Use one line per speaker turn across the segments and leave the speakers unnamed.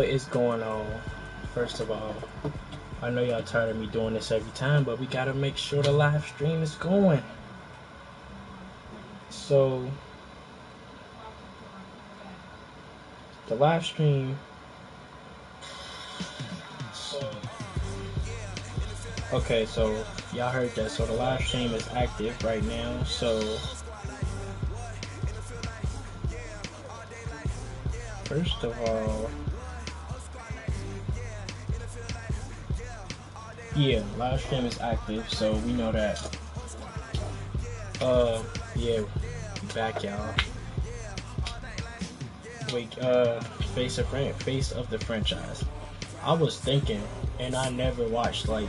What is going on? First of all, I know y'all tired of me doing this every time, but we gotta make sure the live stream is going. So, the live stream. Okay, so y'all heard that. So the live stream is active right now. So, first of all, yeah, live stream is active. So we know that. Yeah, we back, y'all. Wait, face of the franchise. I was thinking, and I never watched, like,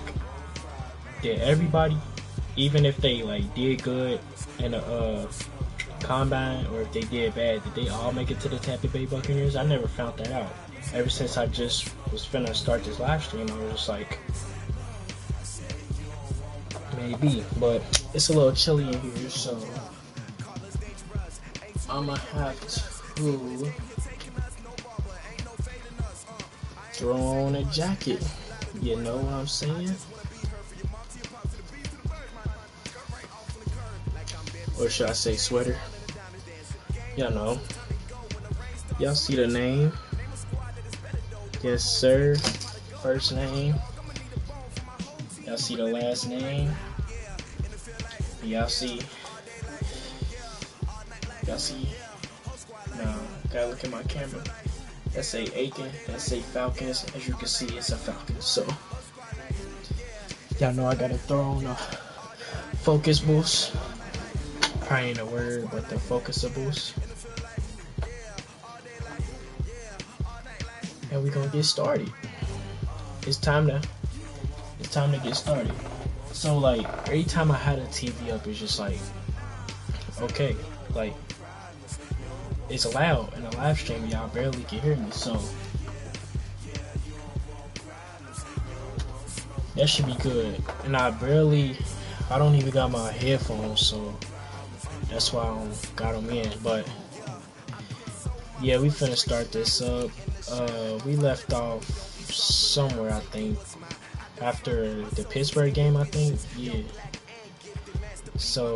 did everybody, even if they like did good in a combine, or if they did bad, did they all make it to the Tampa Bay Buccaneers? I never found that out. Ever since I just was finna start this live stream, I was just like, maybe, but it's a little chilly in here, so I'ma have to throw on a jacket. You know what I'm saying? Or should I say sweater? Y'all know. Y'all see the name? Yes, sir. First name. Y'all see the last name? Y'all see? Y'all see? No, gotta look at my camera. That say Aiken, that say Falcons. As you can see, it's a Falcon. So, y'all know I gotta throw on a focus boost. Probably ain't a word, but the focusables. And we gonna get started. It's time to get started. So like every time I had a TV up, it's just like, okay, like it's loud in the live stream, y'all barely can hear me, so that should be good. And I don't even got my headphones, so that's why I don't got them in. But yeah, we finna start this up. We left off somewhere, I think, after the Pittsburgh game, I think. Yeah. So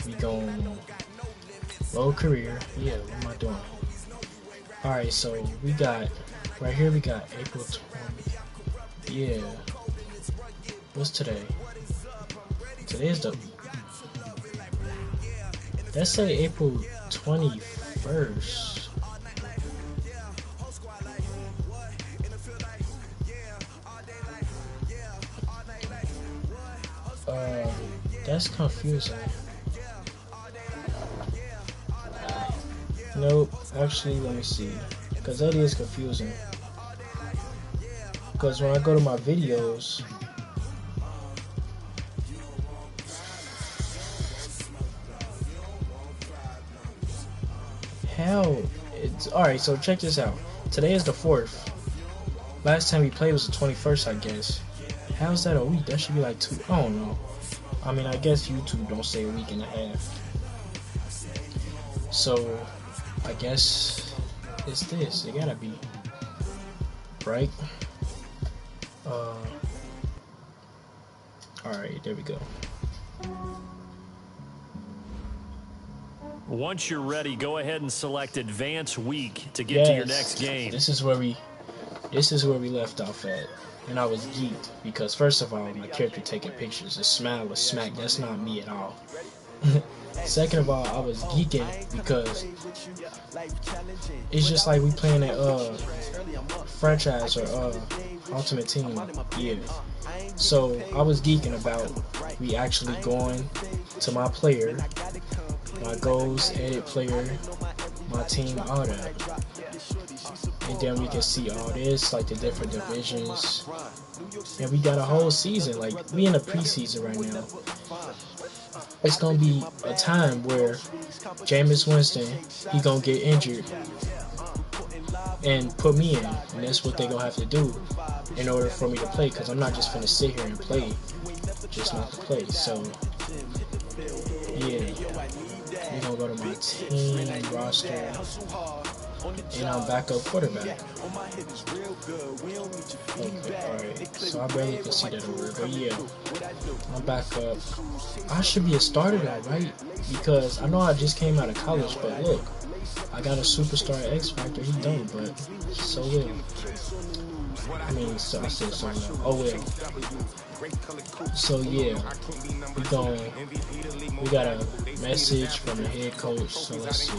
we gon' load career. Yeah, what am I doing? Alright, so we got right here, we got April 20th. Yeah. What's today? Today's the, let's say April 21st. That's confusing. Nope, actually, let me see. Because that is confusing. Because when I go to my videos, hell, it's alright. So check this out. Today is the 4th. Last time we played was the 21st, I guess. How's that a week? That should be like 2. I don't know. I mean, I guess YouTube don't say a week and a half. So, I guess it's this. It gotta be. Right? Alright, there we go.
Once you're ready, go ahead and select Advance Week to get to your next game.
This is where we left off at. And I was geeked because first of all, my character taking pictures. The smile was smack. That's not me at all. Second of all, I was geeking because it's just like we playing that franchise or Ultimate Team. Yeah. So I was geeking about we actually going to my player, my goals, edit player, my team, all that. And then we can see all this, like the different divisions. And we got a whole season, like we in a preseason right now. It's gonna be a time where Jameis Winston, he gonna get injured and put me in. And that's what they gonna have to do in order for me to play, because I'm not just gonna sit here and play, just not to play. So yeah, we're gonna go to my team roster. and I'm backup quarterback. Okay, alright. So I barely can see that over, but yeah, I'm backup. I should be a starter though, right? Because I know I just came out of college, but look, I got a superstar X Factor. He don't, but so will. I mean, so I said so will. Oh well. So yeah, we got a message from the head coach. So let's see.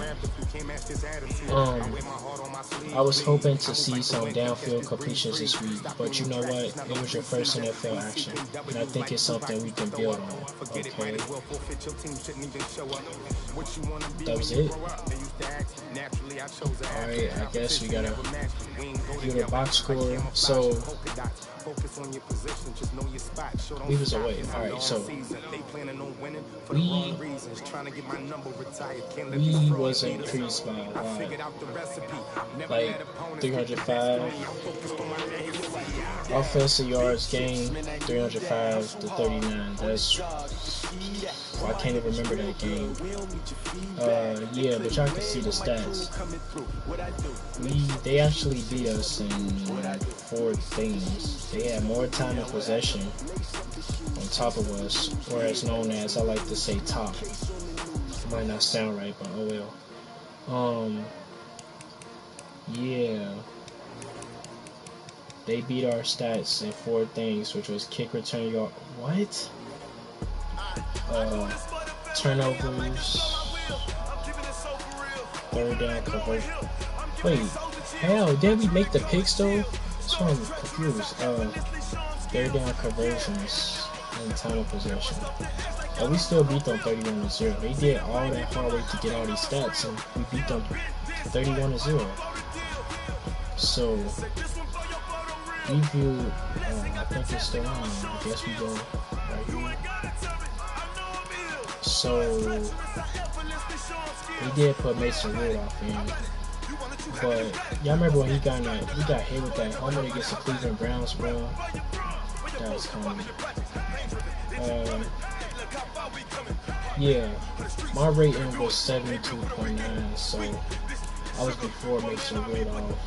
I was hoping to see some downfield completions this week, but you know what? It was your first NFL action, and I think it's something we can build on. Okay. That was it. Alright, I guess we gotta do the box score. So we was away. Alright, so we was increased by like 305. Offensive yards gained 305 to 39. That's I can't even remember that game. Yeah, but y'all can see the stats. They actually beat us in 4 things. They had more time of possession on top of us, or as known as, I like to say, top. It might not sound right, but oh well. Yeah. They beat our stats in 4 things, which was kick return yard. What? Turnovers, third down conversion. Wait, hell, did we make the picks though? That's why I'm confused. Third down conversions and time of possession. But we still beat them 31-0. They did all that hard work to get all these stats, and we beat them 31-0. So review. I think it's still on. I guess we go right here. So we did put Mason Rudolph in, but y'all remember when he got hit with that homer against the Cleveland Browns, bro? That was coming. Yeah, my rating was 72.9, so I was before Mason Rudolph.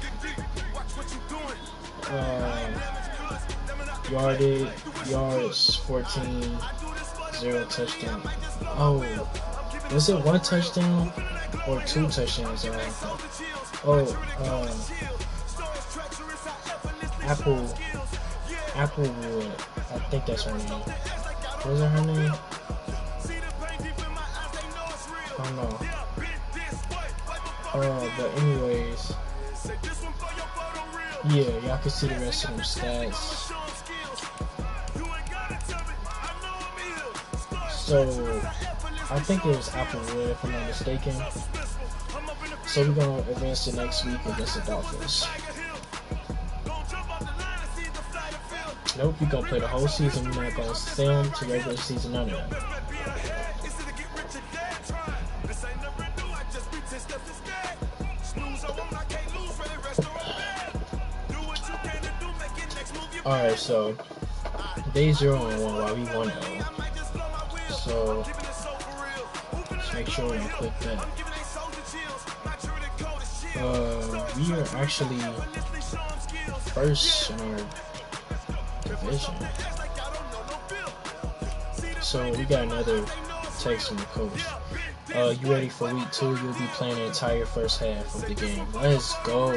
Yards 14. 0 touchdown. Oh, was it 1 touchdown or 2 touchdowns? Applewood. I think that's her name. Was it her name? I don't know. But anyways, yeah, y'all can see the rest of them stats. So, I think it was Applewood, if I'm not mistaken. So we're going to advance to next week against the Dolphins. Nope, we're going to play the whole season. We're not going to send to regular season, none of that. Alright, so day 0 and 1 while we 1-0. So let's make sure we click that. We are actually first in our division. So we got another text from the coach. You ready for week 2? You'll be playing the entire first half of the game. Let's go.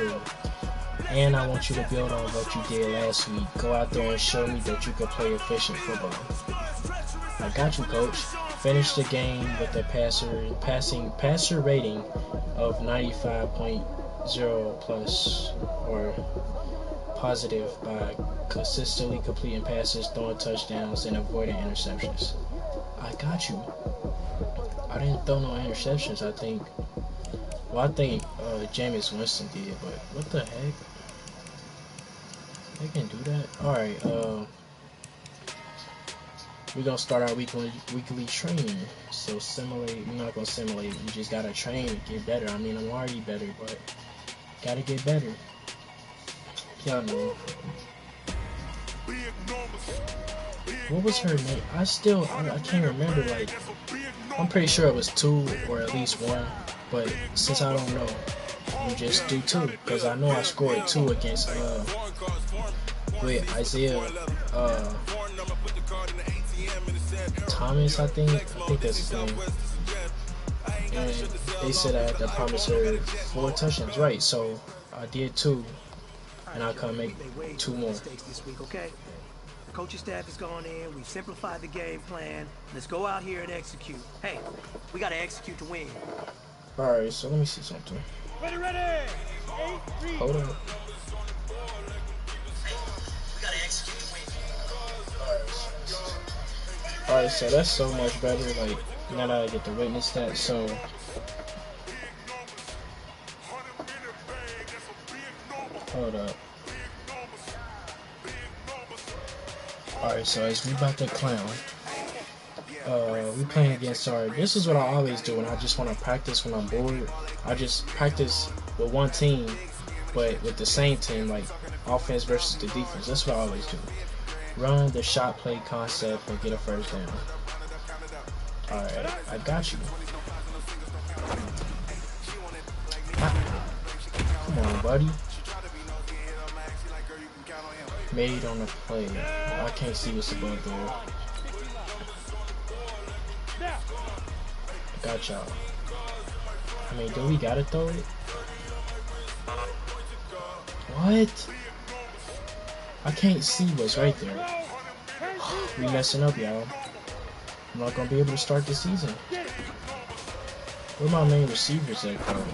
And I want you to build on what you did last week. Go out there and show me that you can play efficient football. I got you, coach. Finish the game with a passer rating of 95.0 plus or positive by consistently completing passes, throwing touchdowns, and avoiding interceptions. I got you. I didn't throw no interceptions. I think Jameis Winston did, but what the heck? They can do that? Alright, we're gonna start our weekly training. So simulate, we're not gonna simulate, we just gotta train and get better. I mean, I'm already better, but gotta get better. Y'all know. What was her name? I can't remember, like, I'm pretty sure it was 2 or at least 1, but since I don't know, You just do 2, because I know I scored 2 against with Isaiah Thomas, I think that's his name. And they said I had to promise her 4 touchdowns, right? So I did 2, and I can make 2 more.
The coaching staff has gone in. We've simplified the game plan. Let's go out here and execute. Hey, we got to execute to win.
All right, so let me see something.
Ready.
Hold on.
We got to execute to win.
All right, so that's so much better. Like now that I get to witness that, so. Hold up. Alright, so as we about to clown, we playing against this is what I always do when I just want to practice when I'm bored. I just practice with one team, but with the same team, like offense versus the defense. That's what I always do. Run the shot play concept and get a first down. Alright, I got you. Come on, buddy. Made on the play. I can't see what's above there. Got y'all. I mean, do we gotta throw it? What? I can't see what's right there. We messing up, y'all. I'm not gonna be able to start the season. Where my main receivers at, though?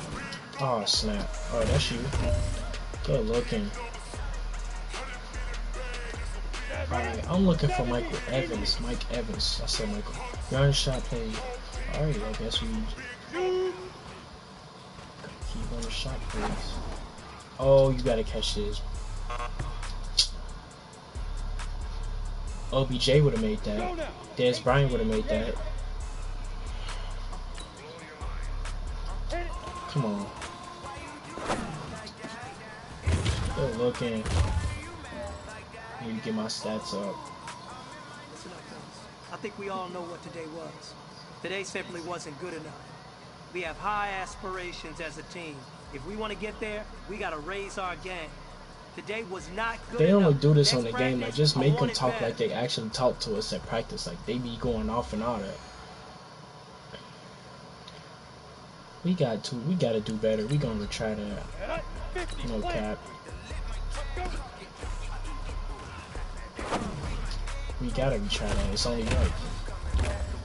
Oh, snap. Oh, that's you. Good looking. Alright, I'm looking for Mike Evans. I said Michael. Run shot play. Alright, I guess we keep on the shot plays. Oh, you gotta catch this. OBJ would have made that. Dez Bryant would have made that. Come on. Good looking. Need to get my stats up.
Listen up, fellas. I think we all know what today was. Today simply wasn't good enough. We have high aspirations as a team. If we want to get there, we got to raise our game. Today was not good
They
enough.
only do this on
Next
the game. Like,
practice,
just make
I
them
want it
talk
better.
like they actually talk to us at practice. Like, they be going off and all that. We got to do better. We gonna try that. No cap. We gotta retry that. It's only right.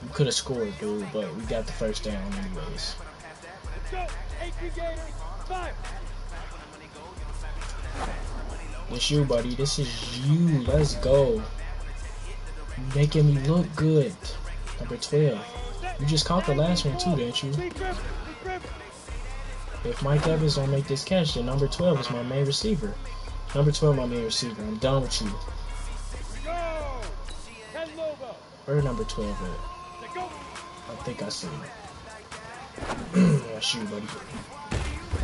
We could have scored, dude, but we got the first down anyways. It's you, buddy. This is you. Let's go. You making me look good. Number 12. You just caught the last one too, didn't you? If Mike Evans don't make this catch, then number 12 is my main receiver. Number 12, my main receiver. I'm done with you. Where number 12 at? I think I see him. Yeah, shoot, buddy.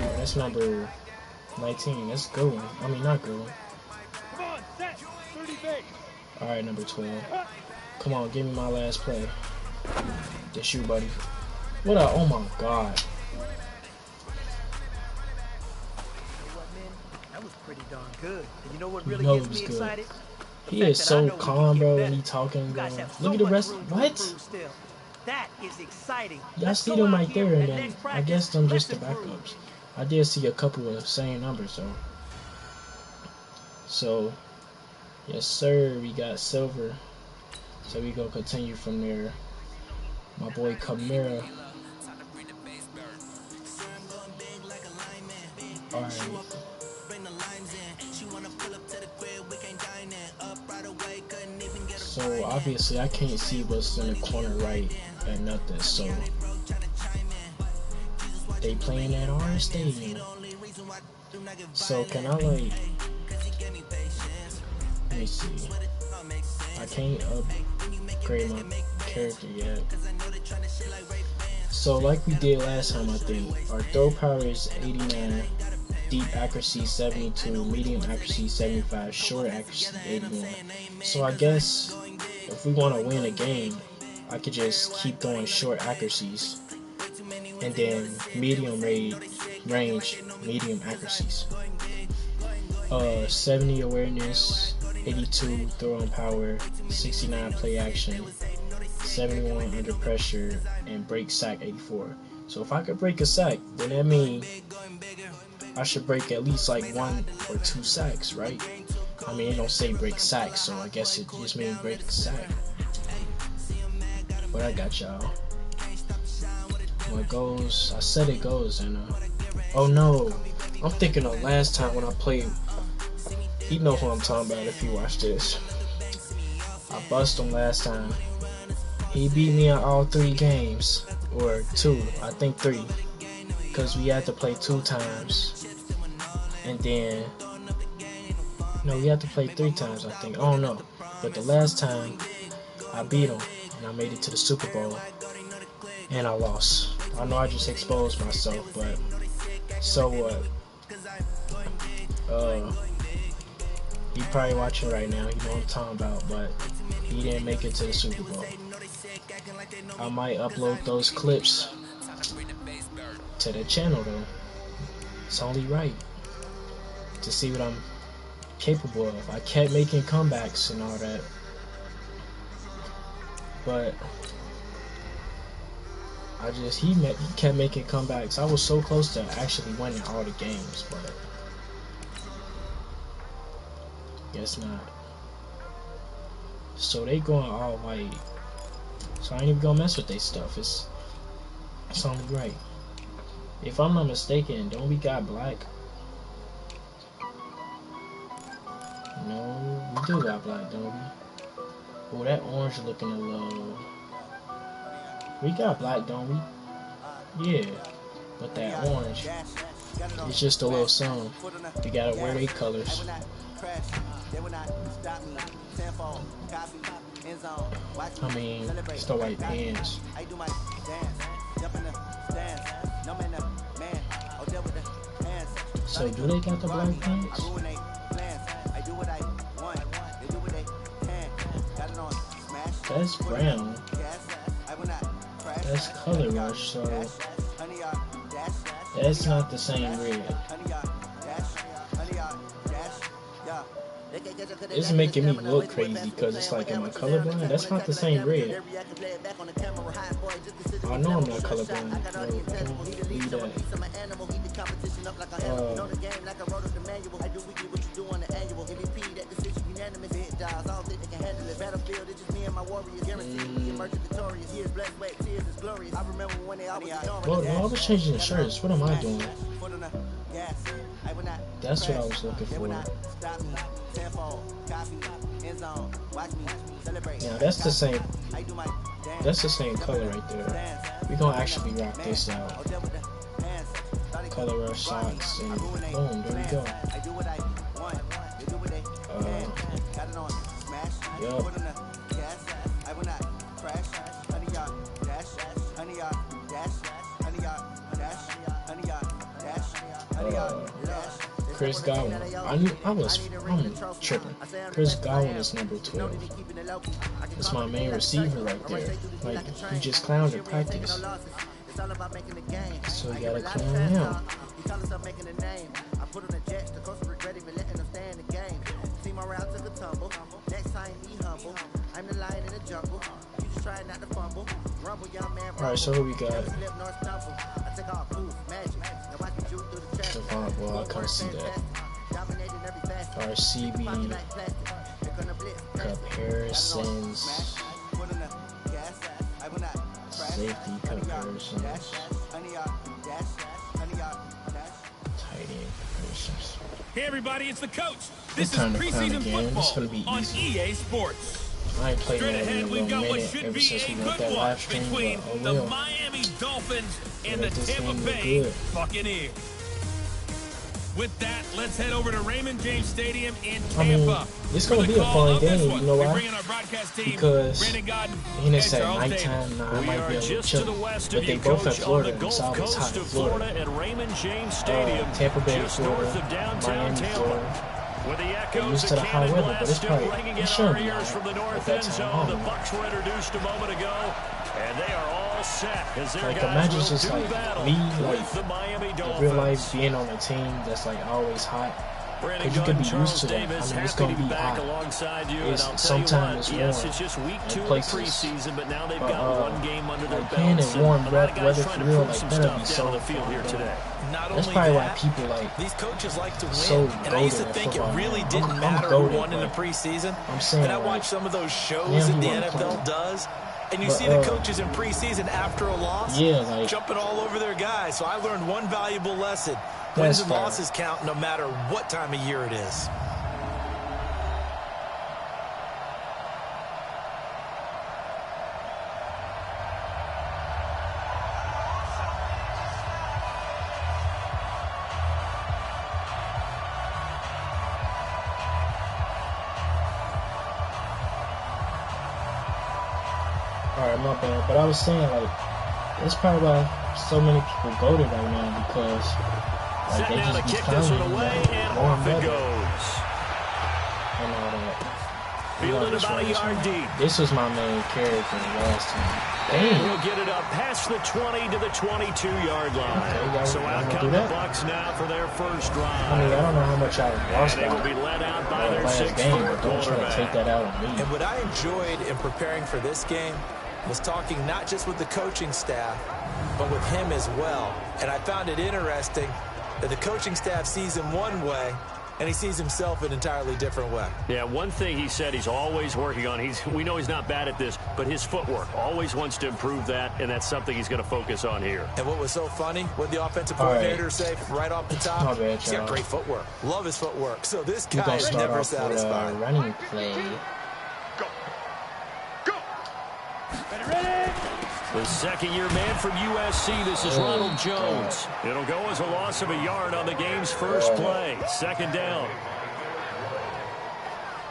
Oh, that's number 19. That's good one. I mean, not good one. Alright, number 12. Come on, give me my last play. That's you, buddy. What up? Oh my god.
That was pretty darn good. And you know what really
You know
gets
it was
me
good.
excited?
He is so calm, bro, when he talking.
Look
at the rest. What?
That is exciting.
Y'all see them right there, and then I guess them just the backups. I did see a couple of same numbers, though. So, yes, sir, we got silver. So we gonna continue from there. My boy Kamara. Alright. So obviously I can't see what's in the corner right and nothing, so they playing at our stadium. So can I like, let me see, I can't upgrade my character yet. So like we did last time, I think our throw power is 89, deep accuracy 72, medium accuracy 75, short accuracy 81. So I guess if we want to win a game, I could just keep throwing short accuracies and then medium range medium accuracies. 70 awareness, 82 throwing power, 69 play action, 71 under pressure, and break sack 84. So if I could break a sack, then that means I should break at least like 1 or 2 sacks, right? I mean, it don't say break sacks, so I guess it just means break a sack. But I got y'all. What goes? I said it goes, and oh no, I'm thinking of last time when I played. He know who I'm talking about if you watch this. I bust him last time. He beat me in all 3 games, or 2, I think 3, because we had to play 2 times, and then no, we had to play 3 times, I think. I don't know, but the last time I beat him and I made it to the Super Bowl, and I lost. I know I just exposed myself, but so what? He probably watching right now. You know what I'm talking about, but he didn't make it to the Super Bowl. I might upload those clips to the channel though. It's only right to see what I'm capable of. I kept making comebacks and all that, but he kept making comebacks. I was so close to actually winning all the games, but guess not. So they going all white. So I ain't even gonna mess with their stuff. It's only right. If I'm not mistaken, don't we got black? No, we do got black, don't we? Oh, that orange looking a little. We got black, don't we? Yeah, but that orange, it's just a little something. We gotta wear their colors. I mean, it's the white pants. So do they got the black pants? That's brown. That's color rush, so that's not the same red. It's making me look crazy because it's like, am I colorblind? That's not the same red. I know I'm not colorblind. No, don't leave that. Well, no, I was changing the shirts. What am I doing? That's what I was looking for. Now that's the same. That's the same color right there. We're gonna actually rock this out. Color rush socks and boom, there we go. Yup. Chris Godwin. I'm tripping. Chris Godwin is number 12. That's my main receiver right there. Like, he just clowned in practice. So you gotta clown him. Alright, so who we got? Well, I can't see that. RCB comparisons. Safety comparisons. Tight end comparisons.
Hey everybody, it's the coach. This is preseason football on EA Sports.
I ain't played
Straight
that in
ahead,
a
we've
little
got what
minute
should
ever
be
since
a
we went
good
that live
one
stream,
between
but
the Miami Dolphins and the Tampa Bay
good.
Buccaneers. With that, let's head over to Raymond James Stadium in Tampa.
I mean, it's going to be a fun game, you know why? Because he didn't say nighttime, nah, I might be a little chilly. But they both in Florida, and it's always hot in Florida. Tampa Bay, Florida, Miami, Florida. They're used to the hot weather, but it's probably, it shouldn't be hot at that time.
The Bucs were introduced a moment ago, and they are all
Like, imagine just like me, like in real life, being on a team that's like always hot. Because you could be used to that. I mean, it's going to be hot. Sometimes it's warm in places. But like playing in warm weather for real, like that'll be so fun. That's probably why people like
these coaches like to win.
So
and I used to think it really didn't matter who won in the preseason.
I'm saying,
and I watch some of those shows that the NFL does. And you see the coaches in preseason after a loss jumping all over their guys. So I learned one valuable lesson. Wins and losses count no matter what time of year it is.
Alright, my bad. But I was saying, like, that's probably why so many people go there right now, because like they just be finding warm weather and all that.
Feeling about a yard deep.
This was my main character last time. Dang.
He'll get it up past the 20 to the 22-yard line.
Okay,
so out come the Bucs now for their first drive.
I mean, I don't know how much I lost.
They will be led out by their
last game, but don't try to take that out on me.
And what I enjoyed in preparing for this game was talking not just with the coaching staff, but with him as well. And I found it interesting that the coaching staff sees him one way, and he sees himself an entirely different way.
Yeah, one thing he said he's always working on, we know he's not bad at this, but his footwork, always wants to improve that, and that's something he's going to focus on here.
And what was so funny, what the offensive coordinator say right off the top? He's got great footwork. Love his footwork. So this guy is never satisfied.
Running play.
The second-year man from USC, this is Ronald Jones. It'll go as a loss of a yard on the game's first play. Second down.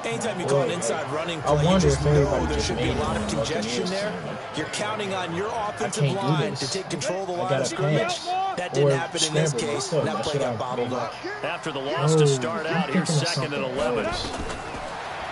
Anytime you call an inside running play, you just know there should be a lot of congestion there. You're counting on your offensive line to take control of the line of scrimmage. That didn't happen in this case. That play got bottled up.
After the loss to start out, here's second and 11.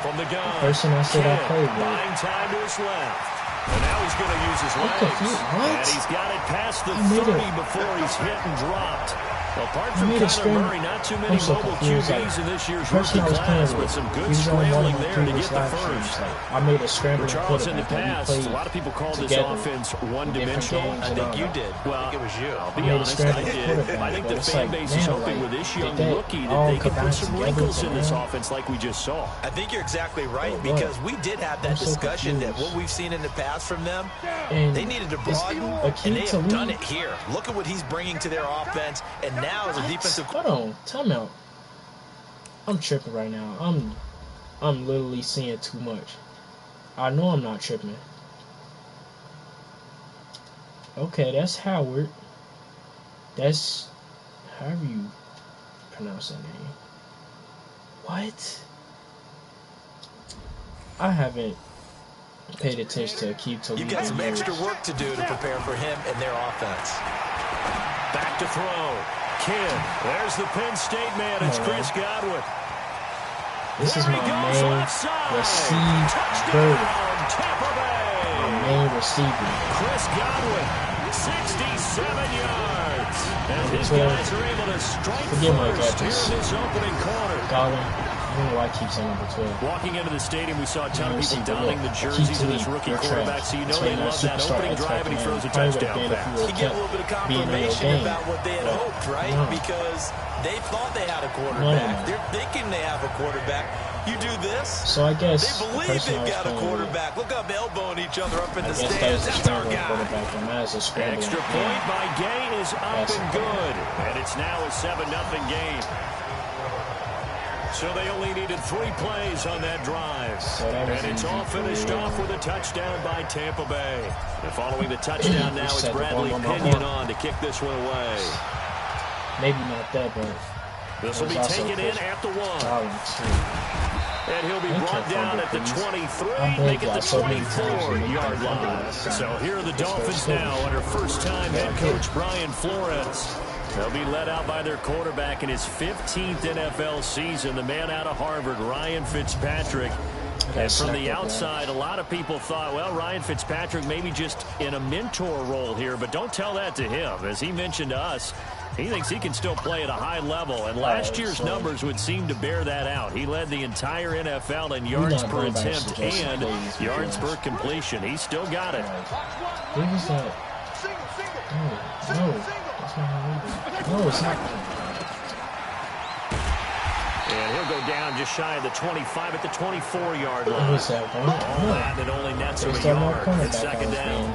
From the gun,
person I said I played with.
Buying time to his left. And now he's going to use his legs. And he's got it past the 30 before he's hit and dropped. Apart from Kyler Murray, not too many mobile QBs in this year's rookie class, but some good scrambling there to get the first.
I made a scramble.
Charles, in the past, a lot of people called this offense one-dimensional.
I think you did.
Well,
I think it was you.
I'll be honest, I did. I think the fan base is hoping with this young rookie that they can put some wrinkles in this offense like we just saw.
I think you're exactly right, because we did have that discussion that what we've seen in the past from them, they needed to broaden, and they have done it here. Look at what he's bringing to their offense, and now as a defensive...
Hold on, time out. I'm tripping right now. I'm literally seeing too much. I know I'm not tripping. Okay, that's Howard. That's however you pronounce that name. What? I haven't paid attention to Keith Toledo.
You've got some extra work to do to prepare for him and their offense.
Back to throw. Kidd. There's the Penn State man. It's Chris Godwin.
This is my main receiver. My main receiver.
Chris Godwin, 67 yards. And his guys are able to strike first here in this opening quarter.
Godwin. I don't know why I keep saying number 12.
Walking into the stadium, we saw a ton of people donning the jerseys of this rookie quarterback, so you know they love that opening drive, and he throws a touchdown pass.
You get a little bit of confirmation about what they had hoped, right? Because they thought they had a quarterback. They're thinking they have a quarterback. You do this,
so I guess
they believe they've got a quarterback. Look up, elbowing each other up in the stands. That's our guy.
Extra point by Gay is up and good, and it's now a 7-0 game. So they only needed 3 plays on that drive. And it's all finished off with a touchdown by Tampa Bay. And following the touchdown now, it's Bradley Pinion on to kick this one away.
Maybe not that, but
this will be taken in at the 1. And he'll be brought down at the 23, make it the 24-yard line. So here are the Dolphins now under first-time head coach Brian Flores. They'll be led out by their quarterback in his 15th NFL season, the man out of Harvard, Ryan Fitzpatrick. And from the outside, a lot of people thought, well, Ryan Fitzpatrick maybe just in a mentor role here, but don't tell that to him. As he mentioned to us, he thinks he can still play at a high level, and last year's numbers would seem to bear that out. He led the entire NFL in yards per attempt and yards per completion. He's still got it.
What was that? No, that's not how we do. No, it's not.
And he'll go down just shy of the 25 at the 24-yard line.
What was that one?
All that, and it only nets him a yard. It's second down.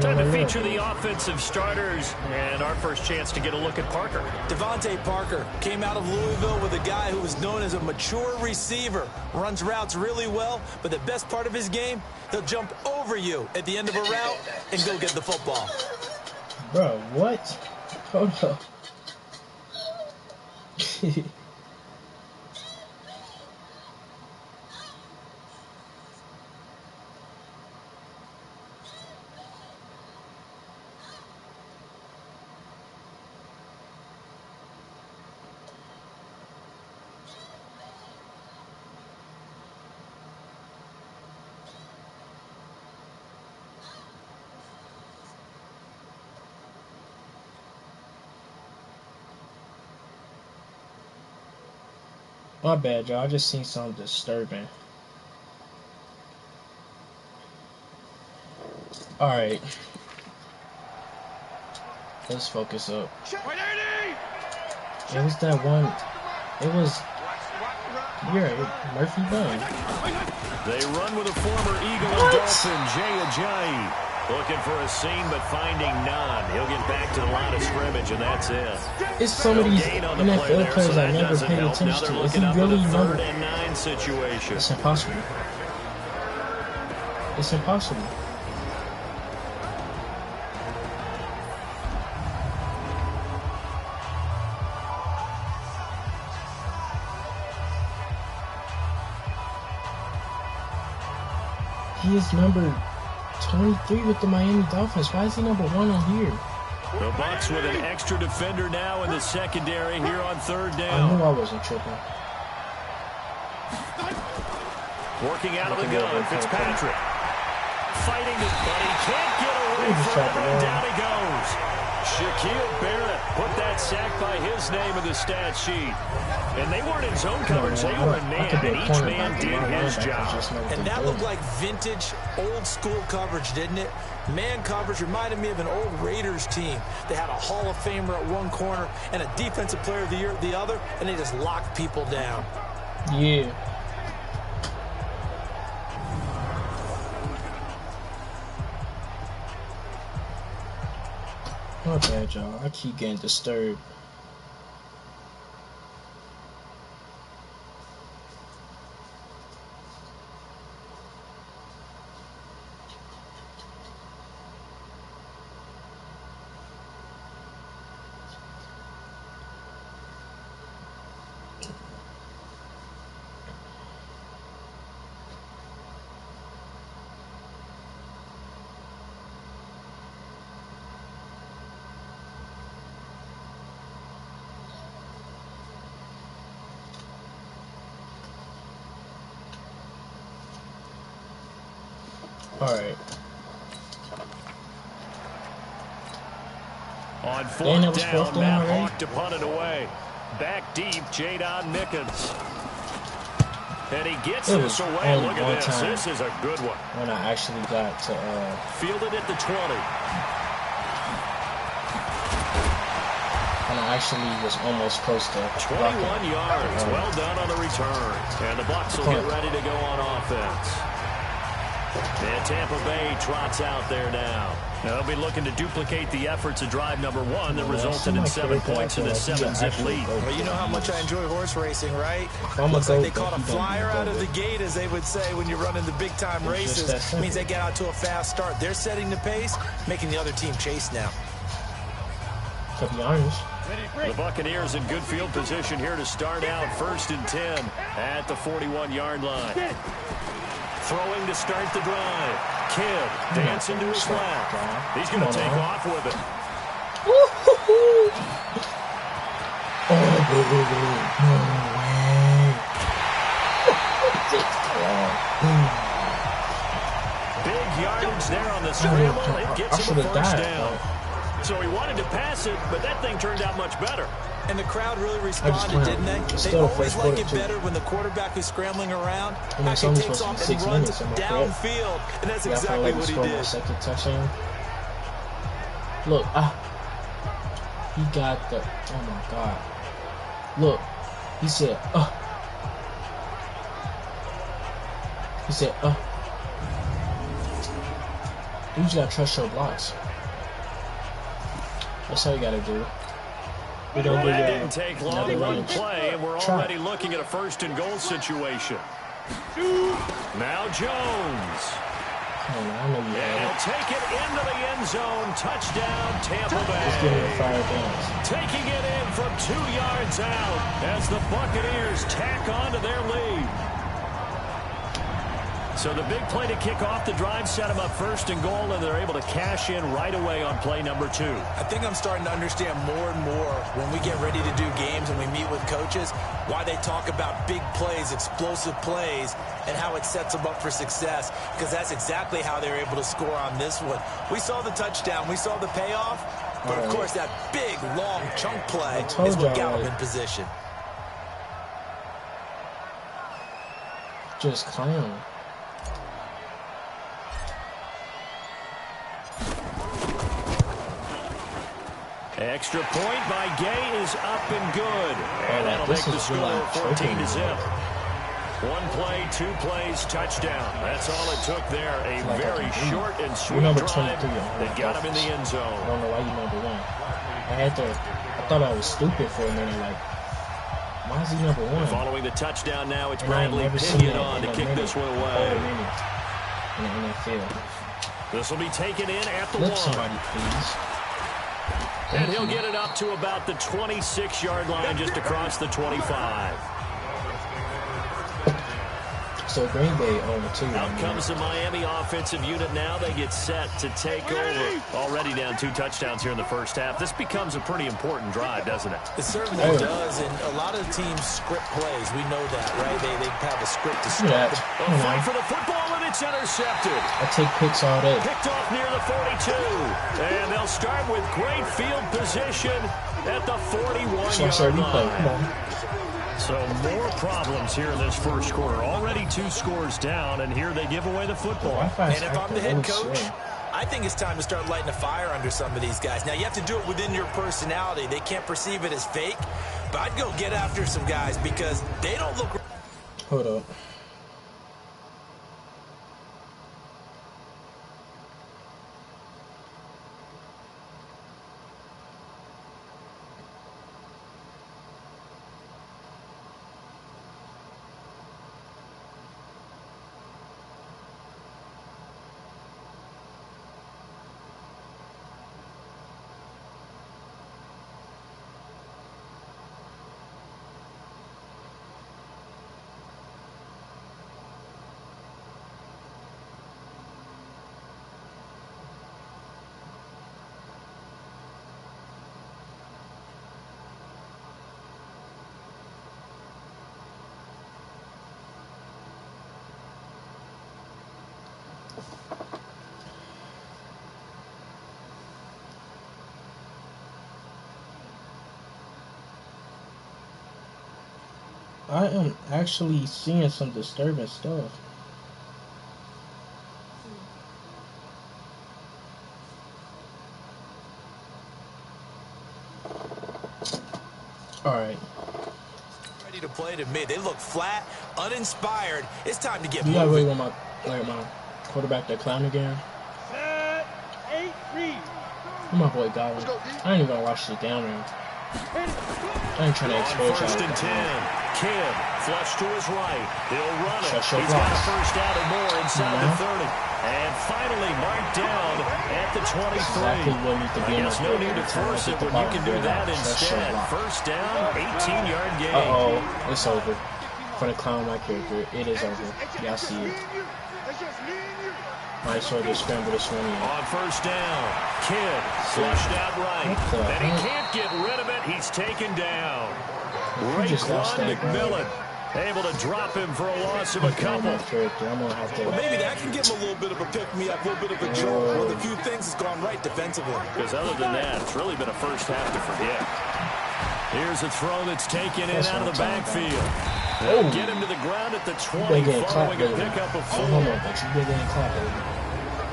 Time to feature the offensive starters, and our first chance to get a look at Parker.
Devontae Parker came out of Louisville with a guy who was known as a mature receiver. Runs routes really well, but the best part of his game, he'll jump over you at the end of a route and go get the football.
Bro, what? Hold up. My bad, y'all. I just seen something disturbing. Alright. Let's focus up. It was that one. It was. You're right. Murphy Bunn.
They run with a former Eagle and Dolphin, Jay Ajayi. Looking for a seam, but finding none. He'll get back to the line of scrimmage, and that's it.
It's some of these NFL players I never paid attention to. Is he really number
3rd and 9 situation?
It's impossible. It's impossible. He is number 23 with the Miami Dolphins. Why is he number 1 on here?
The Bucs with an extra defender now in the secondary here on 3rd down.
I knew I wasn't tripping.
Working out of the gun, Fitzpatrick. Fighting it, but he can't get away from it, and down he goes. Shaquille Barrett put that sack by his name in the stat sheet. And they weren't in zone coverage, they were in man, and each man did his job.
And that looked like vintage, old-school coverage, didn't it? Man coverage reminded me of an old Raiders team. They had a Hall of Famer at one corner and a Defensive Player of the Year at the other, and they just locked people down.
Yeah. My bad, y'all. I keep getting disturbed. Alright.
On 4th down, Matt Hawk to punt it away. Back deep, Jadon Mickens. And he gets this away. Look at this. This is a good one.
When I actually got to
fielded at the 20.
And I actually was almost close to
21 yards. Well done on the return. And the Bucs will get ready to go on offense. And Tampa Bay trots out there now. They'll be looking to duplicate the efforts of drive number 1 that resulted in 7 points in a 7-zip lead.
Well, you know how much I enjoy horse racing, right? Looks like they caught a flyer out of the gate, as they would say when you're running the big-time races. It means they get out to a fast start. They're setting the pace, making the other team chase now.
To be honest.
The Buccaneers in good field position here to start out 1st and 10 at the 41-yard line. Throwing to start the drive. Kidd dancing to his left. He's going to take off with it.
Oh, no way.
Big yardage there on the scramble. It gets him a first down. So he wanted to pass it, but that thing turned out much better.
And the crowd really responded, didn't they? They always like it better when the quarterback is scrambling around. Actually takes off and runs downfield, and that's exactly what he did.
Second touchdown. Look, he got the. Oh my God! Look, he said, He said, You just gotta trust your blocks. That's all you gotta do.
That didn't take long to run play, and we're already looking at a first and goal situation. Now Jones. And he'll take it into the end zone. Touchdown, Tampa Bay. Taking it in from 2 yards out as the Buccaneers tack on to their lead. So the big play to kick off the drive set them up first and goal, and they're able to cash in right away on play number 2.
I think I'm starting to understand more and more when we get ready to do games and we meet with coaches why they talk about big plays, explosive plays, and how it sets them up for success, because that's exactly how they're able to score on this one. We saw the touchdown. We saw the payoff. But, of course, that big, long chunk play is what got them in position.
Just clown.
Extra point by Gay is up and good. And that'll make the score 14-0. 1 play, 2 plays, touchdown. That's all it took there. A very short and sweet drive that got him in the end zone.
I don't know why you number 1. I thought I was stupid for a minute. Like, why is he number 1?
Following the touchdown now, it's Bradley Pinion on to kick this one away.
In the NFL.
This will be taken in at the 1.
Somebody, please.
And he'll get it up to about the 26-yard line, just across the 25.
So Green Bay on 2.
Out comes the Miami offensive unit now. They get set to take over. Already down 2 touchdowns here in the first half. This becomes a pretty important drive, doesn't it?
It certainly does, and a lot of teams script plays. We know that, right? They have a script to start.
A fight for the football, and it's intercepted.
I take picks all day.
Picked off near the 42. And they'll start with great field position at the 41-yard line. Come on. So more problems here in this first quarter. Already 2 scores down, and here they give away the football.
And if I'm the head coach, I think it's time to start lighting a fire under some of these guys. Now, you have to do it within your personality. They can't perceive it as fake, but I'd go get after some guys because they don't look...
Hold up. I am actually seeing some disturbing stuff. All right.
Ready to play to me. They look flat, uninspired. It's time to get
moving. You gotta really want my quarterback to clown again. My boy Godwin. I ain't even gonna watch the down there. I ain't trying to expose
First and 10. Kidd, flush to his right. He'll run it. He's got a first out and more inside the 30. And finally marked down at the 23.
Exactly what needs to be.
I guess no need to force it when you can do that instead. First down, 18-yard gain.
Uh-oh, it's over. For the clown my character, it is over. Y'all see it. Might as well just scramble this one in.
On first down, Kidd flushed out right. And he can't get rid of it. He's taken down. Great run, McMillan. Able to drop him for a loss of a couple.
Well, maybe that can give him a little bit of a pick-me-up, a little bit of a jolt. Well, a few things has gone right defensively.
Because other than that, it's really been a first half to forget. Here's a throw that's taken in out of the backfield. They'll get him to the ground at the 20 following a pickup of 4.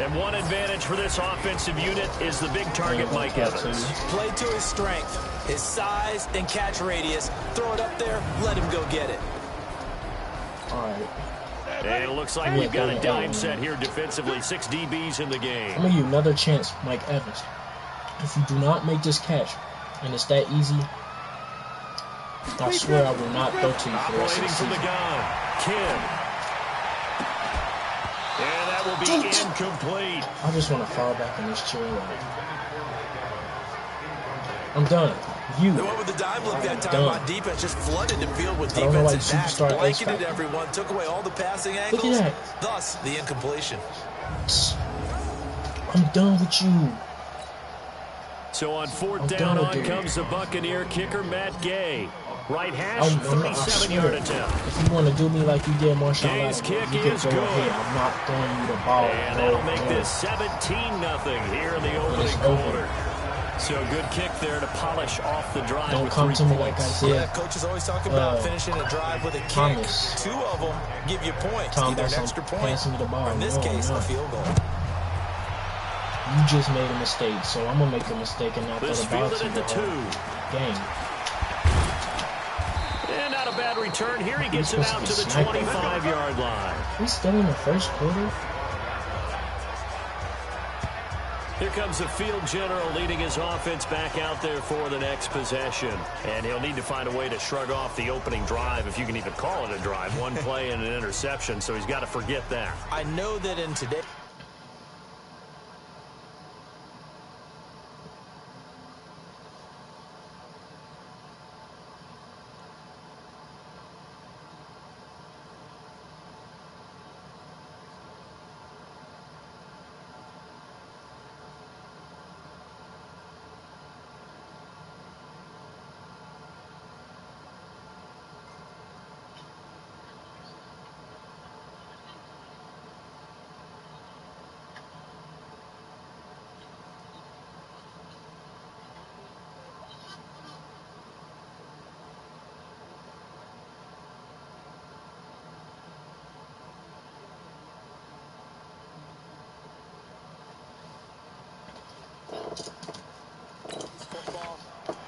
And one advantage for this offensive unit is the big target, Mike Evans.
Play to his strength, his size and catch radius. Throw it up there, let him go get it.
All right.
And it looks like we've got a dime set here defensively. 6 DBs in the game.
I'm going to give you another chance, Mike Evans. If you do not make this catch, and it's that easy, I swear I will not throw to you for the rest of the season.
From the gun. Kim. And that will be incomplete.
I just want to fall back in this chair. I'm done.
They went with the dive look that time on defense, just flooded the field with defensive backs, blanketed everyone, took away all the passing angles, thus the incompletion.
I'm done with you.
So on 4th down, on comes the Buccaneer kicker, Matt Gay. Right hash, 37-yard attempt.
If you want to do me like you did, Marshawn,
Gay's kick is good.
I'm not throwing you the ball.
And that'll make this 17-0 here in the opening quarter. So good kick there to polish off the drive.
Don't
with
come
3
to me
points.
like I said.
Yeah, coaches always talk about finishing a drive with a kick.
Thomas.
2 of them give you points,
Tom,
either an extra point, or in this case, a field goal.
You just made a mistake, so I'm going to make a mistake and not throw the ball to the
2
game.
And not a bad return here. He gets it out to the 25-yard line.
We still in the first quarter?
Here comes the field general leading his offense back out there for the next possession. And he'll need to find a way to shrug off the opening drive, if you can even call it a drive. 1 play and an interception, so he's got to forget that.
I know that in today...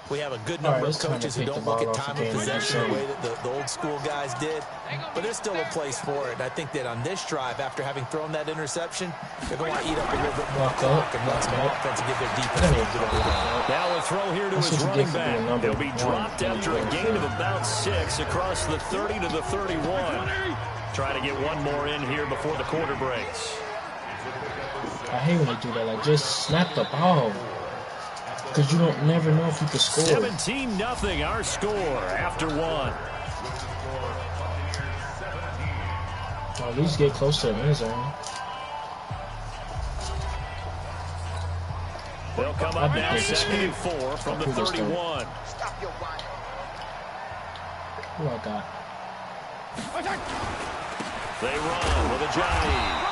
We have a good number of coaches who don't look at time of possession the way that the old school guys did, but there's still a place for it. And I think that on this drive, after having thrown that interception, they're going to eat up a little bit more clock and run some offense and give their defense a little bit of a run.
Now a throw here to his running back. He'll be dropped after a gain of about 6 across the 30 to the 31. Try to get one more in here before the quarter breaks.
I hate when they do that. Like, just snap the ball. Because you don't never know if you can score.
17-0 our score after 1.
At least get close to the end zone.
They'll come up now 2nd and 4 from the 31.
Who I got?
They run with a Johnny.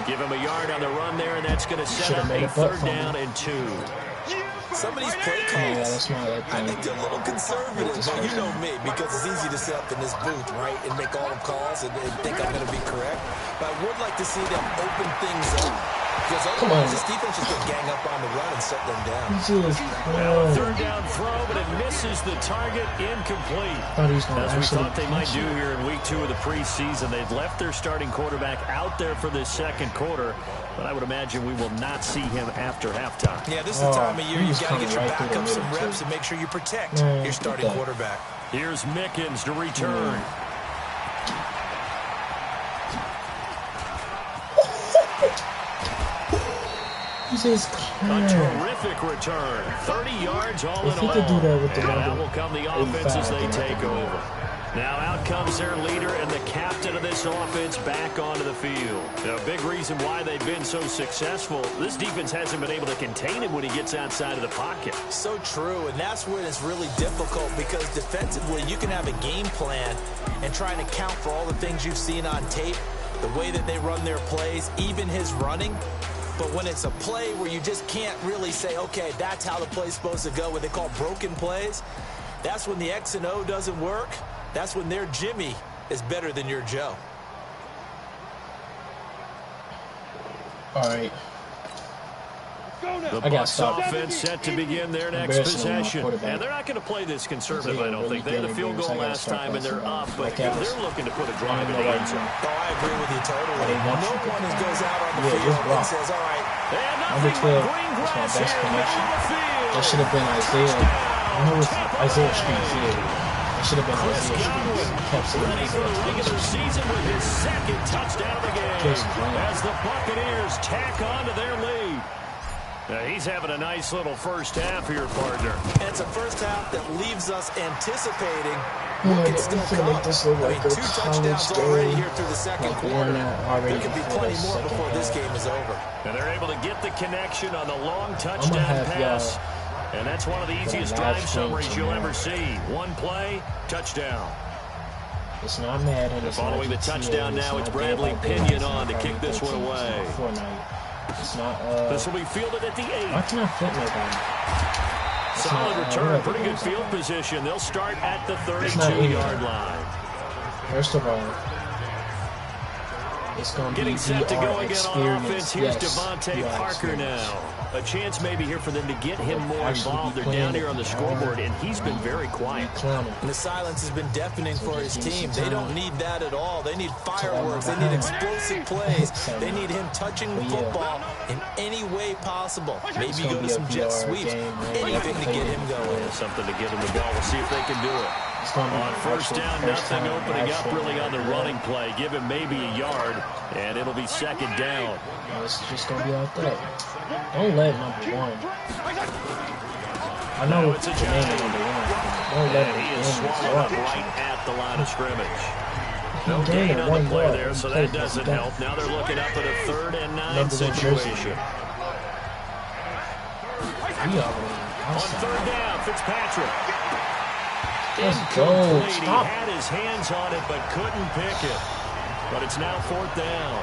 Give him a yard on the run there, and that's going to set up a 3rd down and 2.
Some of these play calls, I think they're a little conservative, but you know me, because it's easy to sit up in this booth, right, and make all the calls and think I'm going to be correct. But I would like to see them open things up. Because otherwise, this defense is going to gang up on the run and set them down.
Now a 3rd down throw, but it misses the target, incomplete. As we thought they might do here in week 2 of the preseason. They've left their starting quarterback out there for this 2nd quarter, but I would imagine we will not see him after halftime.
Yeah, this is the time of year you've got to get your backup some reps and make sure you protect your starting quarterback.
Here's Mickens to return.
A
terrific return. 30 yards all in all.
If he could do that with the
now will come the offense as they take over. Now out comes their leader and the captain of this offense back onto the field. A big reason why they've been so successful, this defense hasn't been able to contain him when he gets outside of the pocket.
So true, and that's when it's really difficult because defensively you can have a game plan and trying to count for all the things you've seen on tape, the way that they run their plays, even his running. But when it's a play where you just can't really say, okay, that's how the play's supposed to go, what they call broken plays, that's when the X and O doesn't work. That's when their Jimmy is better than your Joe.
All right.
The Bucs offense set to begin their next possession. And they're not going to play this conservative, I don't think. They had a field goal last time, and they're up, but they're looking to put a drive in the end zone.
Oh, I agree with you totally. No one goes out on the field and says, all right.
They have nothing but green grass here on the field.
That should have been Isaiah. I know it's Isaiah Street here. It should have been Isaiah Street.
Ready for the regular season with his second touchdown of the game as the Buccaneers tack on to their lead. He's having a nice little first half here, partner.
And it's a first half that leaves us anticipating
what
can still come.
Make this look like
2 touchdowns already here through the second quarter. There could be plenty more before this game is over.
And they're able to get the connection on the long touchdown pass. And that's one of the easiest drive summaries you'll ever see. One play, touchdown.
It's not Madden.
Following the touchdown now, it's Bradley Pinion on to kick this one away.
It's not,
this will be fielded at the 8.
Why can't I flip my guy?
Solid return, pretty good field position. They'll start at the 32-yard line.
First of all, it's going to be
set to go again on offense. Here's
yes,
Devontae Parker now. A chance maybe here for them to get him more involved. They're down here on the scoreboard, and he's been very quiet.
And the silence has been deafening for his team. They don't need that at all. They need fireworks. They need explosive plays. They need him touching the football in any way possible. Maybe go to some jet sweeps. Anything to get him going.
Something to get him the ball. We'll see if they can do it. On first down, nothing opening up really on the running play. Give him maybe a yard, and it'll be second down.
It's just going to be like that. Don't let number 1. I know it's a name of number 1. Don't let him.
He is swallowed up right at the line of scrimmage. No gain on the play there, so that doesn't help. Now they're looking up at a 3rd and 9 situation. On 3rd down, Fitzpatrick.
Let's go. Stop.
He had his hands on it, but couldn't pick it. But it's now 4th down.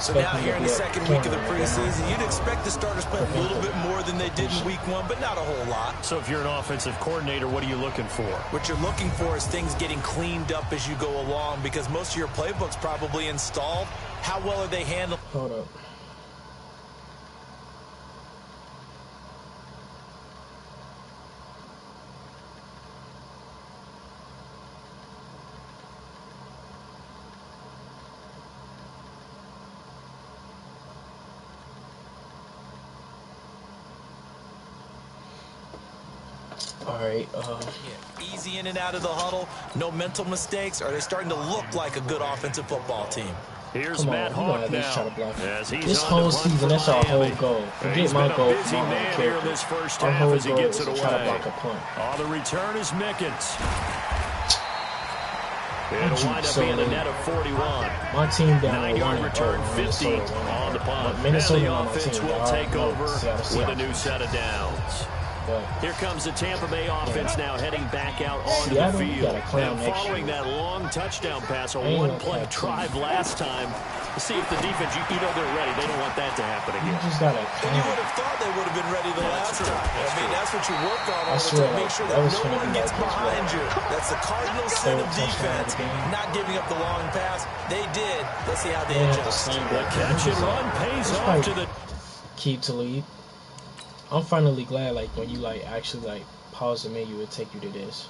So now here in the second week of the preseason, you'd expect the starters play a little bit more than they did in week 1, but not a whole lot.
So if you're an offensive coordinator, what are you looking for?
What you're looking for is things getting cleaned up as you go along, because most of your playbook's probably installed. How well are they handled?
Hold up. Alright,
easy in and out of the huddle, no mental mistakes. Are they starting to look like a good offensive football team?
Here's Matt Hawk now.
This whole season, that's our whole goal. Forget my goal for my own character.
This first
our
half
whole
as he
goal
gets
is
it
to try to
away.
block a punt.
The return is Mickens. It'll wind up being a net of 41.
My team down
9-yard return, 50 on the punt. And the offense will take over with a new set of downs. Here comes the Tampa Bay offense now heading back out onto the field. And following that long touchdown pass, a one-play drive last time. To see if the defense, you know they're ready. They don't want that to happen again.
And you would have thought they would have been ready the last time. I mean, that's what you work on all the time. Make sure that no one gets behind you. That's the Cardinal set of defense. Not giving up the long pass. They did. Let's see how they adjust.
The catch and run pays off to the...
Keep to lead. I'm finally glad, like, when you, like, actually, like, pause the menu, it take you to this.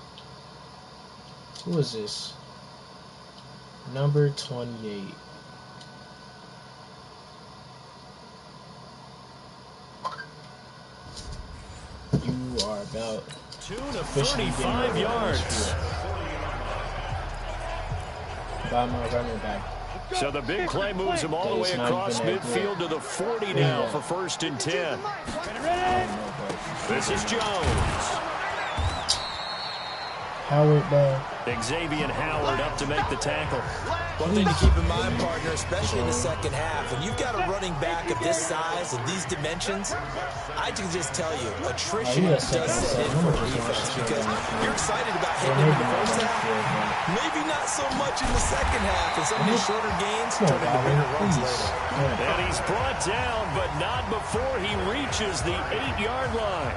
Who is this? Number 28. You are about
2 to 35 yards.
By my running back.
So the big play moves him all the way across midfield to the 40 now for 1st and 10. This is Jones.
Howard, bro.
Xavier Howard up to make the tackle.
One thing to keep in mind, partner, especially in the second half, when you've got a running back of this size and these dimensions, I can just tell you, attrition does set in for defense because you're excited about hitting him in the first half, maybe not so much in the second half, and some of these shorter gains turn into bigger runs later.
And he's brought down, but not before he reaches the 8-yard line.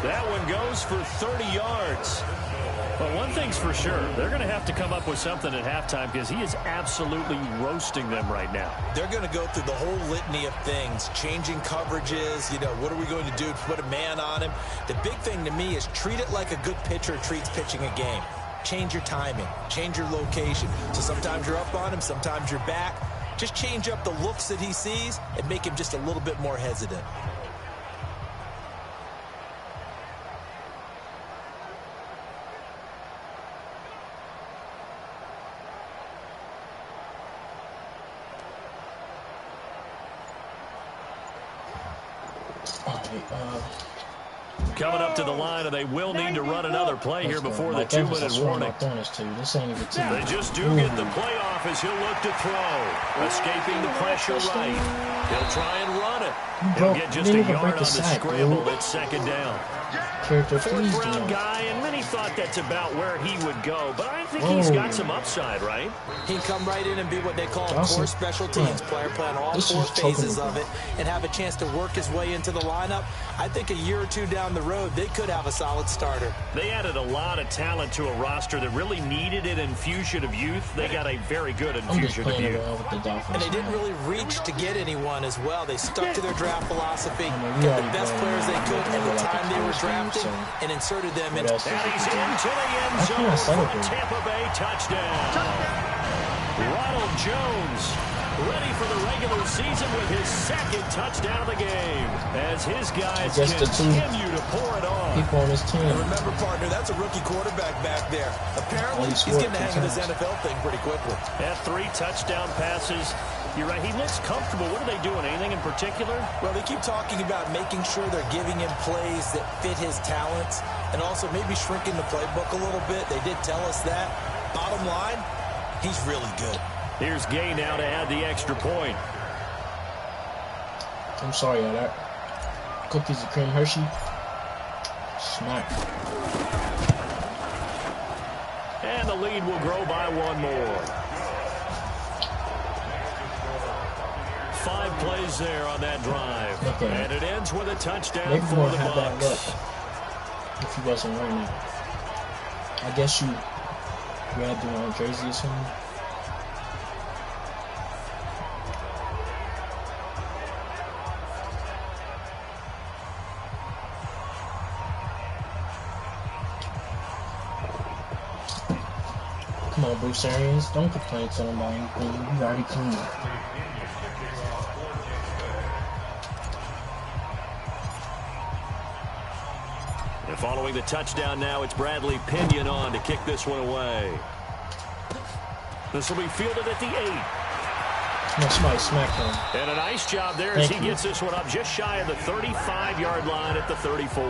That one goes for 30 yards. But one thing's for sure, they're going to have to come up with something at halftime because he is absolutely roasting them right now.
They're going to go through the whole litany of things, changing coverages, you know, what are we going to do to put a man on him? The big thing to me is treat it like a good pitcher treats pitching a game. Change your timing, change your location. So sometimes you're up on him, sometimes you're back. Just change up the looks that he sees and make him just a little bit more hesitant.
Coming up to the line, and they will need to run another play here before the 2-minute warning. They just do get the play off as he'll look to throw. Escaping the pressure right. He'll try and run it. He'll get just a yard on the scramble at second down. Fourth-round guy, and many thought that's about where he would go, but I think he's got some upside, right?
He'd come right in and be what they call a core special teams player, playing all 4 phases of it, and have a chance to work his way into the lineup. I think a year or two down the road, they could have a solid starter.
They added a lot of talent to a roster that really needed an infusion of youth. They got a very good infusion of youth.
And they didn't really reach to get anyone as well. They stuck to their draft philosophy, got the best players they could at the time they were drafting, and inserted them into.
And he's into the end zone for a Tampa Bay touchdown. Ronald Jones ready for the regular season with his second touchdown of the game as his guys continue to pour it on.
People on his team.
And remember, partner, that's a rookie quarterback back there. Apparently, he's getting the hang of this NFL thing pretty quickly.
Had 3 touchdown passes. You're right, he looks comfortable. What are they doing? Anything in particular?
Well, they keep talking about making sure they're giving him plays that fit his talents and also maybe shrinking the playbook a little bit. They did tell us that. Bottom line, he's really good.
Here's Gay now to add the extra point.
I'm sorry, that cookies and cream Hershey. Smack.
And the lead will grow by 1 more. 5 plays there on that drive. Okay. And it ends with a touchdown
maybe
for the
have
Bucs.
That look if he wasn't wearing it. I guess you grabbed him on a jersey or something. Come on, Bruce Arians. Don't complain to him about anything. You already clean.
And following the touchdown now, it's Bradley Pinion on to kick this one away. This will be fielded at the 8.
No, somebody smacked him.
And a nice job there as he gets this one up just shy of the 35-yard line at the 34.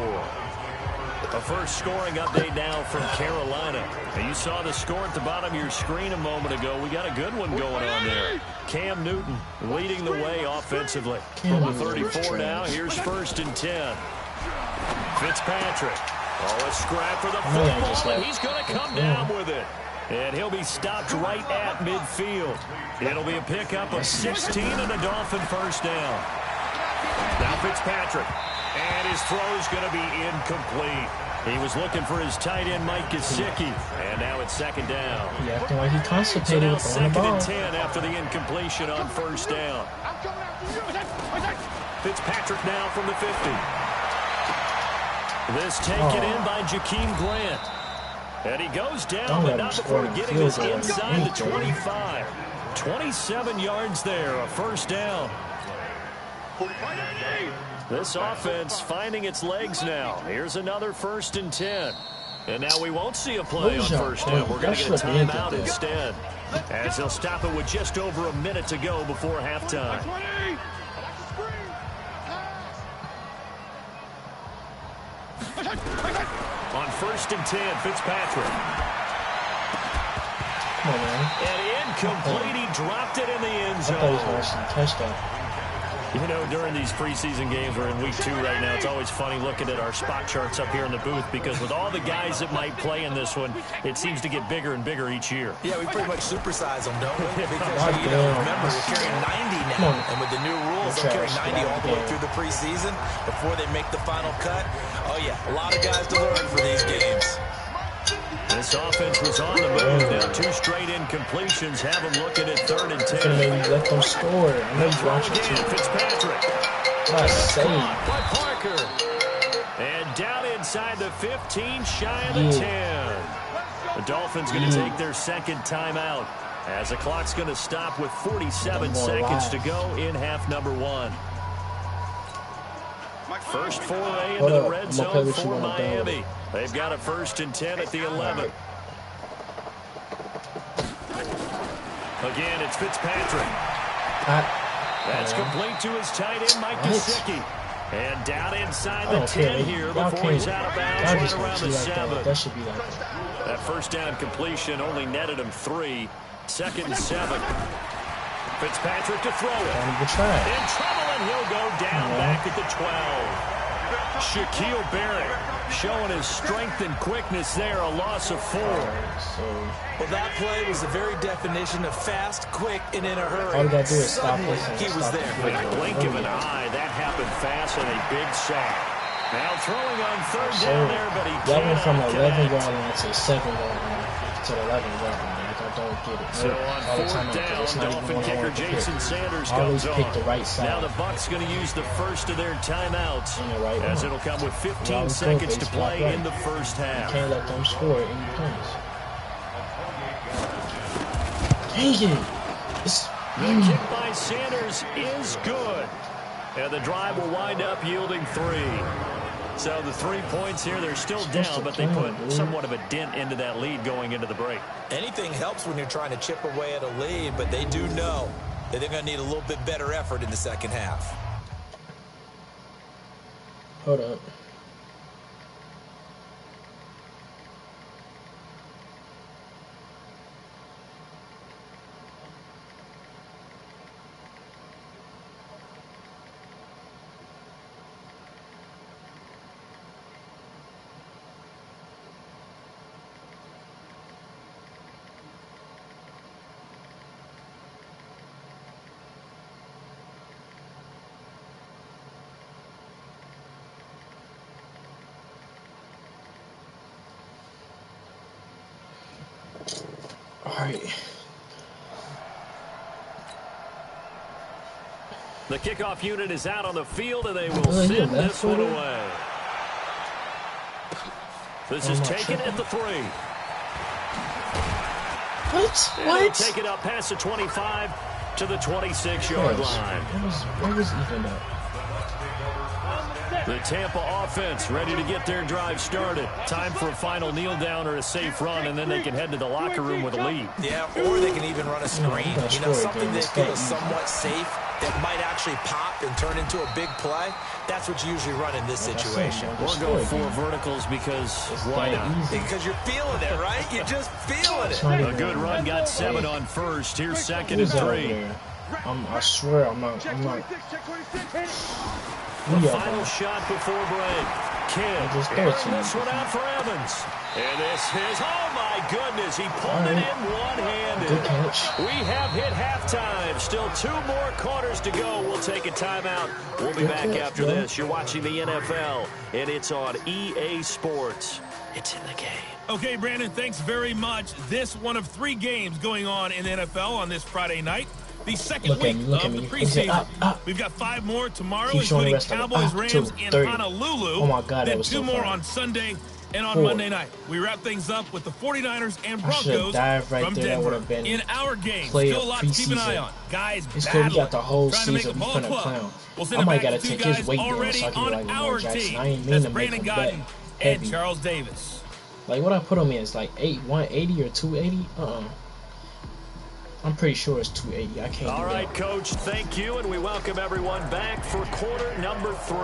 A first scoring update now from Carolina. And you saw the score at the bottom of your screen a moment ago. We got a good one going on there. Cam Newton leading the way offensively. From the 34 now, here's 1st and 10. Fitzpatrick. Oh, a scrap for the football, and he's going to come down with it. And he'll be stopped right at midfield. It'll be a pickup of 16 and a Dolphin first down. Now Fitzpatrick. And his throw's going to be incomplete. He was looking for his tight end, Mike Gesicki. And now it's 2nd down.
Yeah, acting like he constipated with
so now 2nd and 10 after the incompletion on 1st down. Fitzpatrick now from the 50. This taken in by Jakeem Grant. And he goes down, but not before getting this inside the 25. 27 yards there, a 1st down. This offense finding its legs now. Here's another 1st and 10. And now we won't see a play on 1st down. We're going to get a timeout instead, as he'll stop it with just over a minute to go before halftime. On 1st and 10, Fitzpatrick.
Come on, man.
And incomplete. He dropped it in the end zone.
I thought he was going to actually catch that.
You know, during these preseason games, we're in week 2 right now, it's always funny looking at our spot charts up here in the booth because with all the guys that might play in this one, it seems to get bigger and bigger each year.
Yeah, we pretty much supersize them, don't we? Because, remember, we're carrying 90 now. And with the new rules, they'll carry 90 all the way through the preseason before they make the final cut. Oh, yeah, a lot of guys to learn for these games.
This offense was on the move. Now 2 straight incompletions have them looking at 3rd and 10.
Maybe let them score. I know he's watching too.
Fitzpatrick.
Nice save.
By Parker. And down inside the 15, shy of the 10. The Dolphins going to take their second timeout as the clock's going to stop with 47 seconds to go in half number 1. First foray into the red zone for Miami. They've got a 1st and 10 at the 11. Again, it's Fitzpatrick. That's complete to his tight end, Mike Gesicki. And down inside the 10 here before he's out of bounds right around the 7.
That should be like that.
That first down completion only netted him 3. 2nd and 7. Fitzpatrick to throw it.
Don't even try.
In trouble, and he'll go down back at the 12. Shaquille Barrett showing his strength and quickness there, a loss of 4.
Well, that play was the very definition of fast, quick, and in a hurry.
All you got to do is stop this.
He was there.
With a blink of an eye, that happened fast and a big sack. Now throwing on 3rd down there, but he
that went from
cannot
11-yard line to 7-yard line to the 11-yard line. Like, I don't get it.
So on 4th down, Dolphin kicker Jason Sanders comes on.
Pick the right side.
Now the Bucs going to use the first of their timeouts as it'll come with 15 seconds to play in the first half.
You can't let them score any points. Dang it!
The kick by Sanders is good. And the drive will wind up yielding 3. So the 3 points here, they're still down, but they put somewhat of a dent into that lead going into the break.
Anything helps when you're trying to chip away at a lead, but they do know that they're going to need a little bit better effort in the second half.
Hold up. All right.
The kickoff unit is out on the field, and they will send this one away. This is taken at the 3.
What?
Take it up past the 25 to the 26-yard line.
It was even up.
The Tampa offense ready to get their drive started. Time for a final kneel down or a safe run, and then they can head to the locker room with a lead.
Yeah, or they can even run a screen. You know, something that feels somewhat safe that might actually pop and turn into a big play. That's what you usually run in this situation.
We're going 4 verticals because why not?
Because you're feeling it, right? You're just feeling it.
A good run got 7 on first. Here's 2nd and 3.
I swear I'm not.
The final shot before break. Kidd. This one out for Evans. And this is, oh my goodness, he pulled it in one-handed.
Good catch.
We have hit halftime. Still 2 more quarters to go. We'll take a timeout. We'll be back after this. You're watching the NFL, and it's on EA Sports. It's in the game.
Okay, Brandon, thanks very much. This one of 3 games going on in the NFL on this Friday night. The second week of the preseason. We've got 5 more tomorrow, including Cowboys, Rams, and Honolulu.
Oh my God,
then 2 more on Sunday and on Monday night. We wrap things up with the 49ers and Broncos from Denver. In our game, still a lot to keep an eye on. Guys,
battling, got the whole season to clown. I might gotta take his weight down so I can be like Lamar Jackson. I ain't mean to make him bet
and Charles Davis.
Like what I put him in is like 180 or 280. I'm pretty sure it's 280. I can't.
All right, Coach. Thank you, and we welcome everyone back for quarter number 3.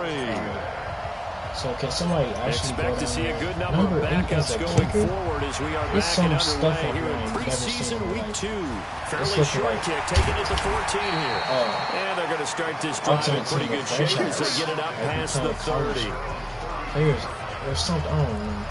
So can somebody actually
expect to see a good number of backups going forward as we are
back
and underway here in preseason week 2. Fairly short kick, taking it to 14 here. And they're going to start this drive in pretty good shape as they get it out past the 30.
There's something, I don't know.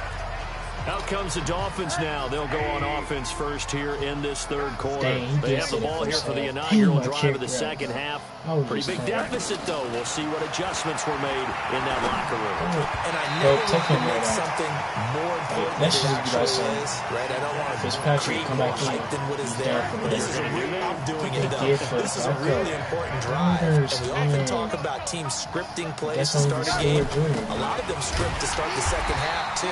Out comes the Dolphins now. They'll go on offense first here in this third quarter.
Dang,
they have the ball here for the inaugural drive of the second half. Pretty big deficit, though. We'll see what adjustments were made in that locker room.
And I never want to make something more important than it actually is. Right? I don't want to create more hype than what is there. But this is a really, I'm doing it, though. This is a really important drive. And we often talk about teams scripting plays to start a game. A lot of them script to start the second half, too.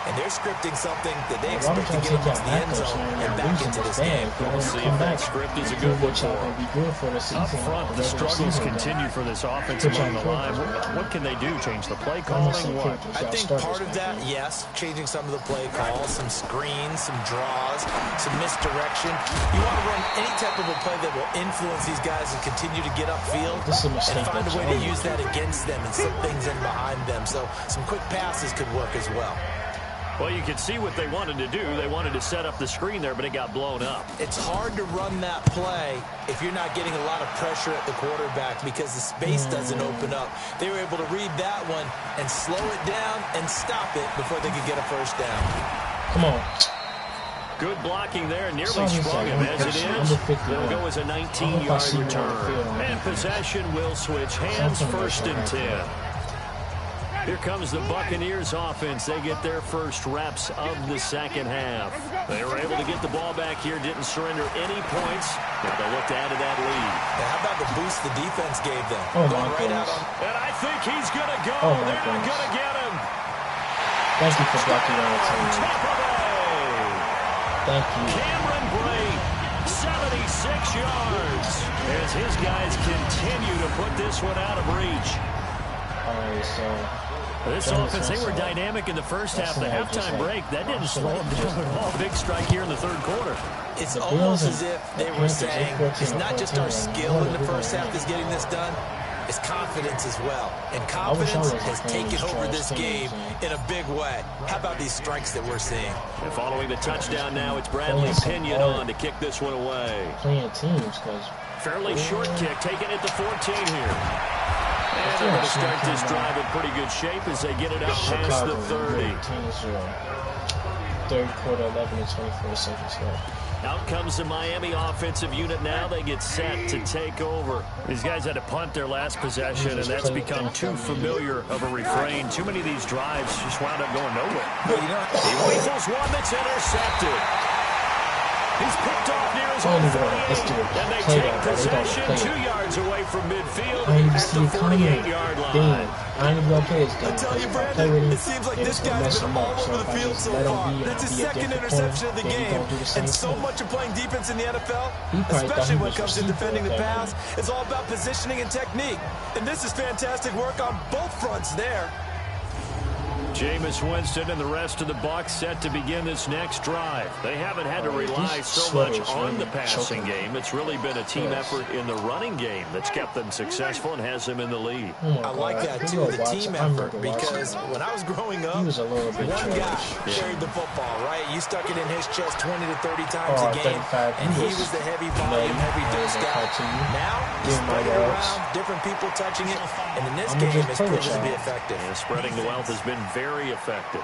And they're scripting something that they expect to get into the end zone and back into this game.
We'll see if that script is a good one for them. Up front, the struggles continue for this offense along the line. What can they do? Change the play calling? What?
I think part of that, yes, changing some of the play calls, some screens, some draws, some misdirection. You want to run any type of a play that will influence these guys and continue to get upfield and find a way to use that against them and slip things in behind them. So some quick passes could work as well.
Well, you can see what they wanted to do. They wanted to set up the screen there, but it got blown up.
It's hard to run that play if you're not getting a lot of pressure at the quarterback because the space doesn't open up. They were able to read that one and slow it down and stop it before they could get a first down.
Come on.
Good blocking there. Nearly sprung him as it is. They'll go as a 19-yard return. And possession will switch hands, 1st and 10. Here comes the Buccaneers offense. They get their first reps of the second half. They were able to get the ball back here, didn't surrender any points. Now they look to add to that lead.
Now how about the boost the defense gave them?
And I think he's going to go. They're not going to get him.
Thank you for blocking our team. Thank you.
Cameron Bray, 76 yards. As his guys continue to put this one out of reach.
All right, so
this offense, they were dynamic in the first half. The halftime break, that didn't slow them down at all. Big strike here in the third quarter.
It's almost as if they were saying, it's not just our skill in the first half that's getting this done, it's confidence as well. And confidence has taken over this game in a big way. How about these strikes that we're seeing?
And following the touchdown now, it's Bradley Pinion on to kick this one away.
Playing teams, because
fairly short kick, taking it to 14 here. And they're going to start this drive in pretty good shape as they get it out past the 30.
Third quarter, 11 to 24 seconds left.
Out comes the Miami offensive unit now. They get set to take over. These guys had to punt their last possession, and that's become too familiar of a refrain. Too many of these drives just wound up going nowhere. He rifles one that's intercepted. He's picked off near his own 48, and they take possession 2 yards away from midfield at the 48-yard line.
I ain't even gonna play this game.
I tell you, Brandon, it seems like this guy's been all over the field so far. That's his second interception of the game, and so much of playing defense in the NFL, especially when it comes to defending the pass, is all about positioning and technique. And this is fantastic work on both fronts there.
Jameis Winston and the rest of the Bucs set to begin this next drive. They haven't had to rely so much on the passing game. It's really been a team effort in the running game that's kept them successful and has them in the lead.
I like that, too, the team effort, because when I was growing up, one guy carried the football, right? You stuck it in his chest 20 to 30 times a game, and he was the heavy volume, heavy dose guy. Now, you spread it around, different people touching it, and in this game, it's proven to be effective.
And spreading the wealth has been very effective.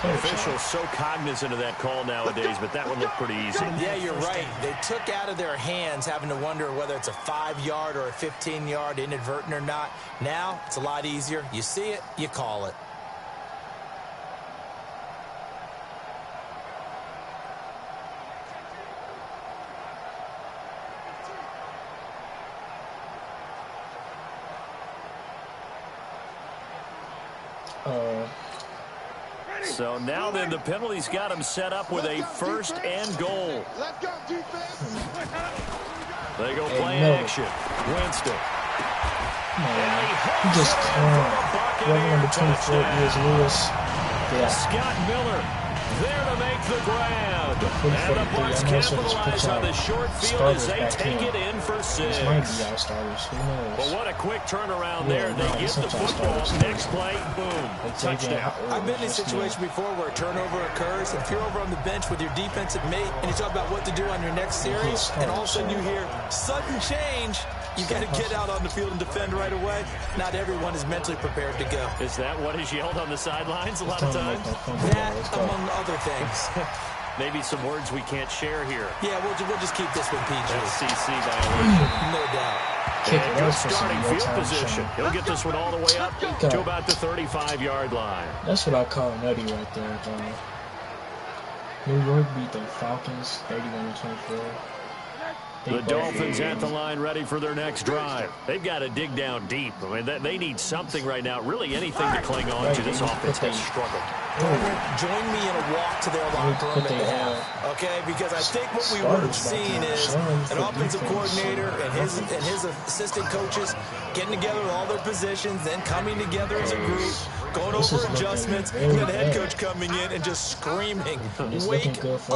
Officials so cognizant of that call nowadays, but that one looked pretty easy.
Yeah, you're right. They took out of their hands having to wonder whether it's a 5-yard or a 15-yard, inadvertent or not. Now, it's a lot easier. You see it, you call it.
So now then, the penalty's got him set up with a 1st and goal. They go play action. Winston.
He just whoever number 24 years Lewis.
Scott Miller there to make the grab.
43.
And the Bucs capitalize on the short field as they take it in for 6.
This might be our starters. Who knows?
But what a quick turnaround there. They get the football. Next play, boom, touchdown.
I've been in a situation before where a turnover occurs, and if you're over on the bench with your defensive mate, and you talk about what to do on your next series, and all of a sudden you hear sudden change, you got to get out on the field and defend right away. Not everyone is mentally prepared to go.
Is that what is yelled on the sidelines a lot of times?
That, among other things.
Maybe some words we can't share here.
Yeah, we'll just keep this one PG.
FCC violation.
No doubt.
And good starting field position. He'll get this one all the way up to about the 35-yard line.
That's what I call nutty right there, Johnny. New York beat the Falcons 31-24.
The Dolphins at the line ready for their next drive. They've got to dig down deep. I mean, they need something right now, really anything to cling on to. This offense has struggled.
Join me in a walk to their locker room at the half, okay? Because I think what we would have seen is an offensive coordinator and his assistant coaches getting together with all their positions, then coming together as a group, going over adjustments, and then the head coach coming in and just screaming, "Wake up!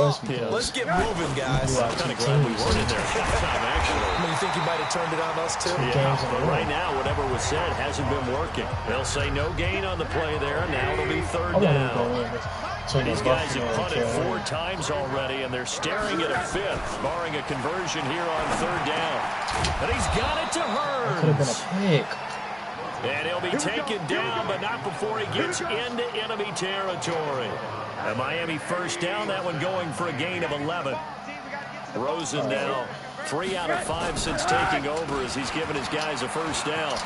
Let's get moving, guys!"
I'm kind of glad we weren't in there halftime, actually.
I mean, you think you might have turned it on us too?
Yeah, but right now, whatever was said hasn't been working. They'll say no gain on the play there, and now it'll be third down. These guys have punted 4 times already, and they're staring at a 5th, barring a conversion here on third down. But he's got it to Hurns.
Could have been a pick.
And he'll be taken down, but not before he gets into enemy territory. A Miami first down, that one going for a gain of 11. Rosen now 3 out of 5 since taking over as he's given his guys a first down.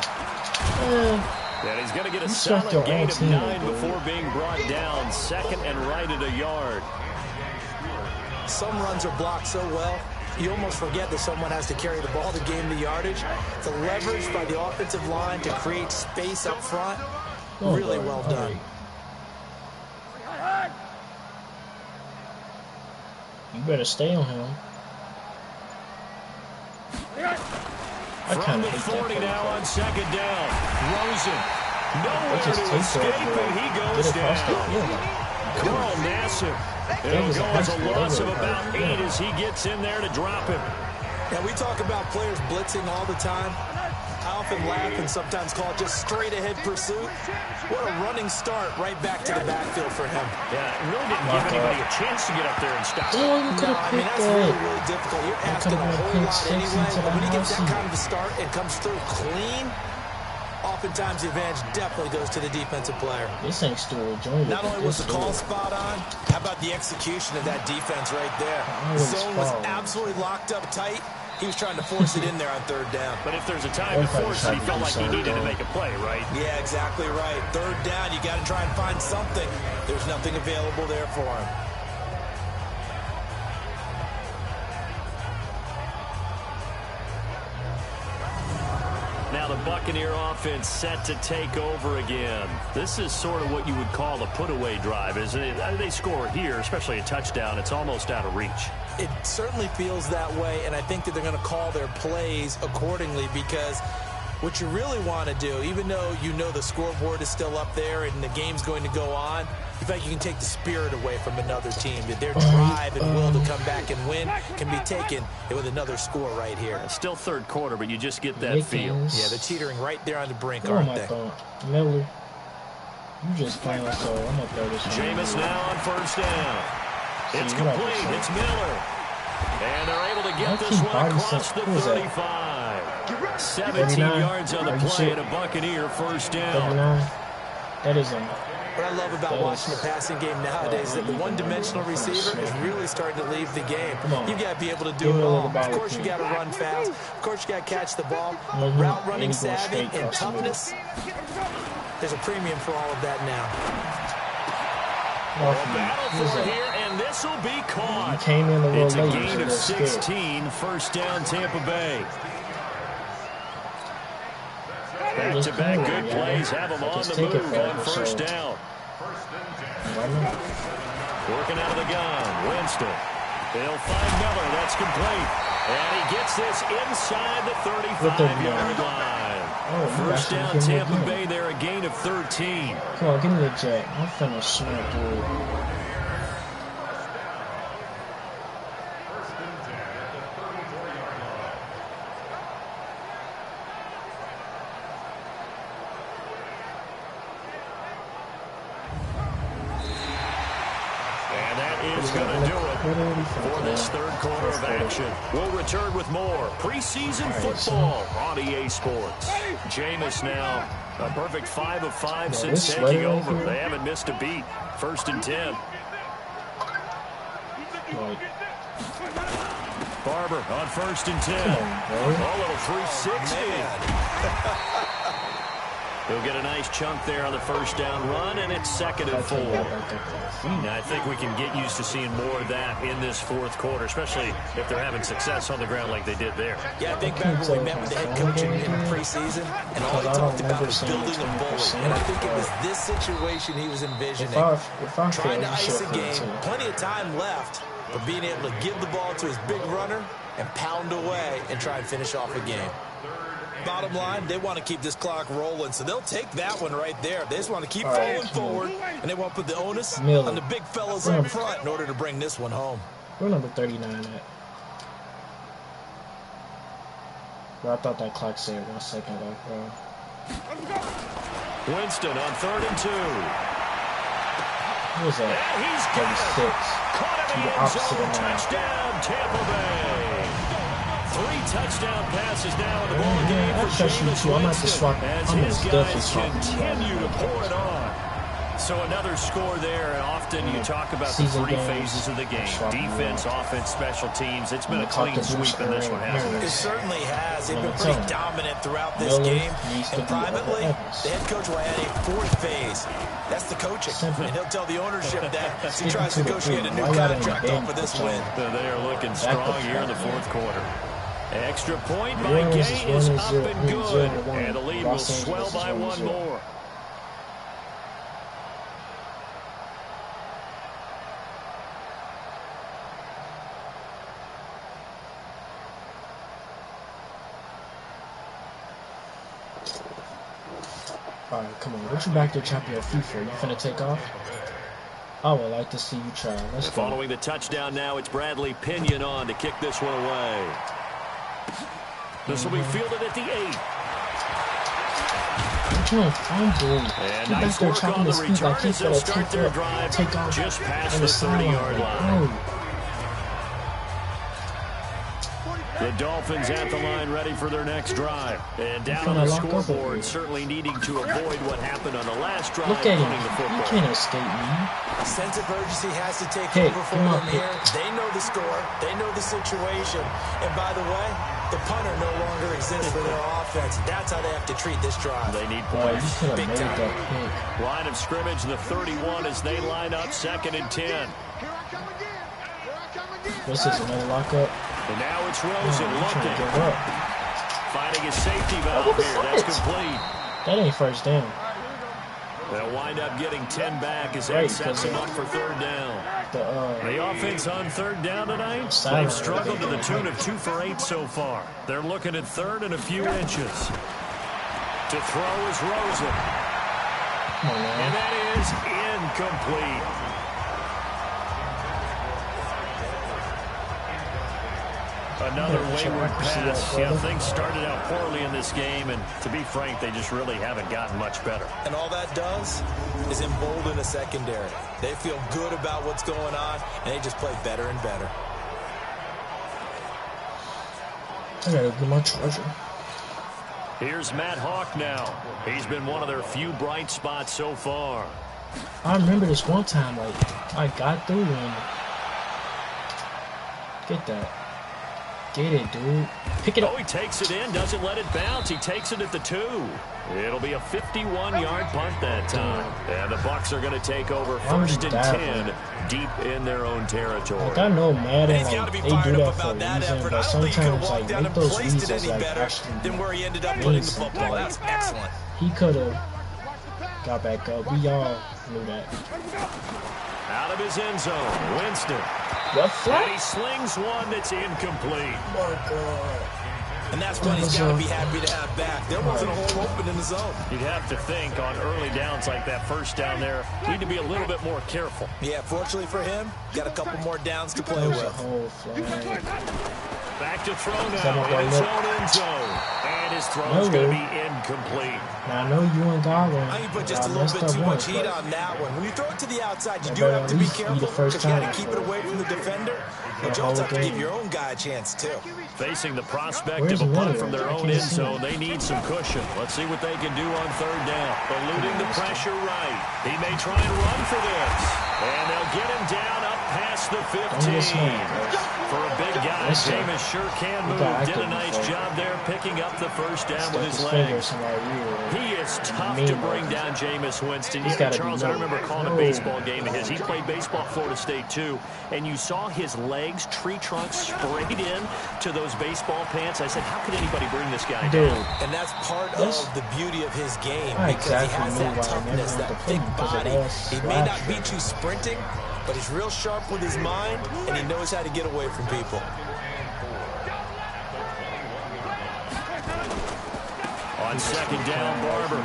And he's going to get a solid gain of 9 before being brought down. Second and right at a yard.
Some runs are blocked so well, you almost forget that someone has to carry the ball to gain the yardage. The leverage by the offensive line to create space up front, really well done.
You better stay on him.
From the 40 now on second down. Rosen. Nowhere to escape, and he goes down. Carl Nassib. It'll go as a loss of about 8 as he gets in there to drop him.
Now, we talk about players blitzing all the time. I often laugh and sometimes call it just straight-ahead pursuit. What a running start right back to the backfield for him.
Yeah, it really didn't give anybody a chance to get up there and stop.
Oh, you could have picked
that's really difficult. You're asking a whole lot anyway, but when he gets that kind of a start and comes through clean, oftentimes the advantage definitely goes to the defensive player.
This ain't Stewart Jones.
Not only was the call spot on, how about the execution of that defense right there? The zone was absolutely locked up tight. He was trying to force it in there on third down.
But if there's a time to force it, he felt like he needed to make a play, right?
Yeah, exactly right. Third down, you got to try and find something. There's nothing available there for him.
Now the Buccaneer offense set to take over again. This is sort of what you would call a put-away drive, isn't it? They score here, especially a touchdown. It's almost out of reach.
It certainly feels that way, and I think that they're going to call their plays accordingly because what you really want to do, even though you know the scoreboard is still up there and the game's going to go on, you feel like you can take the spirit away from another team, that their drive and will to come back and win can be taken with another score right here.
It's still third quarter, but you just get that feel.
Yeah, they're teetering right there on the brink, aren't they?
Miller, you just playing so I'm up there this
Jameis now on first down. It's complete. It's Miller. And they're able to get this one across the 35. 17 yards on the play and a Buccaneer first down.
That is
What I love about watching the passing game nowadays is that the one-dimensional receiver is really starting to leave the game. You've got to be able to do it all. Of course, you got to run fast. Of course, you got to catch the ball. Route running savvy and toughness. There's a premium for all of that now.
Battle for it here, and this will be caught.
It's
a gain of 16, first down Tampa Bay. Back-to-back good plays have them on the move on first down. Working out of the gun, Winston. They'll find Miller, that's complete. And he gets this inside the 35-yard line. First down Tampa Bay there, a gain of 13.
Come on, give me the jet. I'm finna smack through.
going to do it for this third quarter of action. We'll return with more preseason football on EA Sports. Jameis now a perfect 5 of 5 since taking over. They haven't missed a beat. 1st and 10. Barber on 1st and 10. A little 360. He'll get a nice chunk there on the first down run, and it's 2nd and 4. Now, I think we can get used to seeing more of that in this 4th quarter, especially if they're having success on the ground like they did there.
Yeah, I think back when we met with the head coach in the preseason, and all he talked about was building a bullet. And I think it was this situation he was envisioning. Trying to ice a game, plenty of time left, but being able to give the ball to his big runner and pound away and try and finish off a game. Bottom line, they want to keep this clock rolling, so they'll take that one right there. They just want to keep falling forward, and they want to put the onus on the big fellas up front in order to bring this one home.
We're number 39 at. Bro, I thought that clock said 1 second left, bro.
Winston on 3rd and 2.
What was that? 36. To the opposite of now.
Touchdown, Tampa Bay. 3 touchdown passes now in the ball game for Jameis Winston as his guys continue to pour it on. So another score there. Often you talk about the 3 phases of the game. Defense, offense, special teams. It's been a clean sweep in this one, hasn't it?
It certainly has. They've been pretty dominant throughout this game. And privately, the head coach will add a 4th phase. That's the coaching. And he'll tell the ownership that as he tries to negotiate a new contract off of this win.
They are looking strong here in the 4th quarter. Extra point by Gay is up and good. And the lead will swell by 1 more.
Alright, come on. What you back there chopping your feet for? You finna take off? I would like to see you try. Let's go.
Following the touchdown now, it's Bradley Pinion on to kick this one away. This will be fielded at the 8.
And nice work on the return as they'll start their drive just past the 30-yard line. The Dolphins at the line ready for their next drive. And down on the scoreboard, certainly needing to avoid what happened on the last drive. Look at him. You can't escape me.
Sense of urgency has to take over for them here. They know the score. They know the situation. And by the way, the punter no longer exists for their offense. That's how they have to treat this drive.
They need points. Big time. Line of scrimmage, the 31 as they line up 2nd and 10.
What's this, another lockup?
And now it's Rosen looking. Finding his safety valve here. That's complete.
That ain't first down.
They'll wind up getting 10 back as that sets them up for 3rd down. The offense on 3rd down tonight, they've struggled to the tune of 2 for 8 so far. They're looking at 3rd and a few inches. To throw is Rosen. And that is incomplete. Another wayward pass. Yeah, things started out poorly in this game, and to be frank, they just really haven't gotten much better.
And all that does is embolden a secondary. They feel good about what's going on, and they just play better and better.
I gotta get my treasure.
Here's Matt Hawk now. He's been one of their few bright spots so far.
I remember this one time, like, I got through and... Get that. Get it, dude. Pick it up.
Oh, he takes it in, doesn't let it bounce. He takes it at the 2. It'll be a 51-yard punt that time. And the Bucs are going to take over 1st and 10 deep in their own territory.
Like, I know Madden, like, they do that for a reason, but sometimes, like, make those reasons, like, actually
than where he ended up putting the football. That's excellent.
He could have got back up. We all knew that.
Out of his end zone, Winston.
What flat?
And he slings one that's incomplete.
Oh, my God.
And that's what he's got to be happy to have back. There wasn't a hole open in the zone.
You'd have to think on early downs like that first down there, need to be a little bit more careful.
Yeah, fortunately for him, got a couple more downs to play with.
A whole flag.
Back to throw now in his own end zone. And his throw is going to be incomplete.
Now, I know you and Godwin.
I think you put just a little bit too much heat on that one. When you throw it to the outside, you do have to be careful because you got to keep it away from the defender. But you also have to give your own guy a chance, too.
Facing the prospect of a punt from their own end zone, they need some cushion. Let's see what they can do on third down. Eluding the pressure right. He may try and run for this. And they'll get him down up past the 15. For a big guy, Jameis sure can move. Did a nice job there picking up the first down with his legs. He is tough to bring down Jameis Winston. Charles, I remember calling a baseball game of his. He played baseball at Florida State, too. And you saw his legs, tree trunks sprayed in to those baseball pants. I said, how could anybody bring this guy down?
And that's part of the beauty of his game because he has that toughness, that thick body. He may not beat you sprinting, but he's real sharp with his mind, and he knows how to get away from people.
On second down, Barber.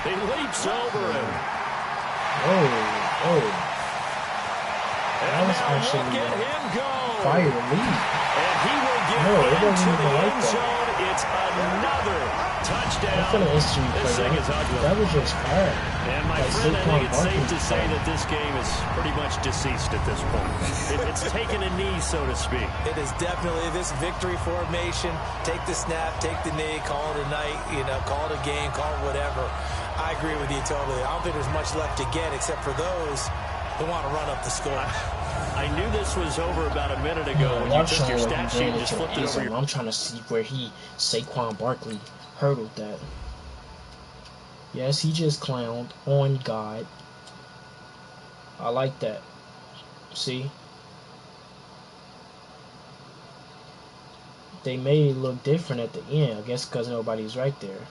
He leaps over him.
That was actually fire leap.
And he will get into the end zone. It's another touchdown. This thing is ugly.
That was just fire.
And my friend, I think it's safe to say that this game is pretty much deceased at this point. It's taken a knee, so to speak.
It is definitely this victory formation. Take the snap, take the knee, call it a night, call it a game, call it whatever. I agree with you totally. I don't think there's much left to get except for those who want to run up the score.
I knew this was over about a minute ago when you took your stat sheet and just flipped it over.
I'm trying to see where Saquon Barkley hurdled that. Yes, he just clowned on God. I like that. See? They made it look different at the end. I guess because nobody's right there.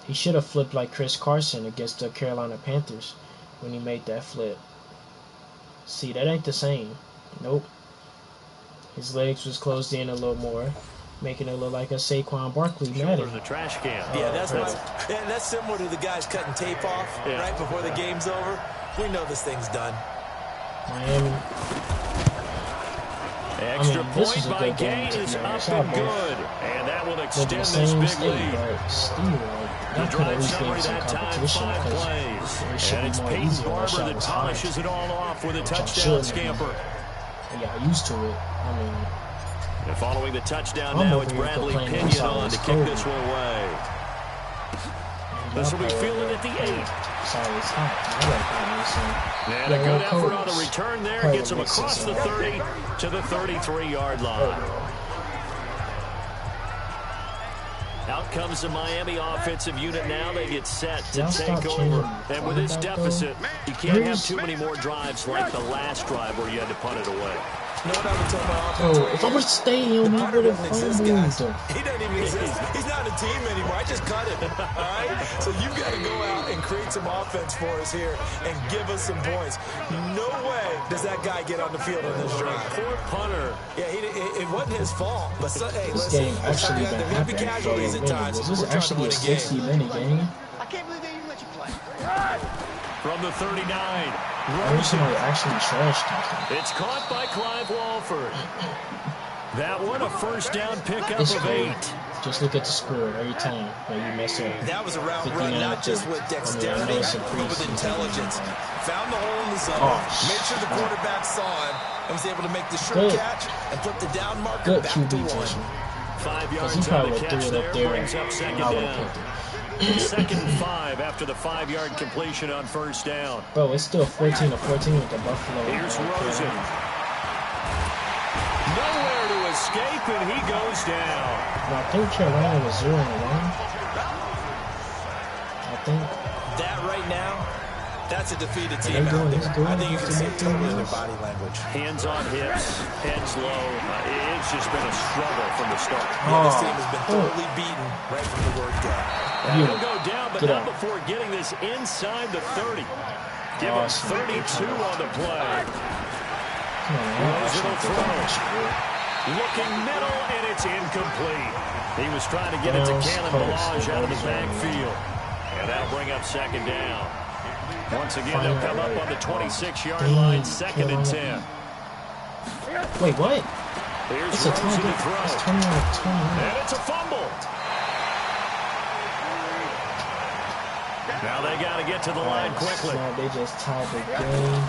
He should have flipped like Chris Carson against the Carolina Panthers when he made that flip. See, that ain't the same. Nope. His legs was closed in a little more, making it look like a Saquon Barkley Madden.
The trash can.
Yeah, that's similar to the guys cutting tape off right before the game's over. We know this thing's done.
Miami.
Extra point by Gain is up and good. And that will extend this big lead. The drive summary that time, 5 plays. And it's Peyton Barber that polishes it all off with a touchdown scamper.
Yeah, used to it.
And following the touchdown now, it's Bradley Pinion on to kick this one away. This will be fielded at the 8.
Sorry, it's hot.
And a good effort on the return there. Gets him across the 30 to the 33-yard line. Out comes the Miami offensive unit now. They get set to take over. And with this deficit, you can't have too many more drives like the last drive where you had to punt it away.
You know what I would tell my offense?
If I was staying, he would have fumbled.
He doesn't even exist. He's not a team anymore. I just cut him. All right? So you've got to go out and create some offense for us here and give us some points. No way does that guy get on the field on this drive.
Poor punter.
Yeah, it wasn't his fault. But hey,
this
listen,
game actually been happening for a minute. Was this actually a 60-minute game?
I can't believe they even let you play.
From the 39.
I wish somebody actually trashed him.
It's caught by Clive Walford. That one, a first down pickup of 8.
Just look at the score every time when you mess up.
That was a route run, not just with dexterity, but with intelligence. Found the hole in the zone, made sure the quarterback saw him, and was able to make the short catch and put the down marker back to 1.
5 yards on the catch there, brings up second down. Second and 5 after the 5-yard completion on first down.
Bro, it's still 14-14 with the Buffalo.
Here's Rosen. Nowhere to escape, and he goes down.
Well, I think Carolina was 0-1. I think.
That right now, that's a defeated team out there. I think you can see it totally in their body language.
Hands on hips, heads low. It's just been a struggle from the start.
Yeah, this team has been thoroughly beaten right from the word go.
He'll go down, but not before getting this inside the 30. Give him 32 on the play. Rosen will throw. Looking middle, and it's incomplete. He was trying to get it to Kalen Ballage out of the backfield. And that'll bring up second down. Once again, they'll come up on the 26-yard line, second and 10.
Wait, what?
Here's
it's a tie game. It's 21-21.
And it's a fumble. Now they got to get to the line quickly.
Now they just tied the game.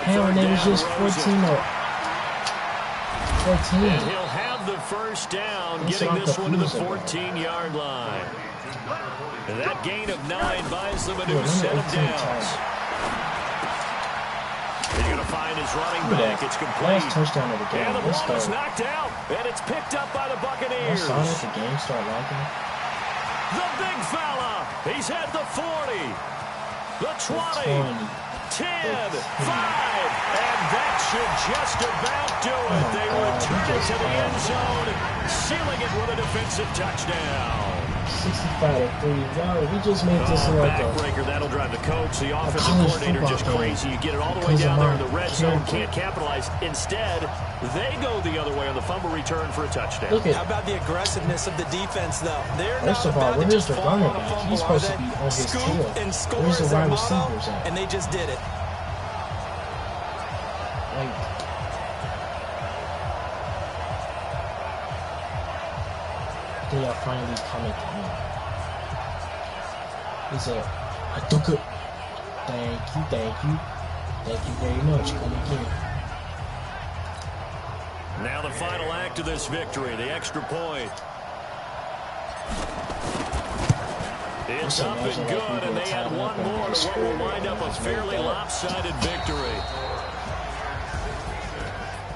Hell, and it was just 14.
And he'll have the first down, getting this one to the 14-yard line. And that gain of 9 buys them a new set of downs. He's going to find his running back. It's complete.
Last touchdown of the game.
And the ball is knocked out, and it's picked up by the Buccaneers.
I saw that the game started liking it.
The big fella. He's had the 40, the 20, 10, 5, and that should just about do it. They return it to the end zone, sealing it with a defensive touchdown.
65-3. Wow, we just made this like a
backbreaker. That'll drive the coach, the offensive coordinator, just crazy. You get it all the way down there in the red zone, can't capitalize. Instead, they go the other way on the fumble return for a touchdown.
How about the aggressiveness of the defense, though? They're
first of all, where's the running back? He's supposed to be on his tail. Where's the wide receivers at?
And they just did it.
They are finally coming in. It's a took it. Thank you very much. Come again.
Now the final act of this victory, the extra point. It's up and good, and they add one more to what will wind up a fairly lopsided victory.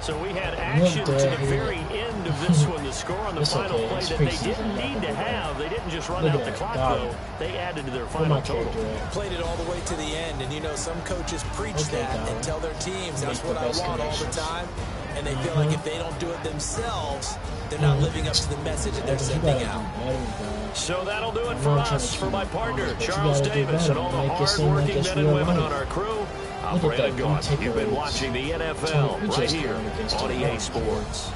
So we had action to the very end of this one. The score on the final play that they didn't need to have. They didn't just run out the clock, though. They added to their final total.
Played it all the way to the end, and you know, some coaches preach that and tell their teams, that's what I want all the time. And they feel like if they don't do it themselves, they're not living up to the message that they're sending out.
So that'll do it for us. For my partner, Charles Davis, and all the hard-working men and women on our crew, I'm Brandon Gaunt. You've been watching the NFL right here on EA Sports.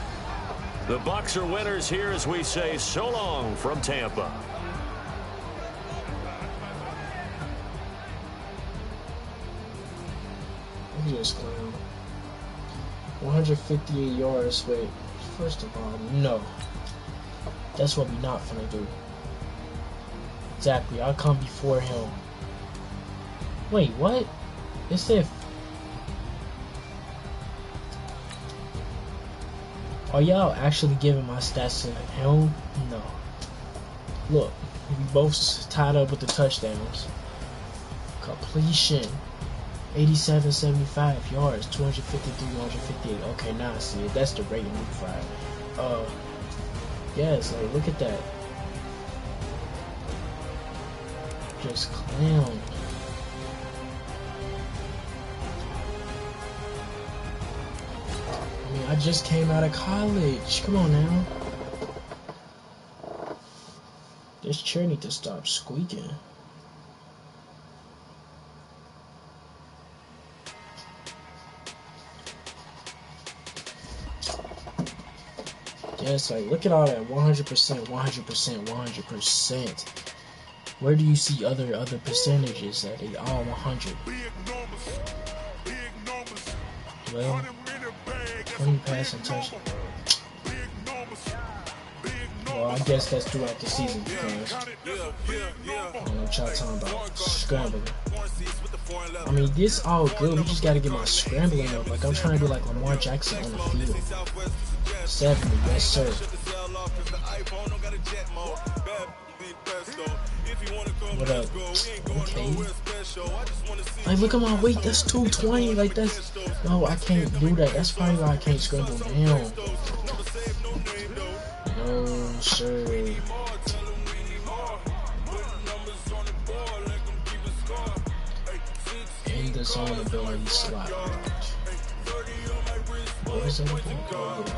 The Bucs are winners here as we say so long from Tampa.
Just 158 yards. Wait, first of all, no. That's what we're not gonna do. Exactly, I'll come before him. Wait, what? It said. Are y'all actually giving my stats to him? No. Look, we both tied up with the touchdowns. Completion. 87, 75 yards, 253, 158. Okay, now I see it. That's the rating week 5. Yes, like, look at that. Just clown. I mean, I just came out of college. Come on now. This chair need to stop squeaking. Yes, like, look at all that 100%, 100%, 100%. Where do you see other percentages that they all 100? Well, 20 passing touchdowns. Well, I guess that's throughout the season because I don't know what y'all talking about. Scrambling. I mean, this all good. We just gotta get my scrambling up. Like, I'm trying to be like Lamar Jackson on the field. 70, yes sir. What up? Okay. Like, look at my weight. That's 220. Like, that's... No, I can't do that. That's probably why I can't scramble down. No, sir. In the zone ability slot. What is everything called?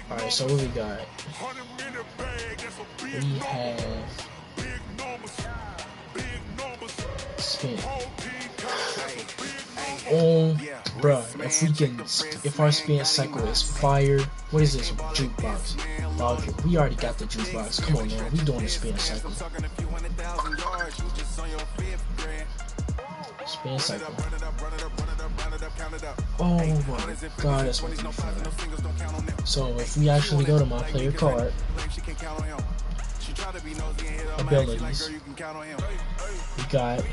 Alright, so what we got? We have spin. Bruh, if our spin cycle is fire, what is this jukebox? Dog, we already got the jukebox. Come on, man, we doing the spin cycle. Spin cycle. Oh my god, that's what you find. So if we actually go to my player card, abilities, we got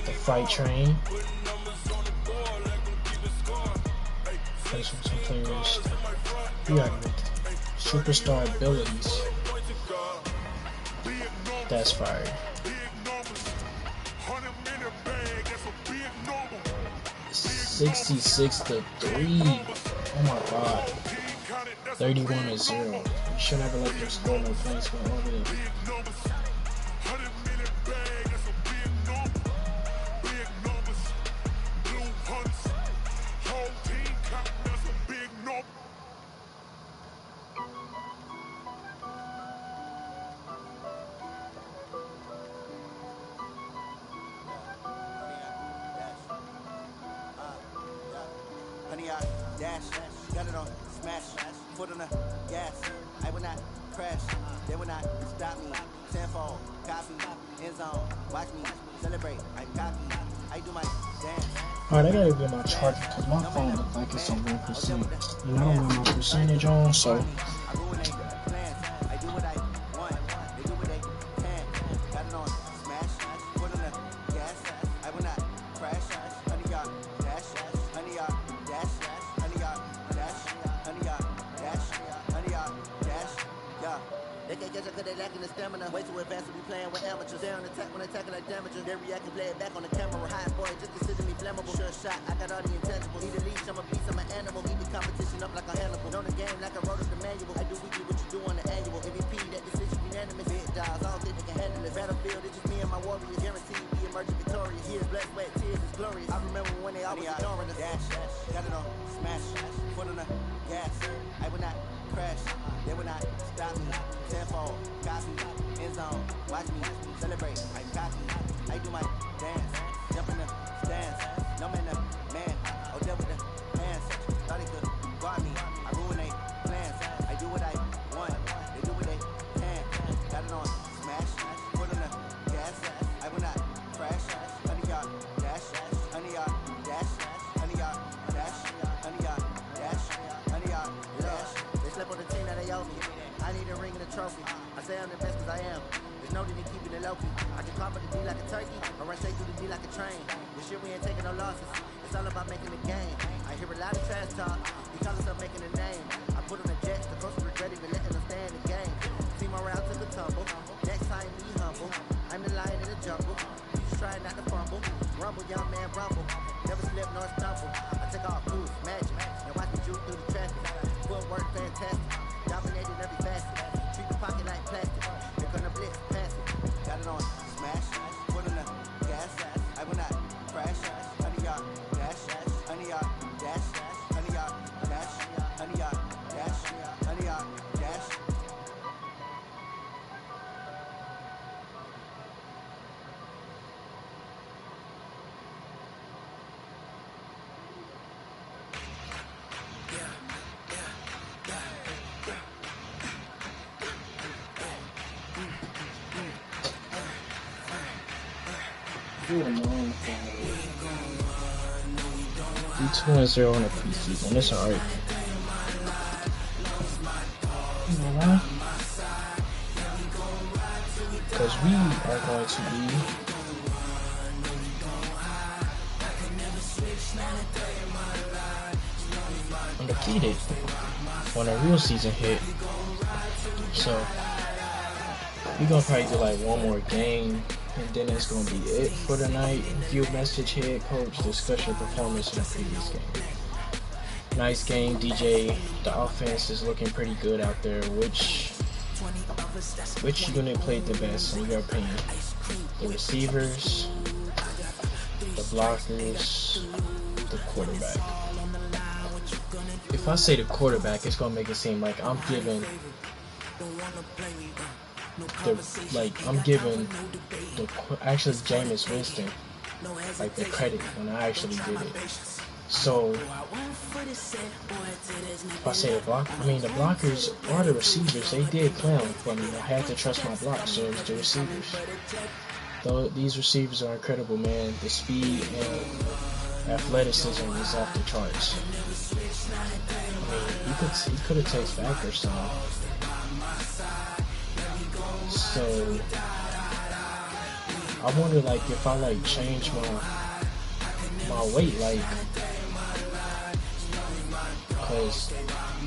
the Fight Train. Place with some players. We got superstar abilities. That's fire. 66-3. Oh my god. 31-0. You should never let them score no points for all this.
Dash, got it on, smash, foot on the gas. I will not crash, they will not stop me. Tenfold, copy, end zone, watch me celebrate. I copy, I do my dance.
Alright, I gotta get my charger because my phone looks like it's on 1%. And I don't got my percentage on, so.
Way too advanced to be playing with amateurs. They on attack when attacking like damages. They react and play it back on the camera. High boy, just consider me flammable. Sure shot, I got all the intangibles. Need a leash, I'm a beast, I'm an animal. Keep the competition up like a Hannibal. Know the game like I wrote up the manual. I do weekly what you do on the annual. MVP, that decision unanimous. Big dogs, all think they can handle it. Battlefield, it's just me and my warriors. Guaranteed we emerging victorious. Years, blood, sweat, tears, is glorious. I remember when they always ignoring us. Dash, got it on, smash, foot on the gas. I will not crash, they will not stop me. Tenfold, copy, end zone, watch me celebrate. I copy, I do my dance, jump in the stands. No man, man, oh devil with the pants. Thought they could guard me, I ruin they plans. I do what I want, they do what they can. Got it on, smash, foot on the gas. I will not crash, 100-yard dash, 100-yard dash, 100-yard dash, 100-yard dash, 100-yard dash. They slept on the team that they owe me. I need a ring and a trophy. I say I'm the best cause I am. There's no need in keeping it low-key. I can carve the D like a turkey, or run straight through the D like a train. This year we ain't taking no losses. It's all about making a game. I hear a lot of trash talk. He calls himself making a name. I put on the jets, the coach regret even letting them stay in the game. Team around took a tumble. Next time be humble. I'm the lion in the jungle. You just try not to fumble. Rumble, young man, rumble. Never slip nor stumble. I take off moves, magic. Now watch me juke through the traffic. Footwork fantastic. Dominating every facet. Treat the pocket like plastic. They're gonna blitz, pass it. Got it on, smash, foot on the gas. I will not crash. 100-yard dash, 100-yard dash, 100-yard dash, 100-yard dash, 100-yard dash.
Good morning, 2-0 on the preseason. That's alright. You know why? Because we are going to be undefeated when a real season hit. So we're gonna probably do like one more game. And then that's going to be it for the night. View message, head coach, discuss your performance in the previous game. Nice game, DJ. The offense is looking pretty good out there. Which unit played the best in your opinion? The receivers, the blockers, the quarterback. If I say the quarterback, it's going to make it seem like I'm giving actually Jameis Winston like the credit when I actually did it. So if I say the blockers are the receivers. They did clown, but I had to trust my block, so it's the receivers. Though these receivers are incredible, man. The speed and athleticism is off the charts. I mean, he could have taken back or something. So I wonder, like, if I like change my weight, like, cause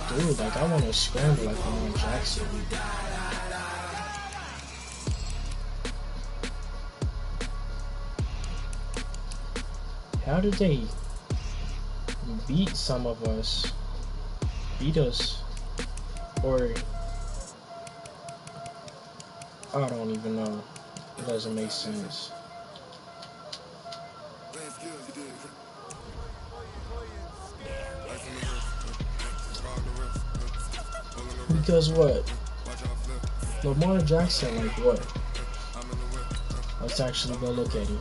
dude, like, I want to scramble like Lamar Jackson. How did they beat some of us? Beat us? Or I don't even know. It doesn't make sense. Because what? Lamar Jackson, like what? Let's actually go look at him.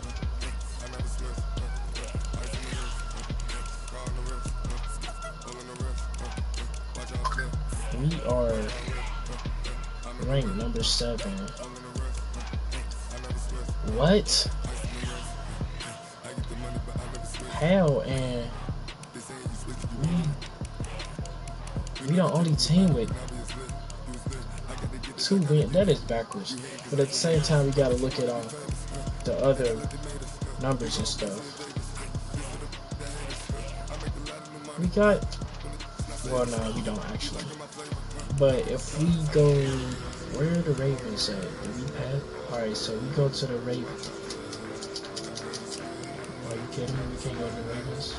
We are ranked number 7. What? Hell, and we the only team with 2 wins. That is backwards. But at the same time, we gotta look at all the other numbers and stuff. We got, well, no, we don't actually. But if we go, where are the Ravens at? Did we pass? Alright, so we go to the Ravens. Are you kidding me? We can't go to the Ravens.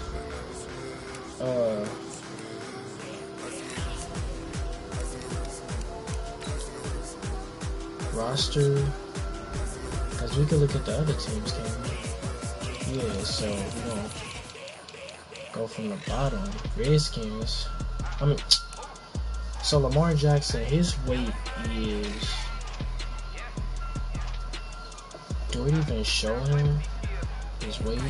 Roster. Because we can look at the other teams, can't we? Yeah, so we're gonna go from the bottom. Redskins. I mean, so Lamar Jackson, his weight is, do it even show him his weight?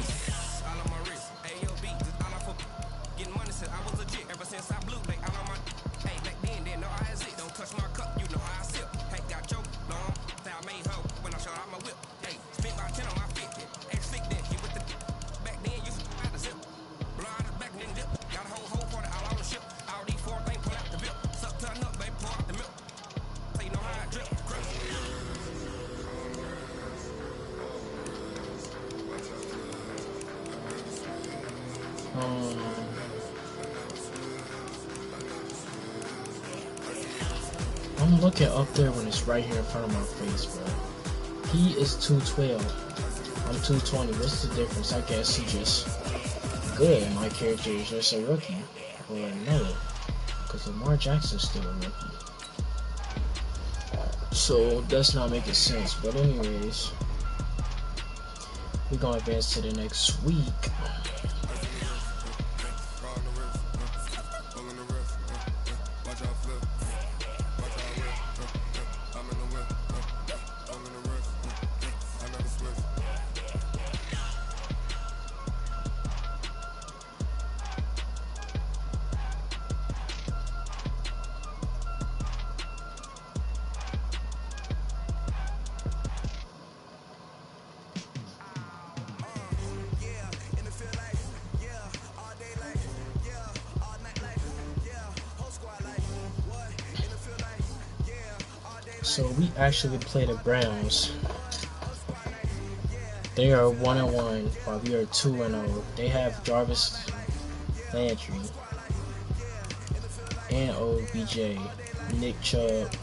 I'm looking up there when it's right here in front of my face, bro. He is 212. I'm 220. What's the difference? I guess he just good. My character is just a rookie. Or no, because Lamar Jackson's still a rookie. So that's not making sense. But anyways, we're gonna advance to the next week. So we actually play the Browns. They are 1-1, while we are 2-0. They have Jarvis Landry and OBJ, Nick Chubb,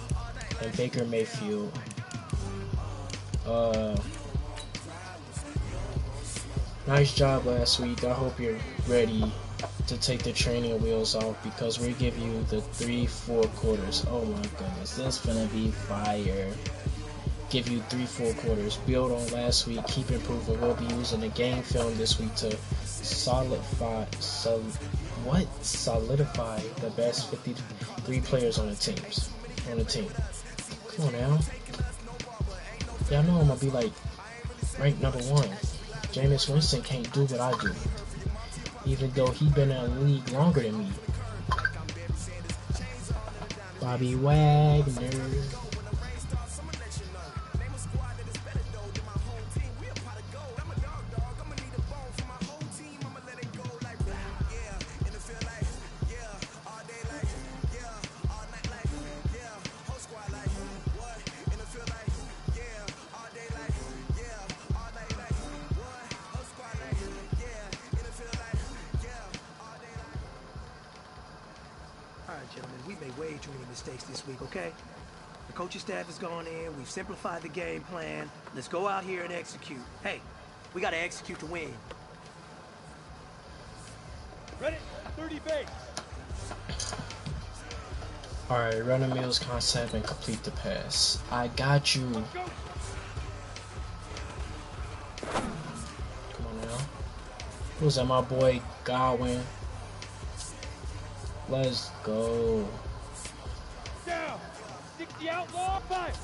and Baker Mayfield. Nice job last week. I hope you're ready to take the training wheels off, because we give you the 3-4 quarters. Oh my goodness, this is gonna be fire. Give you 3-4 quarters. Build on last week. Keep improving. We'll be using the game film this week to solidify the best 53 players on the team. Come on now. Y'all know I'm gonna be like ranked number 1. Jameis Winston can't do what I do, even though he been in the league longer than me. Bobby Wagner.
right, gentlemen, we made way too many mistakes this week, okay? The coaching staff has gone in, we've simplified the game plan. Let's go out here and execute. Hey, we gotta execute to win.
Ready? 30 base.
Alright, run a Mills concept and complete the pass. I got you. Come on now. Who's that? My boy Godwin. Let's go.
Down. 60 outlaw. 5.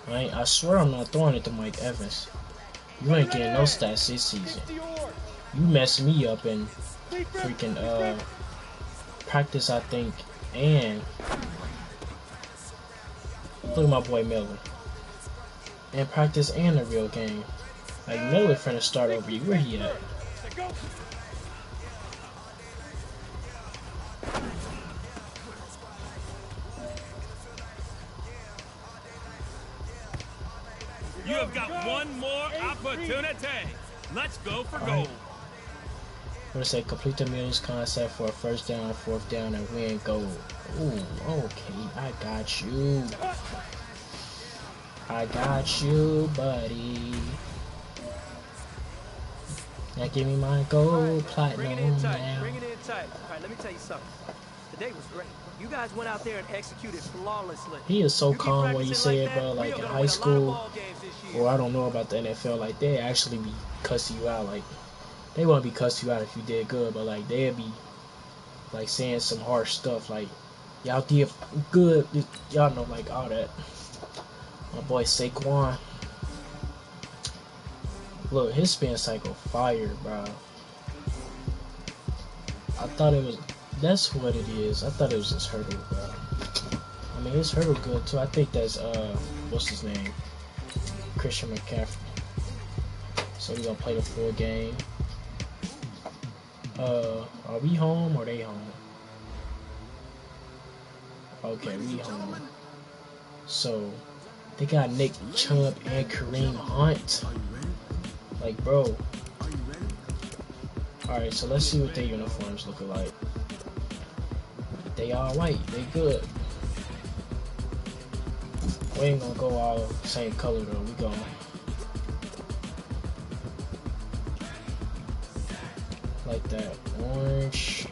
I swear I'm not throwing it to Mike Evans. You ain't getting no stats this season. You messed me up in freaking practice, I think, and look at my boy Miller. In practice and the real game. Like, Miller finna start over you. Where he at?
You have got one more opportunity. Let's go for goal.
I'm gonna say complete the Mills concept for a first down, fourth down, and win goal. Ooh, okay, I got you. I got you, buddy. Now give me my gold platinum.
Bring it in tight.
Now.
Bring it in tight. All right, let me tell you something. Today was great. You guys went out there and executed flawlessly.
He is so calm when you say it, bro. Like in high school, or I don't know about the NFL. Like they actually be cussing you out. Like they won't be cussing you out if you did good, but like they'd be like saying some harsh stuff. Like y'all did good. Y'all know like all that. My boy Saquon. Look, his spin cycle fire, bro. I thought it was. That's what it is. I thought it was his hurdle, bro. I mean, his hurdle good too. I think that's what's his name? Christian McCaffrey. So we're gonna play the full game. Are we home or they home? Okay, we home. So they got Nick Chubb and Kareem Hunt. Like, bro. Alright, so let's see what their uniforms look like. They all white. They good. We ain't gonna go all same color though. We gonna like that orange.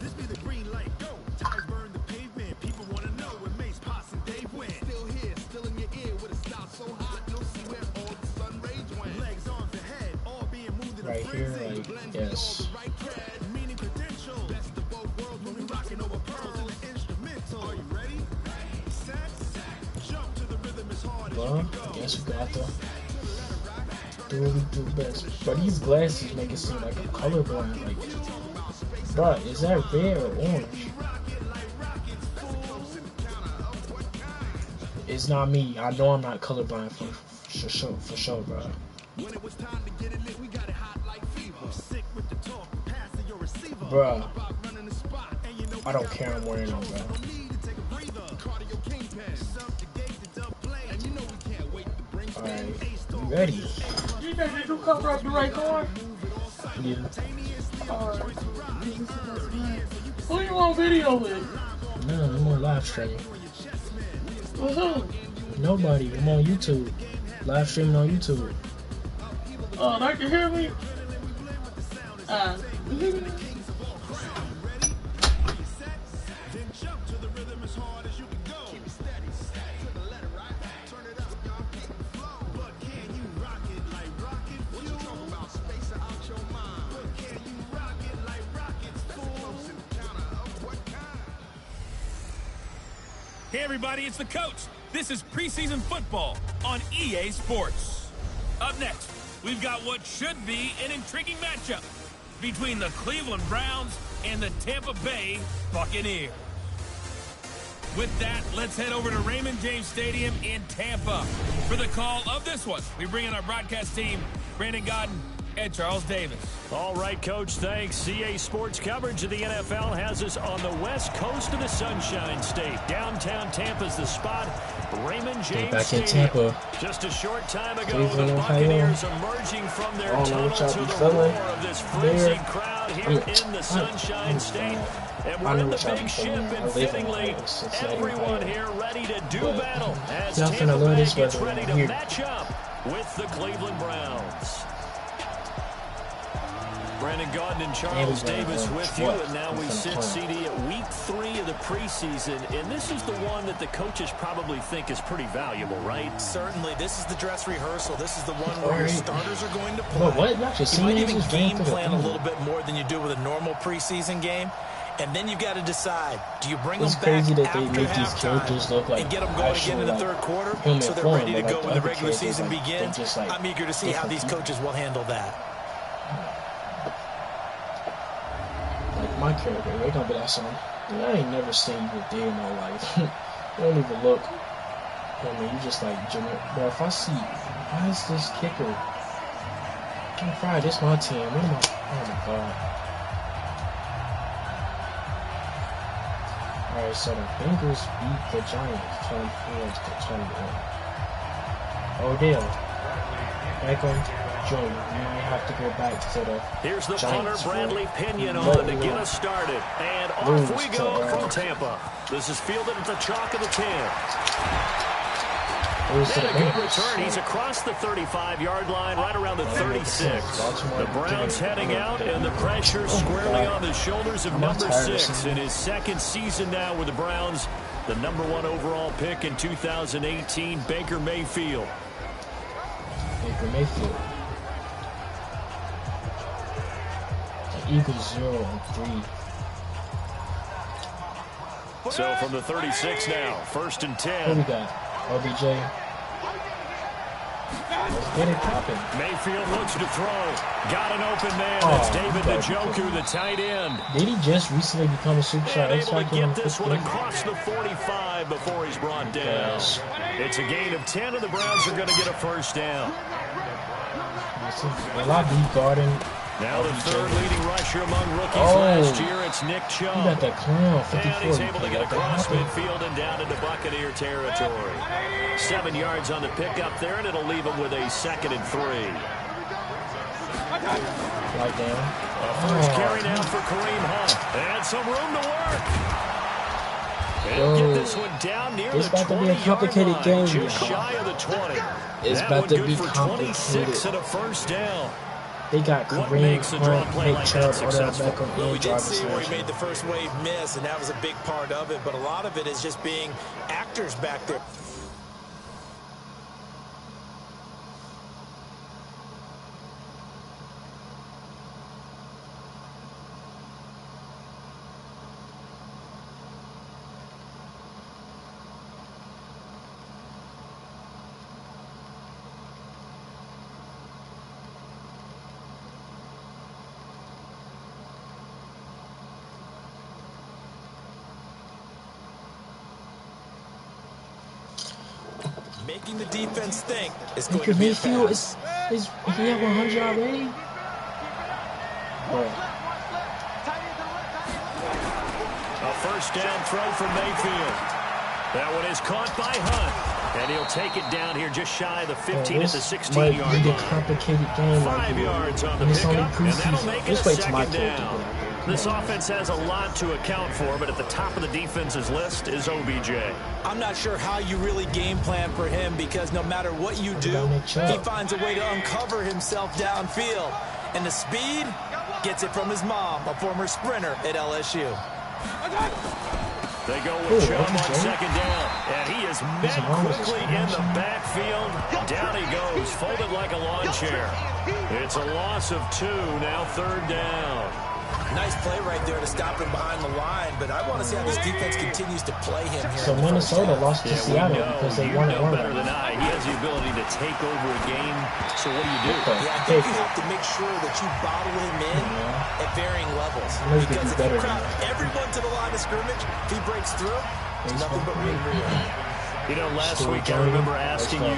This be the green light. Go. Tires burn the pavement. People wanna know where Mace, Pops, and Dave went. Still here, still in your ear with a style so hot you'll see where all the sun rays went. Legs, arms, and head, all being moved in
Right here, like yes. Well, I guess we got to do what we do best. But these glasses make it seem like I'm colorblind. Like, bruh, is that red or orange? It's not me. I know I'm not colorblind for sure, bro. Bruh, I don't care. I'm wearing them, bro. Alright, you ready?
You think they do cover up the right car?
Yeah.
Alright. Who you on video with?
No, I'm on live streaming.
With who?
Nobody. I'm on YouTube. Live streaming on YouTube.
Oh, they can hear me?
Hey everybody, it's the coach. This is preseason football on EA Sports. Up next, we've got what should be an intriguing matchup between the Cleveland Browns and the Tampa Bay Buccaneers. With that, let's head over to Raymond James Stadium in Tampa for the call of this one. We bring in our broadcast team, Brandon Godden, and Charles Davis.
All right, Coach, thanks. CA Sports coverage of the NFL has us on the west coast of the Sunshine State. Downtown Tampa's the spot. Raymond James
back
Stadium.
in Tampa.
Just a short time ago,
Cleveland,
the
Ohio.
Buccaneers emerging from their tunnel to the roar of this frenzied crowd here in the Sunshine State. And we're in the big ship, and fittingly, everyone here ready to do battle as Tampa Bay gets ready to match up with the Cleveland Browns. Brandon Gaudin and Charles Davis with you, and now we sit, CD, at week 3 of the preseason, and this is the one that the coaches probably think is pretty valuable, right?
Certainly. This is the dress rehearsal. This is the one where your starters are going to play.
What?
You might even game plan a little bit more than you do with a normal preseason game. And then you got to decide, do you bring them back after halftime and get them going again in the third quarter so they're ready to go when the regular season begins? I'm eager to see how these coaches will handle that.
Like my character, they're going to be like something. I ain't never seen you a day in my life. You don't even look. I mean, you just like, bro, if I see, why is this kicker? I'm fried, this my team. What am I? Oh my God. Alright, so the Bengals beat the Giants 24-21. Odell, Beckham, Joey. We might have to go back to the
Here's the
Giants
punter, Bradley Pinion, on to get us started. And off we go from Tampa. This is fielded at the chalk of the 10. And a good return. He's across the 35-yard line, right around the 36. The Browns heading out, and the pressure squarely on the shoulders of number 6 in his second season now with the Browns. The number 1 overall pick in 2018, Baker Mayfield.
Baker Mayfield. The Eagles 0-3.
So from the 36 now, 1st and 10.
What we got? OBJ. Let's get it popping.
Mayfield looks to throw. Got an open man. That's David Njoku, the tight end.
Did he just recently become a superstar?
Able to get this one across the 45 before he's brought down. It's a gain of 10, and the Browns are going to get a first down.
A lot of guarding.
Now the third leading rusher among rookies last year, it's Nick Chubb.
You got that clown, 54.
And he's able to get across midfield and down into Buccaneer territory. 7 yards on the pickup there, and it'll leave him with a 2nd and 3.
Right down.
First carry now for Kareem Hunt. And some room to work. He'll get this one down near the 20-yard line, just shy of the 20.
It's about to be complicated.
26 and a first down.
They got Kareem Hunt, Nick Chubb, Odell Beckham,
well, we
and
did
Jarvis
see where he
Landry.
made the first wave miss, and that was a big part of it. But a lot of it is just being actors back there. Making the defense think is going to be a pass.
Is he at 100 already?
A first down throw from Mayfield. That one is caught by Hunt. And he'll take it down here just shy of the 15 at the 16-yard line.
A complicated game.
5 yards on the pickup, and that'll make it a 2nd down. This offense has a lot to account for, but at the top of the defense's list is OBJ.
I'm not sure how you really game plan for him, because no matter what you do, he finds a way to uncover himself downfield. And the speed gets it from his mom, a former sprinter at LSU.
They go with Chubb on 2nd down, and he is met quickly in the backfield. Down he goes, folded like a lawn chair. It's a loss of 2, now 3rd down.
Nice play right there to stop him behind the line, but I want to see how this defense continues to play him here.
So Minnesota lost to Seattle because they won it
better than I. He has the ability to take over a game. So what do you do?
Yeah, I think you have to make sure that you bottle him in at varying levels. Because if you crowd everyone to the line of scrimmage, if he breaks through, it's nothing but room.
You know, last week I remember asking you,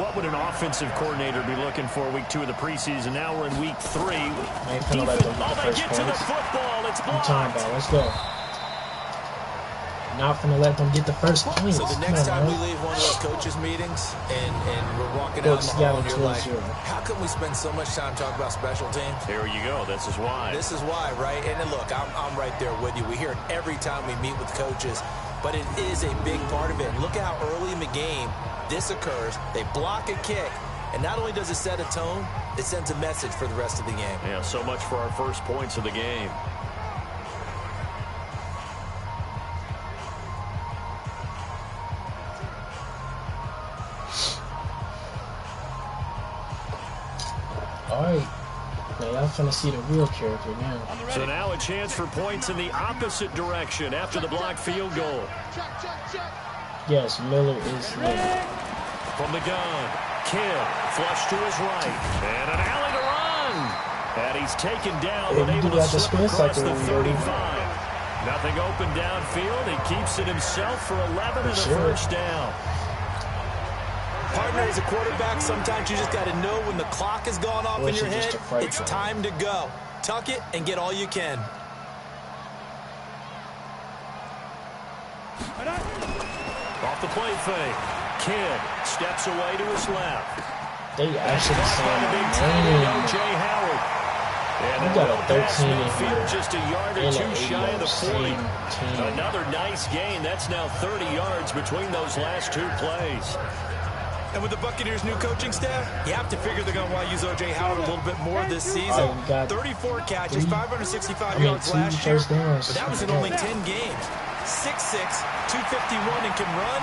what would an offensive coordinator be looking for week 2 of the preseason? Now we're in week 3.
They get to the football. It's blocked. Let's go. Not finna let them get the first point.
So the next time we leave one of those coaches' meetings and we're walking out in the hall and you're like, how come we spend so much time talking about special teams?
There you go. This is why.
This is why, right? And look, I'm right there with you. We hear it every time we meet with coaches, but it is a big part of it. And look at how early in the game this occurs. They block a kick, and not only does it set a tone, it sends a message for the rest of the game.
Yeah, so much for our first points of the game.
Alright, now y'all finna see the real character now.
So now a chance for points in the opposite direction after the blocked field goal.
Yes, Miller is there.
From the gun, Kidd, flush to his right, and an alley to run. And he's taken down, but able to slip across the 35. Nothing open downfield. He keeps it himself for 11 and a first down.
Partner, as a quarterback, sometimes you just got to know when the clock has gone off in your head, it's time to go. Tuck it and get all you can.
Off the play fake. Kidd steps away to his left.
They actually saying
O.J. Howard. And
we got a 13 in
here. Just a yard or two shy of the 40.
10.
Another nice gain. That's now 30 yards between those last two plays.
And with the Buccaneers' new coaching staff, you have to figure they're going to want to use O.J. Howard a little bit more this season. 34 catches, 565 yards last year, but that was in only 10 games. 6'6", 251, and can run.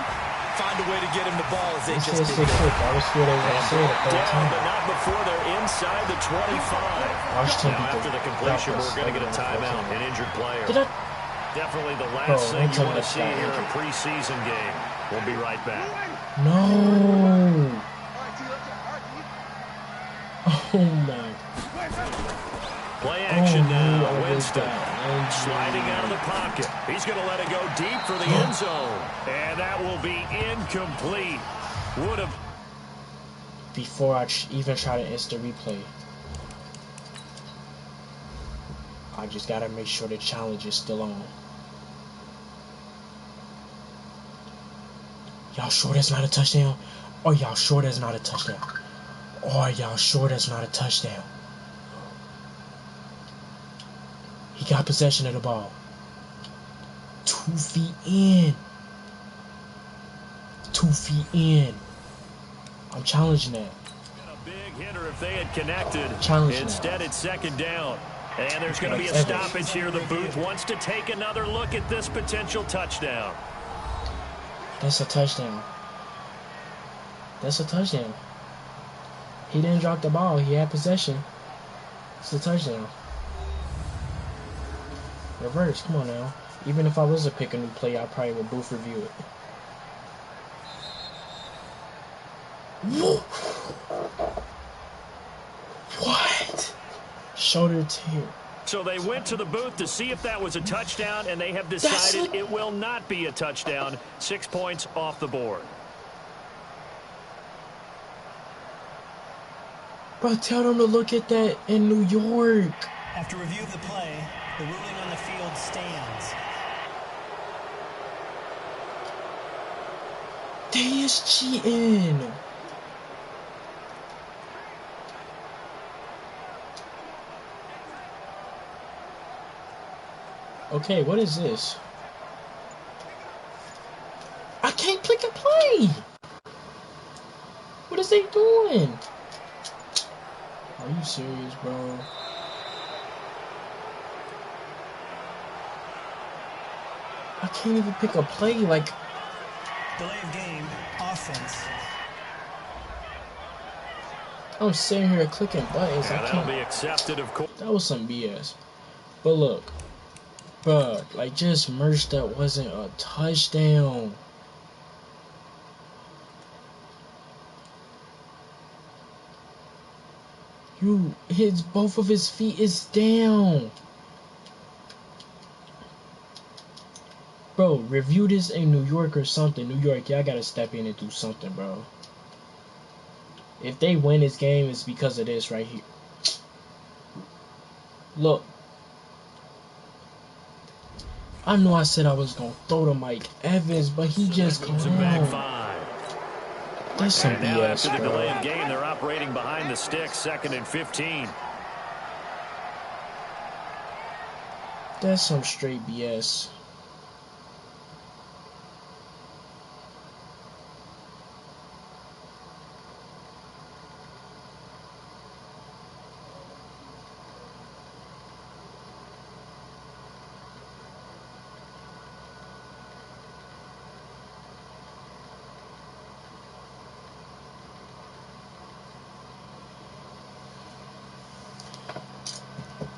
Find a way to get him the ball as they just did.
I was sure they were
down, but not before they're inside the 25.
Washington
now, after the completion, we're going to get a timeout, an injured player. Definitely the last thing you want to see here in a preseason game. We'll be right back.
No. Oh, my.
Play action now. Winston sliding out of the pocket. He's going to let it go deep for the end zone. And that will be incomplete. Would have.
Before I even try to instant replay, I just got to make sure the challenge is still on. Y'all sure that's not a touchdown? Or y'all sure that's not a touchdown? Or y'all sure that's not a touchdown? He got possession of the ball. 2 feet in. 2 feet in. I'm challenging that.
A big hitter if they had connected.
Instead,
it's second down. And there's going to be a stoppage here. The booth wants to take another look at this potential touchdown.
That's a touchdown. That's a touchdown. He didn't drop the ball. He had possession. It's a touchdown. Reverse. Come on now. Even if I was to pick a new play, I probably would booth review it. What? Shoulder tear.
So they went to the booth to see if that was a touchdown, and they have decided it will not be a touchdown. 6 points off the board.
Bro, tell them to look at that in New York.
After review of the play, the ruling on the field stands.
They is cheating. Okay, what is this? I can't click and play. What is they doing? Are you serious, bro? I can't even pick a play, like...
Delay of game, offense.
I'm sitting here clicking buttons.
Yeah, that'll be accepted, of course.
That was some BS. But look, bruh, like, just merged that wasn't a touchdown. Both of his feet is down. Bro, review this in New York or something. New York, y'all gotta step in and do something, bro. If they win this game, it's because of this right here. Look. I knew I said I was gonna throw to Mike Evans, but he just come on. That's some BS,
after the delay
bro.
of game, they're operating behind the sticks, 2nd and 15.
That's some straight BS.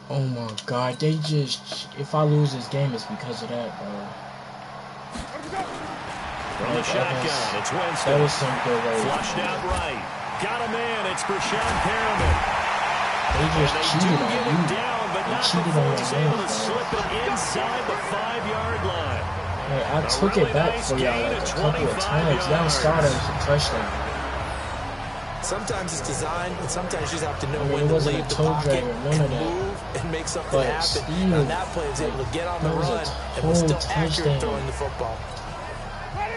Oh my God, they just, if I lose this game, it's because of that, bro.
From the shotgun, it's Winston.
That was some good way.
Flushed out right. Got a man, it's Brashad Perriman.
They just cheated on you.
Down, but
They
not
cheated
before
on
he's
your
able
man,
to slip it inside the 5-yard line.
Hey, I took it back for y'all like a couple of times. Y'all saw that was a touchdown.
Sometimes it's designed, and sometimes you just have to know
I mean,
when
it
to
wasn't
leave
a
the
toe
pocket
drag or none of
and
that.
move and make something
But
happen.
still,
And that play is able to get on the
that was a
run and was still accurate
touchdown.
throwing the football.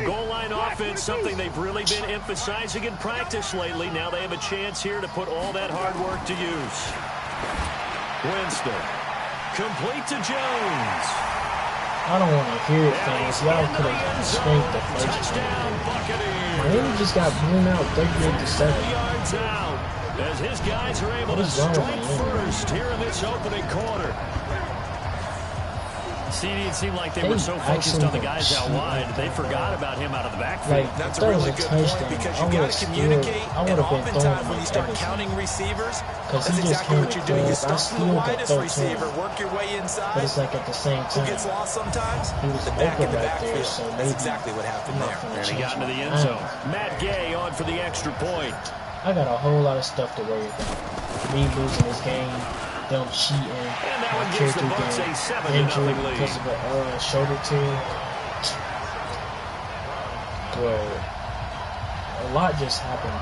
Goal line offense, something they've really been emphasizing in practice lately. Now they have a chance here to put all that hard work to use. Winston, complete to Jones.
I don't want to hear it, fans. Y'all could have scraped the first
Touchdown,
time. Miami just got blown out 38-7.
30 yards out as his guys are able to strike first here in this opening quarter. See, it seemed like they were so focused on the guys out wide, they forgot about him out of the backfield.
Like,
That's a really good point because you got to communicate, and oftentimes when you start counting receivers, that's exactly what you're doing. You start from the widest receiver, work your way inside.
But it's like at the same time,
who gets lost sometimes?
he was
The back
open
in the
right
backfield.
there, so
That's exactly what happened there.
And he got into the end zone. Matt Gay on for the extra point.
I got a whole lot of stuff to worry about. Me losing this game, them cheating,
And that
my
one gives the
character
Bucs a
getting
7-0
injured
lead.
because of a shoulder tear. Bro, a lot just happened.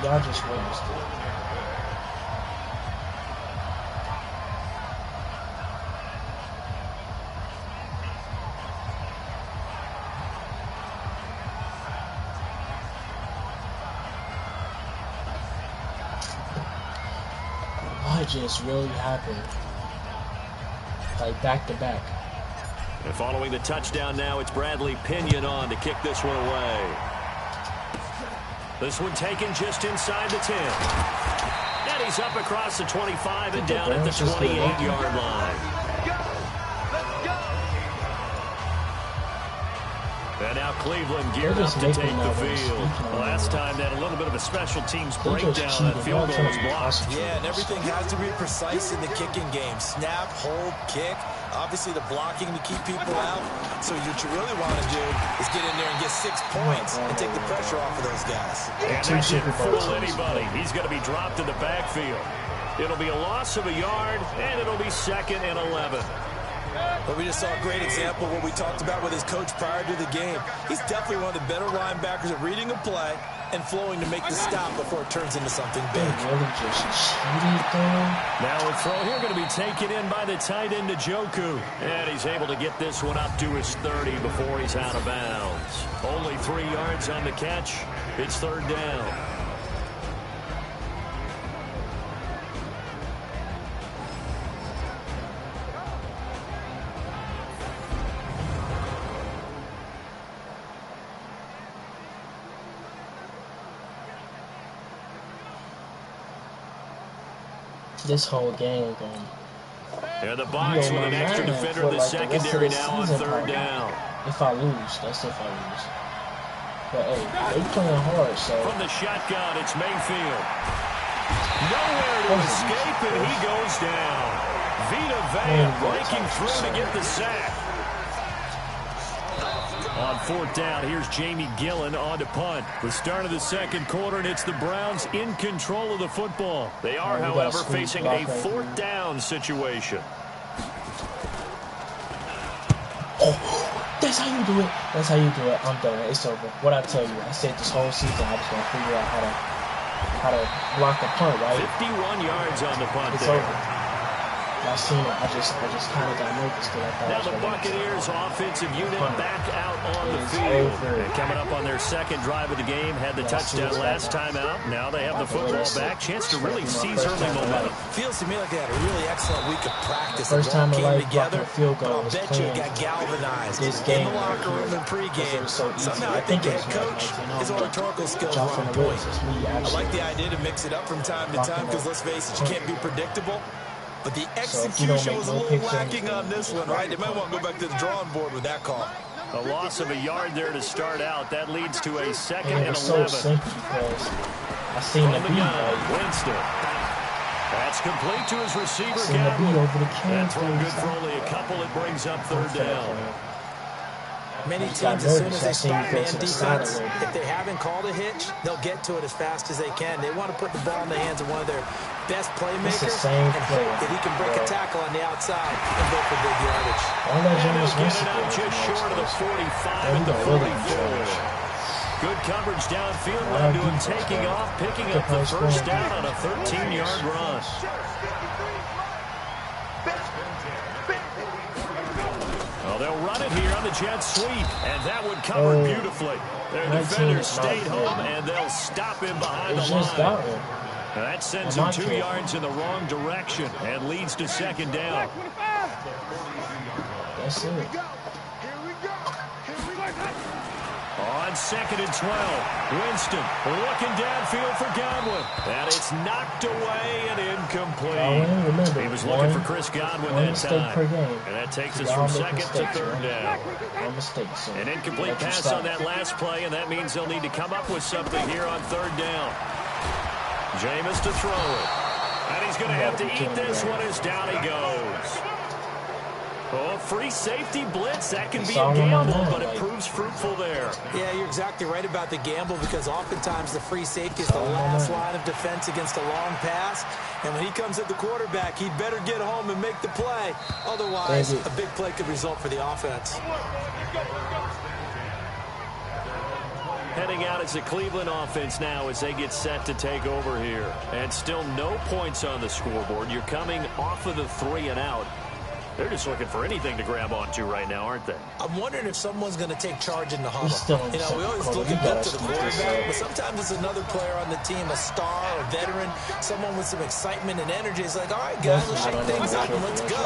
Y'all just witnessed it. What just really happened? Like back to back.
And following the touchdown now, it's Bradley Pinion on to kick this one away. This one taken just inside the 10. And he's up across the 25 and down at the 28-yard line. And now Cleveland geared up to take the field. Last time they had a little bit of a special teams breakdown. That field goal was blocked.
Yeah, and everything has to be precise in the kicking game. Snap, hold, kick. Obviously, the blocking to keep people out. So what you really want to do is get in there and get 6 points and take the pressure off of those guys.
And that didn't fool anybody. He's going to be dropped in the backfield. It'll be a loss of a yard, and it'll be 2nd and 11.
But we just saw a great example of what we talked about with his coach prior to the game. He's definitely one of the better linebackers at reading a play and flowing to make the stop before it turns into something big.
Really just cheated though.
Now a throw here going to be taken in by the tight end Njoku. And he's able to get this one up to his 30 before he's out of bounds. Only 3 yards on the catch. It's 3rd down.
This whole game, man.
And the box with an extra defender in the secondary now on 3rd down.
If I lose, that's if I lose. But hey, they playing hard, so.
From the shotgun, it's Mayfield. Nowhere to escape, and he goes down. Vita Vea breaking through to get the sack. On 4th down, here's Jamie Gillen on to punt. The start of the 2nd quarter, and it's the Browns in control of the football. They are, however, facing a 4th down situation.
Oh, That's how you do it. That's how you do it. I'm done. It's over. What I tell you, I said this whole season I was gonna figure out how to block a punt, right?
51 yards on the punt.
It's
there.
over. I seen it. I just kind of got nervous because I thought
now the Buccaneers offensive unit back out on the field. And coming up on their second drive of the game, had the touchdown last time out. Now they have the football back. Chance to really seize early momentum.
Feels to me like they had a really excellent week of practice.
First time in life
together.
Field goal was
I bet you it
playing
got galvanized
this game
in the locker room and pregame.
So
somehow I think the head coach, his oratorical skills were on point. I like the idea to mix it up from time to time because let's face it, you can't be predictable. But the execution was a little lacking on this one, right? They might want to go back to the drawing board with that call.
A loss of a yard there to start out. That leads to a second and 11.
So simple because I seen the beat.
Winston. That's complete to his receiver, Godwin. And thrown good for only a couple. It brings up third down.
Many teams, as soon as they start man defense, if they haven't called a hitch, they'll get to it as fast as they can. They want to put the ball in the hands of one of their best playmakers and hope that he can break a tackle on the outside and go for big yardage.
And they'll get it out just short of the 45 and the 44. Good coverage downfield. Led to him taking off, picking up the first down on a 13-yard run. Well, they'll run it here on the jet sweep, and that would cover beautifully. Their defenders stayed home, and they'll stop him behind the line. That sends him 2 yards in the wrong direction and leads to second down.
That's it.
On second and 12, Winston looking downfield for Godwin. And it's knocked away and incomplete. He was looking for Chris Godwin that time. And that takes us from second to third down. An incomplete pass on that last play, and that means they'll need to come up with something here on third down. Jameis to throw it. And he's going to have to eat this one as down he goes. Oh, free safety blitz. That can be a gamble, but it proves fruitful there.
Yeah, you're exactly right about the gamble because oftentimes the free safety is the last line of defense against a long pass. And when he comes at the quarterback, he'd better get home and make the play. Otherwise, a big play could result for the offense.
Heading out as the Cleveland offense now as they get set to take over here. And still no points on the scoreboard. You're coming off of the 3 and out. They're just looking for anything to grab onto right now, aren't they?
I'm wondering if someone's going to take charge in the huddle. You know, we always look at to the quarterback, but sometimes it's another player on the team, a star, a veteran, someone with some excitement and energy. It's like, all right, guys, let's shake things up and let's go.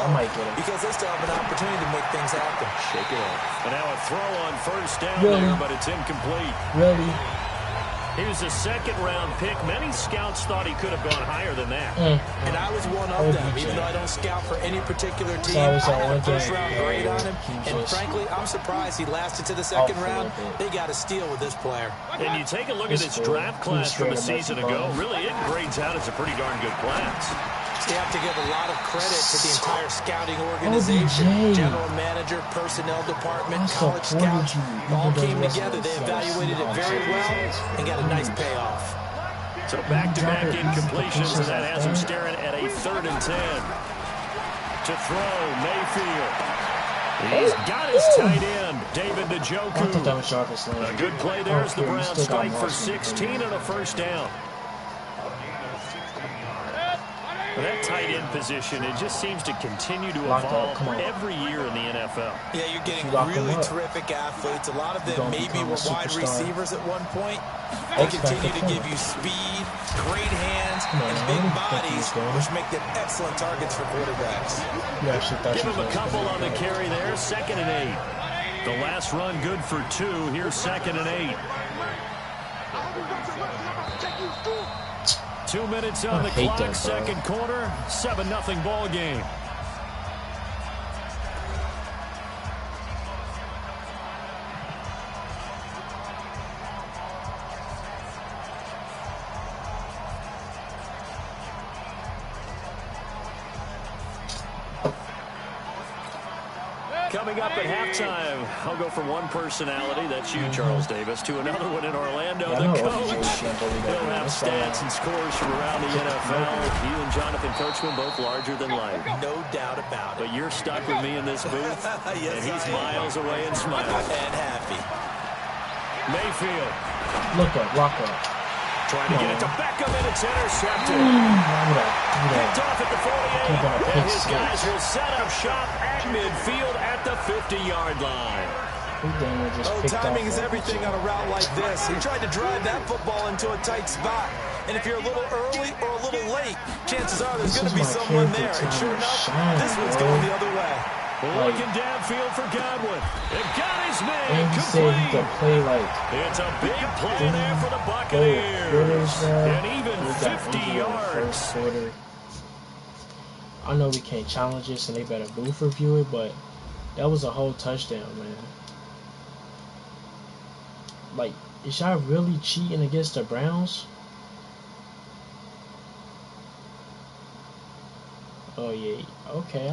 Because they still have an opportunity to make things happen.
Shake it up. And now a throw on first down there, but it's incomplete.
Really?
He was a second-round pick. Many scouts thought he could have gone higher than that.
And I was one of them. Even though I don't scout for any particular team, I had a first-round grade on him. And frankly, I'm surprised he lasted to the second round. They got a steal with this player.
And you take a look at this draft class from a season ago. Really, it grades out as a pretty darn good class.
So you have to give a lot of credit to the entire scouting organization, general manager, personnel department, college scouts. All came together. They evaluated it very well and got a nice payoff.
So back-to-back incompletions, and that has him staring at a 3rd and 10. To throw, Mayfield. He's got his tight end, David Njoku. A good play there as the Browns strike for 16 and a first down. That tight end position, it just seems to continue to evolve every year in the NFL.
Yeah, you're getting really terrific athletes. A lot of them maybe were wide receivers at one point. They continue to give you speed, great hands, and big bodies, which make them excellent targets for quarterbacks.
Give him a couple on the carry there, 2nd and 8. The last run good for 2. Here's 2nd and 8. 2 minutes on the clock, second quarter, 7-0 ball game. coming up at halftime. I'll go from one personality, that's you, Charles Davis, to another one in Orlando, the coach. He'll have stats and scores from around the NFL. You and Jonathan Coachman both larger than life.
No doubt about it.
But you're stuck with me in this booth,
yes,
and he's miles away and smiling.
And happy.
Mayfield.
Lock up.
Trying to get it to Beckham, and it's intercepted. Picked off at the 48, and his guys will set up shop at midfield at the 50-yard line.
Timing is everything on a route like this. He tried to drive that football into a tight spot. And if you're a little early or a little late, chances are there's going to be someone there. And sure enough, this one's going the other way.
Looking downfield for Godwin. It got his man.
And he said he could play like...
It's a big play there for the Buccaneers. And even 50 yards.
I know we can't challenge this and they better booth review it, but that was a whole touchdown, man. Like, is y'all really cheating against the Browns? Oh, yeah. Okay,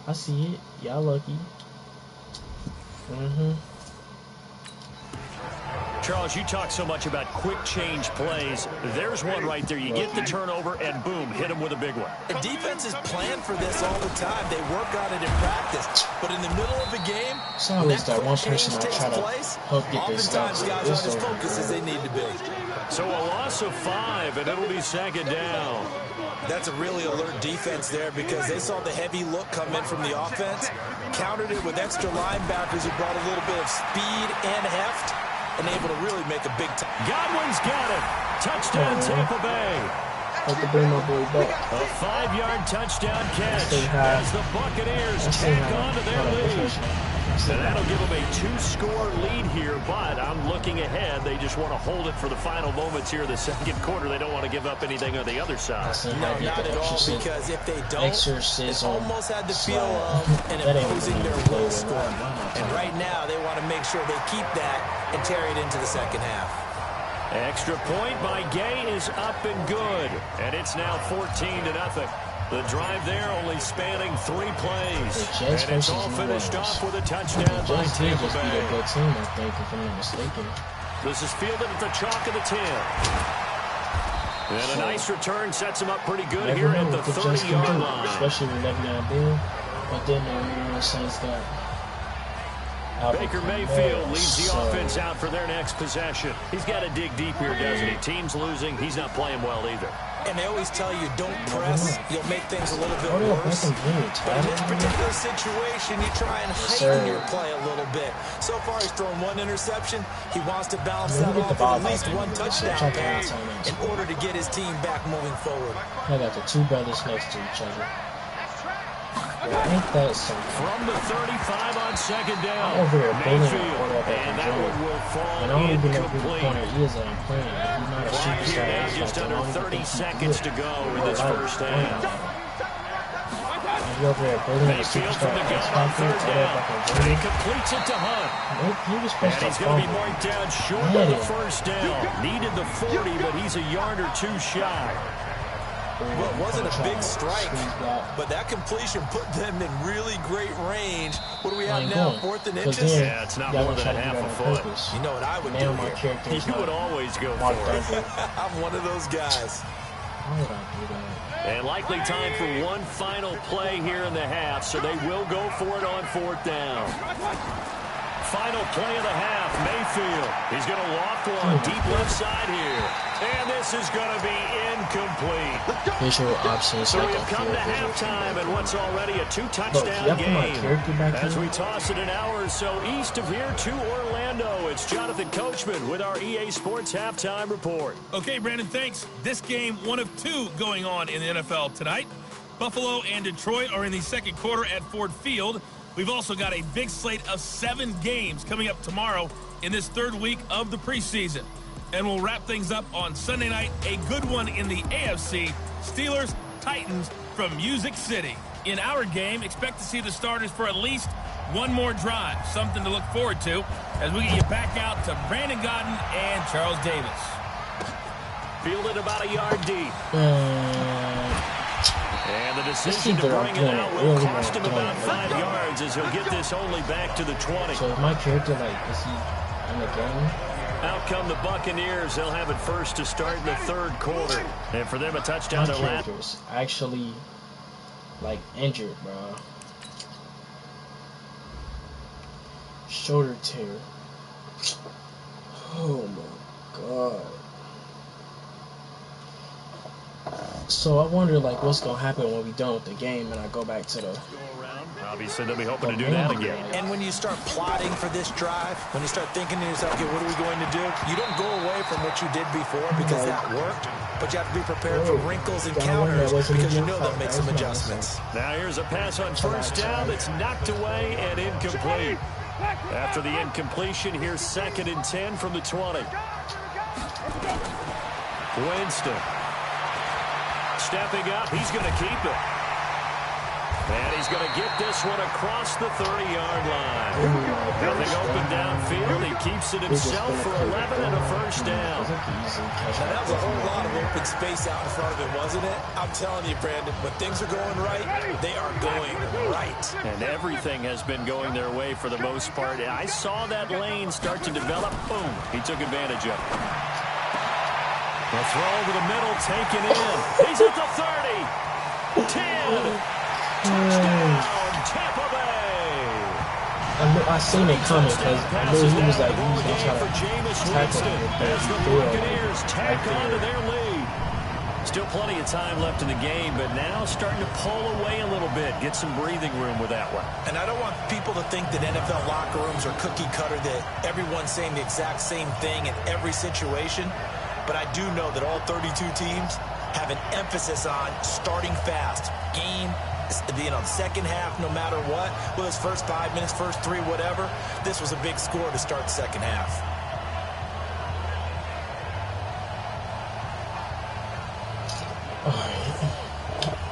I see it. Y'all lucky.
Charles, you talk so much about quick change plays. There's one right there. You get the turnover, and boom, hit him with a big one.
And defenses plan for this all the time. They work on it in practice. But in the middle of the game,
it's always that one person I try to help get this stuff.
Oftentimes, guys aren't as focused as they need to be.
So a loss of 5, and it'll be second down.
That's a really alert defense there because they saw the heavy look come in from the offense, countered it with extra linebackers who brought a little bit of speed and heft, and able to really make a big time.
Godwin's got it. Touchdown, Tampa Bay.
Have to bring my boy back.
A 5-yard touchdown catch as the Buccaneers tack on to their lead. And that'll give them a 2-score lead here, but I'm looking ahead. They just want to hold it for the final moments here in the second quarter. They don't want to give up anything on the other side.
No, not at all, because if they don't, it almost had the feel of an imposing their will score. And right now, they want to make sure they keep that and carry it into the second half.
Extra point by Gay is up and good, and it's now 14-0. The drive there only spanning 3 plays, and it's all finished off with a touchdown by Tampa Bay. This is fielded at the chalk of the 10. And a nice return sets him up pretty good here at the 30-yard line.
Especially with Le'Veon Bell, but then the Saints got
Baker Mayfield leads the offense out for their next possession. He's got to dig deep here, doesn't he? Team's losing. He's not playing well either.
And they always tell you, don't press. You'll make things a little bit worse. But in this particular situation, you try and heighten your play a little bit. So far, he's thrown 1 interception. He wants to balance that off with at least 1 touchdown pass in order to get his team back moving forward.
I got the 2 brothers next to each other. Ain't that something?
From the 35 on second down.
I'm over here bullying the quarterback
and that one will fall
and I don't even know who the
incomplete.
corner is that I'm playing. He's not a superstar.
Here now, just under 30 seconds to go in this first half.
Over there bullying the superstar.
And he completes it to Hunt.
He was supposed
and he's going to be marked down short of the first down. Needed the 40, but he's a yard or 2 shy.
Well, it wasn't a big strike, but that completion put them in really great range. What do we have now, 4th and inches?
Yeah, it's not more than a half a foot.
You know what I would do here?
You would always go for it.
I'm one of those guys.
Why would I do that?
And likely time for one final play here in the half, so they will go for it on 4th down. Final play of the half, Mayfield. He's going to loft one deep left side here. And this is going to be incomplete.
Visual options.
So we've come to halftime and what's already a 2-touchdown game. As we toss it an hour or so east of here to Orlando, it's Jonathan Coachman with our EA Sports Halftime Report.
Okay, Brandon, thanks. This game, one of 2 going on in the NFL tonight. Buffalo and Detroit are in the second quarter at Ford Field. We've also got a big slate of 7 games coming up tomorrow in this 3rd week of the preseason. And we'll wrap things up on Sunday night, a good one in the AFC, Steelers-Titans from Music City. In our game, expect to see the starters for at least 1 more drive, something to look forward to as we get you back out to Brandon Godden and Charles Davis.
Fielded about a yard deep. And the decision to bring it out will cost him about 5 yards as he'll get this only back to the 20.
So is my character, like, is he in the game?
Out come the Buccaneers. They'll have it first to start in the third quarter. And for them, a touchdown to last.
My character's actually, like, injured, bro. Shoulder tear. Oh, my God. So I wonder, like, what's gonna happen when we done with the game and I go back to the.
Obviously, they'll be hoping to do that again.
And when you start plotting for this drive, when you start thinking to yourself, okay, what are we going to do? You don't go away from what you did before because that worked, but you have to be prepared for wrinkles and counters because you know they'll make some adjustments.
Now here's a pass on first down that's knocked away and incomplete. After the incompletion, here's 2nd and 10 from the 20. Winston. Stepping up, he's going to keep it. And he's going to get this one across the 30-yard line. Nothing open downfield. He keeps it himself for 11 and a first down.
Now, that was a whole lot of open space out in front of him, wasn't it? I'm telling you, Brandon, when things are going right, they are going right.
And everything has been going their way for the most part. I saw that lane start to develop. Boom. He took advantage of it. The throw over the middle, taken in. He's at the 30. 10. Touchdown, Tampa Bay.
I seen it coming because I knew he was like, he was going to try to tackle him.
As the Buccaneers tack on to their lead. Still plenty of time left in the game, but now starting to pull away a little bit. Get some breathing room with that one.
And I don't want people to think that NFL locker rooms are cookie cutter, that everyone's saying the exact same thing in every situation. But I do know that all 32 teams have an emphasis on starting fast. Game, second half, no matter what. Well, his first 5 minutes, first 3, whatever. This was a big score to start the second half.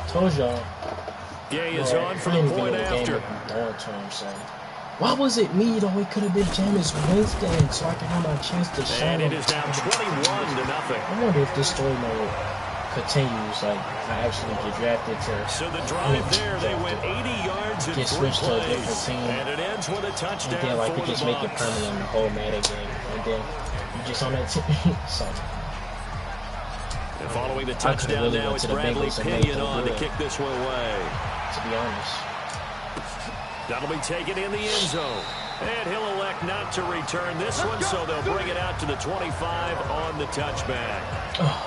Told y'all.
Gay is on for the point after.
Why was it me though? It could have been Jameis Winston, so I can have my chance to shine.
And it is now 21-0.
I wonder if this story mode continues. Like I actually get drafted to.
So the drive there, they went 80 yards in 3
switched to a different team,
and it ends with a touchdown.
And then like we just make it permanent in the whole Madden game, and then you just on that team. So.
And following the touchdown now is Bradley Pinion on to kick this one away.
To be honest.
That'll be taken in the end zone. And he'll elect not to return this one, so they'll bring it out to the 25 on the touchback.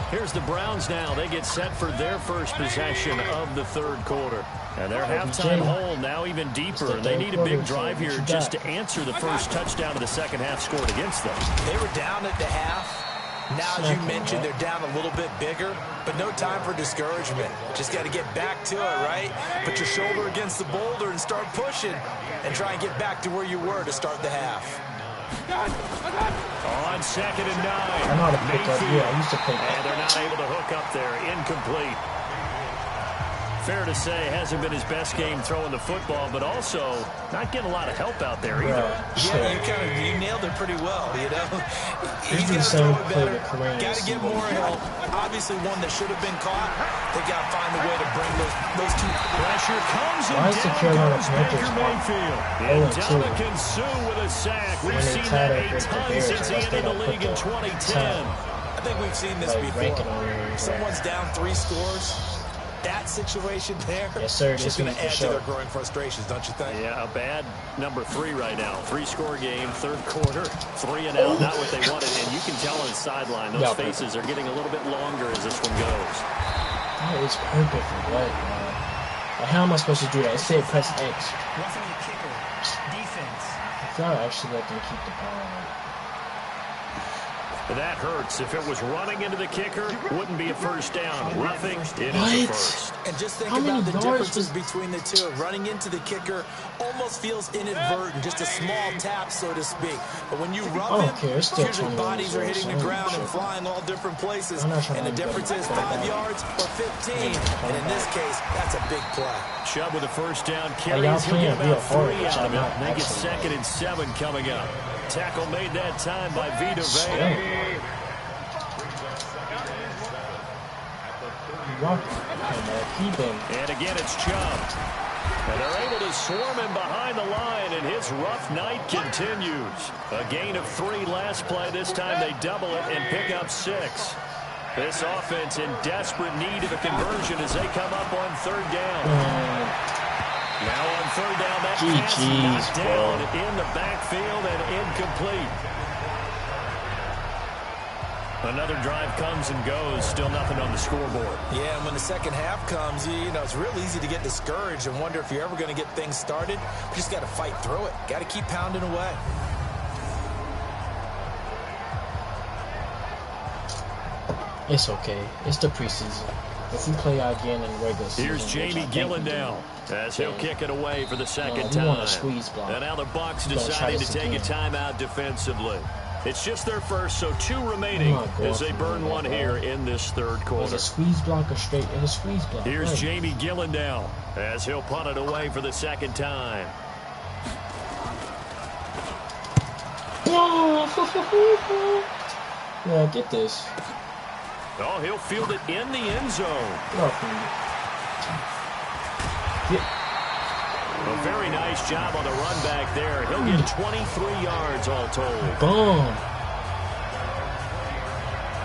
Here's the Browns now. They get set for their first possession of the third quarter. And their halftime hole now even deeper. They need a big drive here just to answer the first touchdown of the second half scored against them.
They were down at the half. Now, as you mentioned, they're down a little bit bigger, but no time for discouragement. Just got to get back to it, right? Put your shoulder against the boulder and start pushing and try and get back to where you were to start the half.
On 2nd and 9.
I know how to pick up. Yeah, I used to pick up.
And they're not able to hook up there. Incomplete. Fair to say, hasn't been his best game throwing the football, but also not getting a lot of help out there either.
Yeah, you nailed it pretty well, you know. He's got to throw it better. Got to get more help. Obviously, one that should have been caught. They got to find a way to bring those two.
Pressure comes and down goes Baker Mayfield. And Dominican Sue with a sack. We've seen that a ton since he entered the league in 2010.
I think we've seen this before. Someone's down 3 scores. That situation there is just going to add to their growing frustrations, don't you think?
Yeah, a bad number 3 right now. 3-score game, third quarter, 3 and out, not what they wanted. And you can tell on the sideline, those faces are getting a little bit longer as this one goes.
That is perfect for what, man? Like, how am I supposed to do that? It said press X.
Roughing the kicker. Defense.
I thought I actually let them keep the ball.
That hurts. If it was running into the kicker, wouldn't be a first down. Roughing, it is a first.
And just think about the differences between the two. Running into the kicker almost feels inadvertent, just a small tap, so to speak. But when you rub him, your bodies are hitting the ground and flying all different places. And the difference is 5 yards or 15. And in this case, that's a big play.
Chubb with a first down carry. He'll get about 3 out of it. And they get 2nd and 7 coming up. Tackle made that time by Vita Vea. And again, it's Chubb. And they're able to swarm him behind the line, and his rough night continues. A gain of 3 last play. This time they double it and pick up 6. This offense in desperate need of a conversion as they come up on 3rd down. Now on 3rd down, that pass knocked down in the backfield and incomplete. Another drive comes and goes, still nothing on the scoreboard.
Yeah, and when the second half comes, you know, it's real easy to get discouraged and wonder if you're ever going to get things started. You just got to fight through it. Got to keep pounding away.
It's okay. It's the preseason. If we play again in regular season,
here's Jamie Gillen now as he'll kick it away for the second
we
time.
want a squeeze block.
And now the Bucs decided to take a timeout defensively. It's just their first, so 2 remaining as they burn one here in this 3rd quarter.
Was a squeeze block or straight? It was a squeeze block.
Here's Jamie Gillen now as he'll punt it away for the second time.
Yeah, get this.
Oh, he'll field it in the end zone. A very nice job on the run back there. He'll get 23 yards all told.
Boom.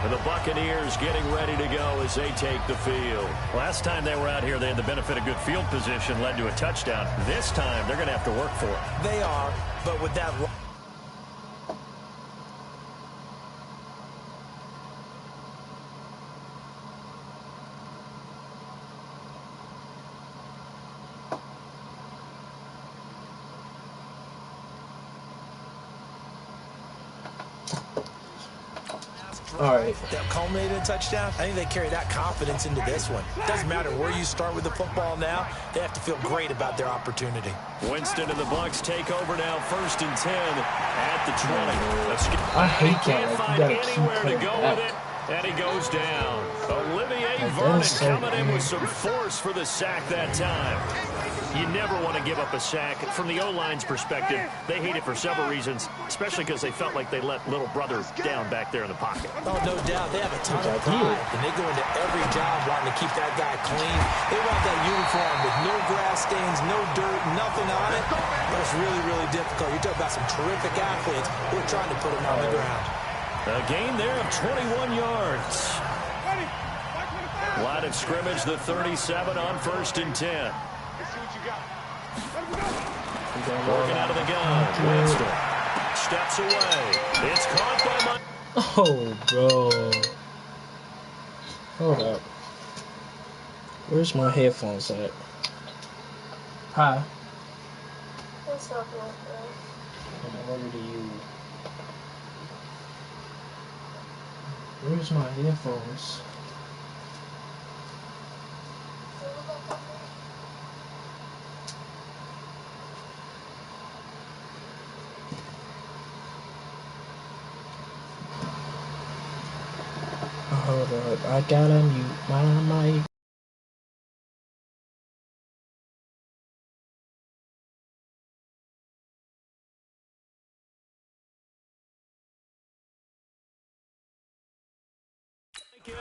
And the Buccaneers getting ready to go as they take the field. Last time they were out here, they had the benefit of good field position, led to a touchdown. This time, they're going to have to work for it.
They are, but with that... that culminated in a touchdown. I think they carry that confidence into this one. Doesn't matter where you start with the football now. They have to feel great about their opportunity.
Winston and the Bucs take over now, 1st and 10 at the 20.
I hate
can't
that.
find anywhere to go with it, and he goes down. Olivier Vernon coming in with some force for the sack that time. You never want to give up a sack. From the O-line's perspective, they hate it for several reasons, especially because they felt like they let little brother down back there in the pocket.
Oh, no doubt. They have a ton of pride, and they go into every job wanting to keep that guy clean. They want that uniform with no grass stains, no dirt, nothing on it. But it's really, really difficult. You're talking about some terrific athletes who are trying to put him on the ground.
A gain there of 21 yards. Line of scrimmage, the 37 on 1st and 10. Working out of the gun. Winston steps away. It's caught by
Oh, bro. Hold up. Where's my headphones at? Hi.
What's up, my friend?
In order to you. Where's my headphones? Hold up, I gotta mute my mic.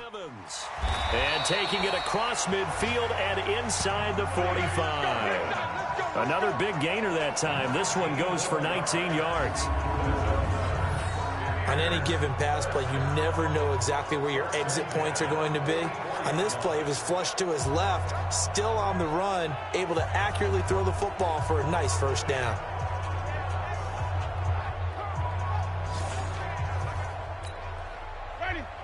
Evans. And taking it across midfield and inside the 45. Another big gainer that time. This one goes for 19 yards.
On any given pass play, you never know exactly where your exit points are going to be. On this play, it was flushed to his left, still on the run, able to accurately throw the football for a nice 1st down.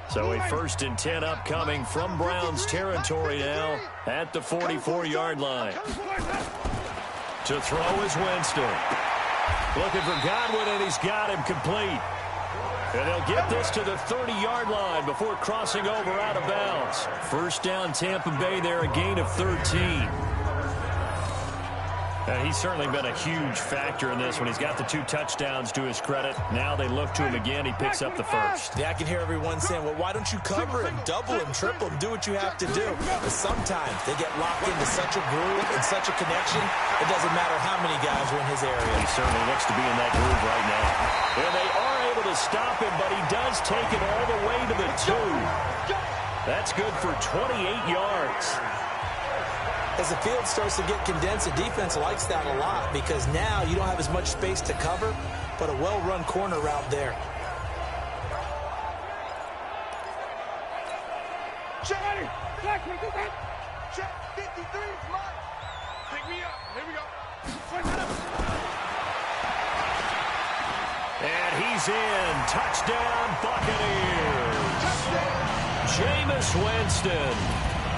So a 1st and 10 upcoming from Browns territory now at the 44-yard line. To throw is Winston. Looking for Godwin, and he's got him complete. And they'll get this to the 30-yard line before crossing over out of bounds. 1st down, Tampa Bay there, a gain of 13. He's certainly been a huge factor in this when he's got the 2 touchdowns to his credit. Now they look to him again. He picks up the 1st.
Yeah, I can hear everyone saying, well, why don't you cover him, double him, triple him, do what you have to do. But sometimes they get locked into such a groove and such a connection, it doesn't matter how many guys are in his area.
He certainly looks to be in that groove right now. And they are able to stop him, but he does take it all the way to the 2. That's good for 28 yards.
As the field starts to get condensed, the defense likes that a lot because now you don't have as much space to cover, but a well-run corner route there.
Check 53 is mine. Pick me up. Here we go.
And he's in. Touchdown, Buccaneers. Jameis Winston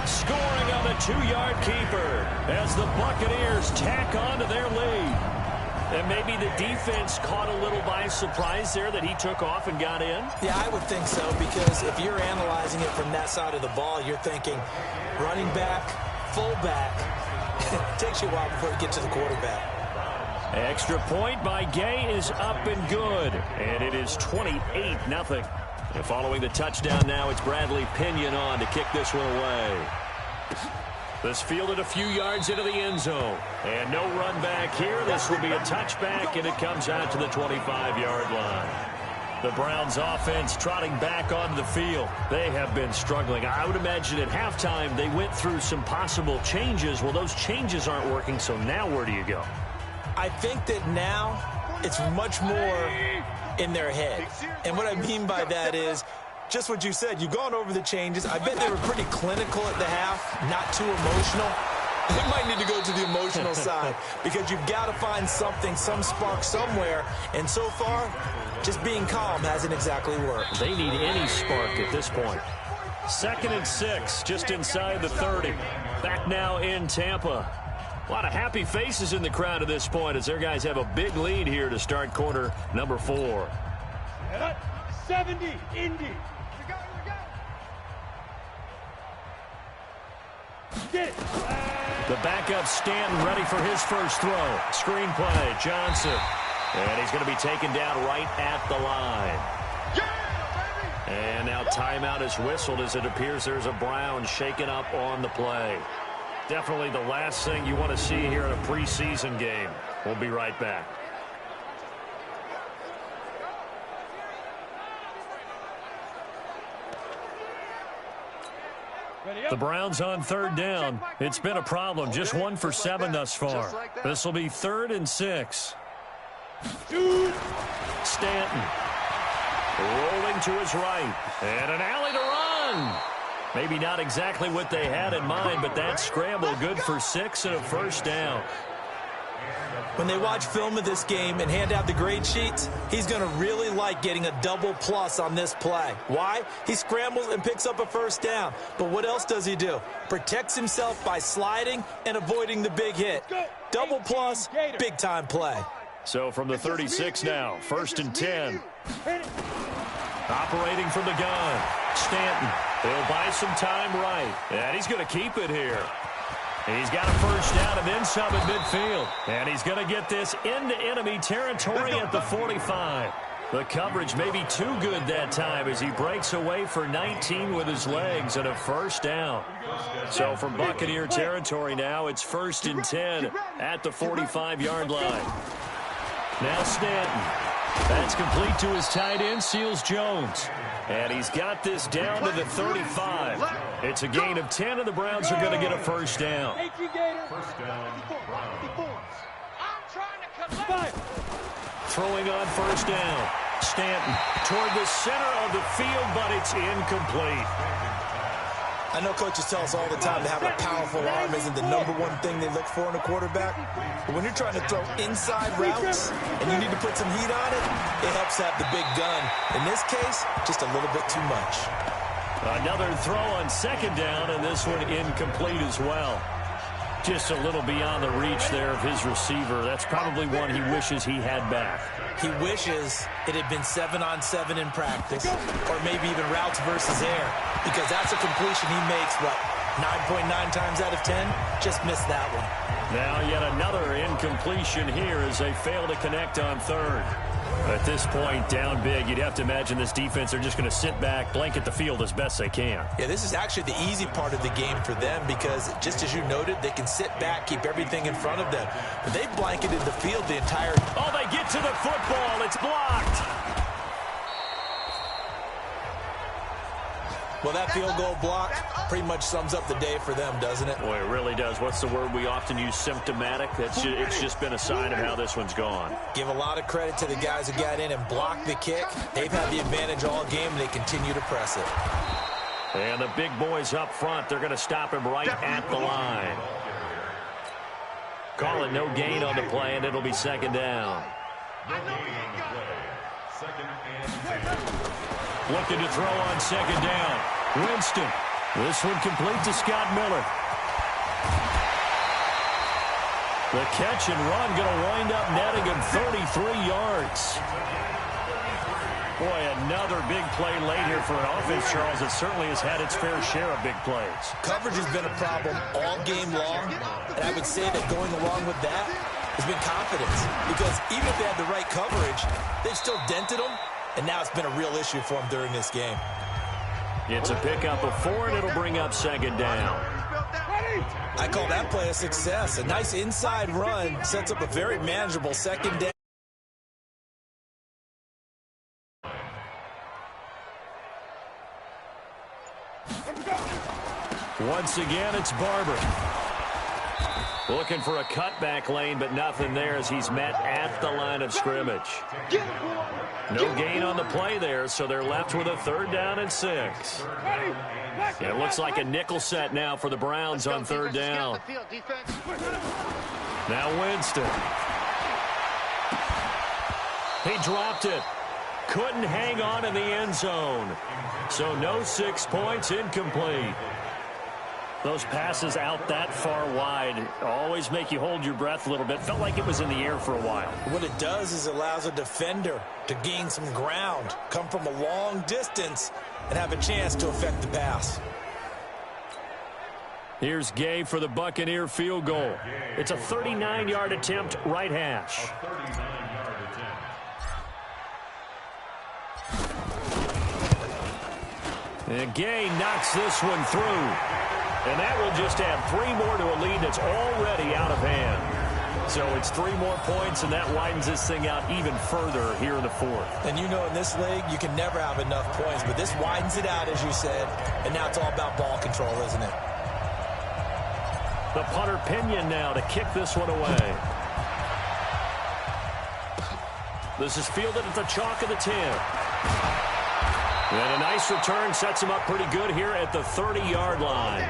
scoring on the 2-yard keeper as the Buccaneers tack on to their lead. And maybe the defense caught a little by surprise there that he took off and got in?
Yeah, I would think so, because if you're analyzing it from that side of the ball, you're thinking running back, fullback. It takes you a while before you get to the quarterback.
Extra point by Gay is up and good. And it is 28-0. And following the touchdown now, it's Bradley Pinion on to kick this one away. This fielded a few yards into the end zone. And no run back here. This will be a touchback, and it comes out to the 25-yard line. The Browns offense trotting back onto the field. They have been struggling. I would imagine at halftime they went through some possible changes. Well, those changes aren't working, so now where do you go?
I think that now it's much more in their head. And what I mean by that is just what you said. You've gone over the changes. I bet they were pretty clinical at the half, not too emotional. They might need to go to the emotional side because you've got to find something, some spark somewhere. And so far, just being calm hasn't exactly worked.
They need any spark at this point. 2nd and 6, just inside the 30. Back now in Tampa. A lot of happy faces in the crowd at this point as their guys have a big lead here to start quarter number 4.
70, Indy. Get it.
The backup Stanton ready for his first throw. Screen play, Johnson. And he's going to be taken down right at the line. And now timeout is whistled as it appears there's a Brown shaken up on the play. Definitely the last thing you want to see here in a preseason game. We'll be right back. The Browns on 3rd down. It's been a problem. Just 1 for 7 thus far. This will be 3rd and 6. Stanton rolling to his right. And an alley to run. Maybe not exactly what they had in mind, but that scramble good for 6 and a first down.
When they watch film of this game and hand out the grade sheets, he's going to really like getting a double plus on this play. Why? He scrambles and picks up a first down. But what else does he do? Protects himself by sliding and avoiding the big hit. Double plus, big-time play.
So from the 36 now, 1st and 10. Operating from the gun. Stanton. He'll buy some time right. And he's going to keep it here. He's got a first down and then some at midfield. And he's going to get this into enemy territory at the 45. The coverage may be too good that time as he breaks away for 19 with his legs and a first down. So from Buccaneer territory now, it's 1st and 10 at the 45-yard line. Now Stanton. That's complete to his tight end, Seals-Jones. And he's got this down to the 35. It's a gain of 10, and the Browns are going to get a first down. Throwing on first down. Stanton toward the center of the field, but it's incomplete.
I know coaches tell us all the time to have a powerful arm isn't the #1 thing they look for in a quarterback. But when you're trying to throw inside routes and you need to put some heat on it, it helps have the big gun. In this case, just a little bit too much.
Another throw on 2nd down, and this one incomplete as well. Just a little beyond the reach there of his receiver. That's probably one he wishes he had back.
He wishes it had been 7-on-7 in practice, or maybe even routes versus air, because that's a completion he makes, what, 9.9 times out of 10? Just missed that one.
Now yet another incompletion here as they fail to connect on 3rd. At this point, down big, you'd have to imagine this defense are just going to sit back, blanket the field as best they can.
Yeah, this is actually the easy part of the game for them because, just as you noted, they can sit back, keep everything in front of them. But they've blanketed the field the entire...
Oh, they get to the football. It's blocked.
Well, that field goal block pretty much sums up the day for them, doesn't it?
Boy, it really does. What's the word we often use? Symptomatic. It's just been a sign of how this one's gone.
Give a lot of credit to the guys who got in and blocked the kick. They've had the advantage all game, and they continue to press it.
And the big boys up front, they're going to stop him right at the line. Call it no gain on the play, and it'll be second down. Looking to throw on second down. Winston. This one complete to Scott Miller. The catch and run going to wind up netting him 33 yards. Boy, another big play late here for an offense, Charles, that certainly has had its fair share of big plays.
Coverage has been a problem all game long, and I would say that going along with that has been confidence. Because even if they had the right coverage, they've still dented them, and now it's been a real issue for them during this game.
It's a pickup of 4, and it'll bring up second down.
I call that play a success. A nice inside run sets up a very manageable second down.
Once again, it's Barber. Looking for a cutback lane, but nothing there as he's met at the line of scrimmage. No gain on the play there, so they're left with a 3rd down and 6. It looks like a nickel set now for the Browns on 3rd down. Now Winston. He dropped it. Couldn't hang on in the end zone. So no 6 points, incomplete. Those passes out that far wide always make you hold your breath a little bit. Felt like it was in the air for a while.
What it does is it allows a defender to gain some ground, come from a long distance, and have a chance to affect the pass.
Here's Gay for the Buccaneer field goal. It's a 39-yard attempt, right hash. And Gay knocks this one through. And that will just add 3 more to a lead that's already out of hand. So it's 3 more points, and that widens this thing out even further here in the 4th.
And you know in this league, you can never have enough points, but this widens it out, as you said, and now it's all about ball control, isn't it?
The punter Pinion now to kick this one away. This is fielded at the chalk of the 10. And a nice return sets him up pretty good here at the 30-yard line.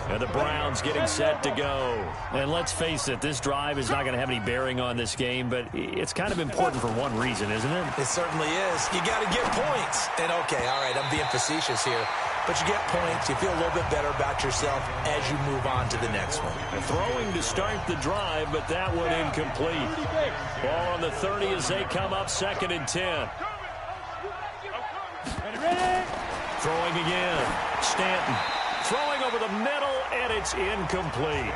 And the Browns getting set to go. And let's face it, this drive is not going to have any bearing on this game, but it's kind of important for one reason, isn't it?
It certainly is. You got to get points. And, okay, all right, I'm being facetious here. But you get points, you feel a little bit better about yourself as you move on to the next one.
And throwing to start the drive, but that one incomplete. Ball on the 30 as they come up 2nd and 10. Throwing again. Stanton. Throwing over the middle, and it's incomplete.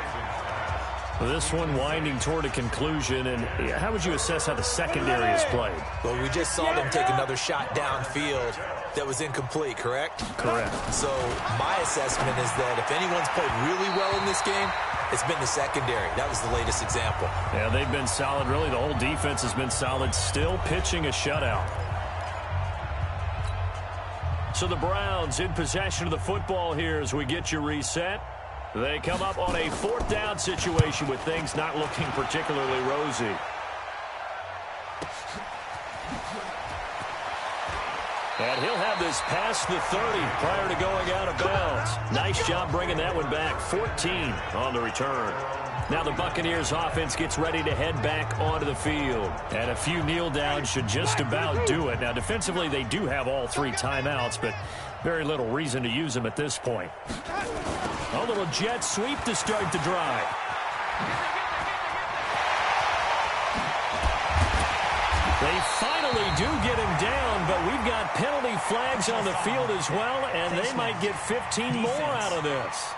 This one winding toward a conclusion, and how would you assess how the secondary has played?
Well, we just saw them take another shot downfield that was incomplete, correct?
Correct.
So my assessment is that if anyone's played really well in this game, it's been the secondary. That was the latest example.
Yeah, they've been solid. Really, the whole defense has been solid, still pitching a shutout. So the Browns in possession of the football here as we get you reset. They come up on a 4th down situation with things not looking particularly rosy. And he'll have this past the 30 prior to going out of bounds. Nice job bringing that one back. 14 on the return. Now the Buccaneers offense gets ready to head back onto the field. And a few kneel downs should just about do it. Now defensively they do have all 3 timeouts, but very little reason to use them at this point. A little jet sweep to start the drive. They finally do get him down, but we've got penalty flags on the field as well, and they might get 15 more out of this.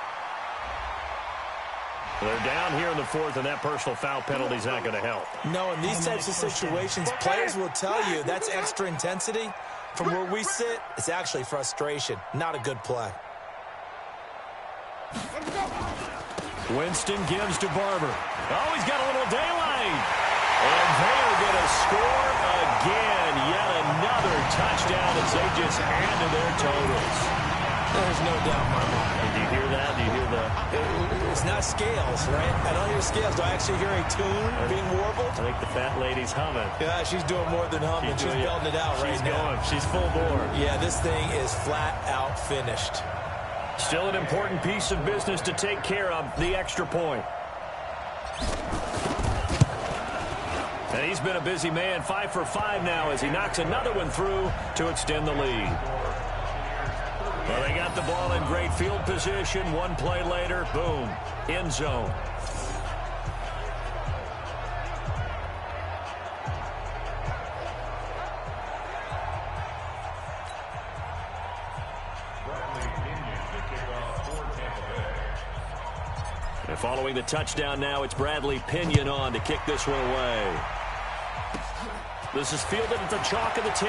They're down here in the 4th, and that personal foul penalty is not going to help.
No, in these types of situations, players will tell you that's extra intensity. From where we sit, it's actually frustration, not a good play.
Winston gives to Barber. Oh, he's got a little daylight. And they are going to score again. Yet another touchdown as they just add to their totals.
There's no doubt in my mind.
Did you hear that? Do you hear the...
It's not scales, right? I don't hear scales. Do I actually hear a tune being warbled?
I think the fat lady's humming.
Yeah, she's doing more than humming. She's belting it out right now.
She's full bore.
Yeah, this thing is flat out finished.
Still an important piece of business to take care of, the extra point. And he's been a busy man, 5 for 5 now as he knocks another one through to extend the lead. Well, they got the ball in great field position. One play later, boom, end zone. And following the touchdown now, it's Bradley Pinion on to kick this one away. This is fielded at the chalk of the 10.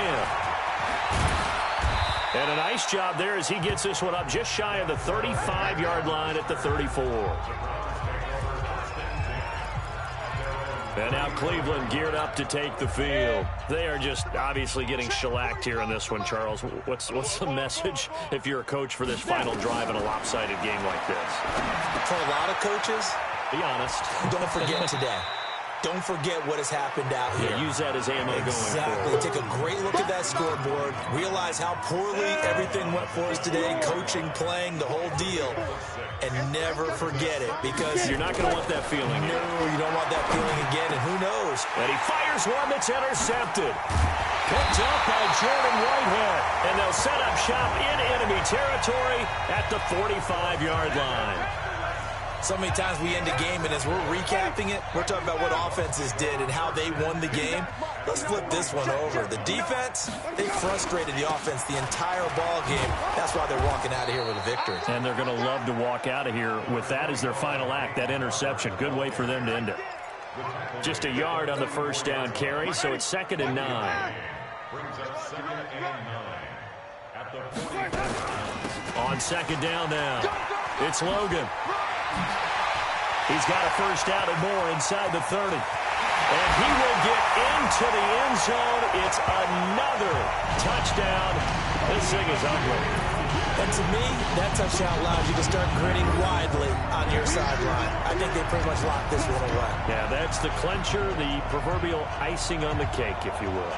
And a nice job there as he gets this one up just shy of the 35-yard line at the 34. And now Cleveland geared up to take the field. They are just obviously getting shellacked here in this one, Charles. What's the message if you're a coach for this final drive in a lopsided game like this?
For a lot of coaches,
be honest.
Don't forget today. Don't forget what has happened out here.
Yeah, use that as ammo going forward.
Take a great look at that scoreboard. Realize how poorly everything went for us today. Coaching, playing, the whole deal. And never forget it because...
You're not going to want that feeling.
No, you don't want that feeling again. And who knows?
And he fires one that's intercepted. Picked up by Jordan Whitehead. And they'll set up shop in enemy territory at the 45-yard line.
So many times we end a game, and as we're recapping it, we're talking about what offenses did and how they won the game. Let's flip this one over. The defense, they frustrated the offense the entire ball game. That's why they're walking out of here with a victory.
And they're going to love to walk out of here with that as their final act, that interception. Good way for them to end it. Just a yard on the first down carry, so it's 2nd and 9. On 2nd down now, it's Logan. He's got a first down and more inside the 30. And he will get into the end zone. It's another touchdown. This thing is ugly.
And to me, that touchdown allows you to start grinning widely on your sideline. I think they pretty much locked this one away.
Yeah, that's the clincher, the proverbial icing on the cake, if you will.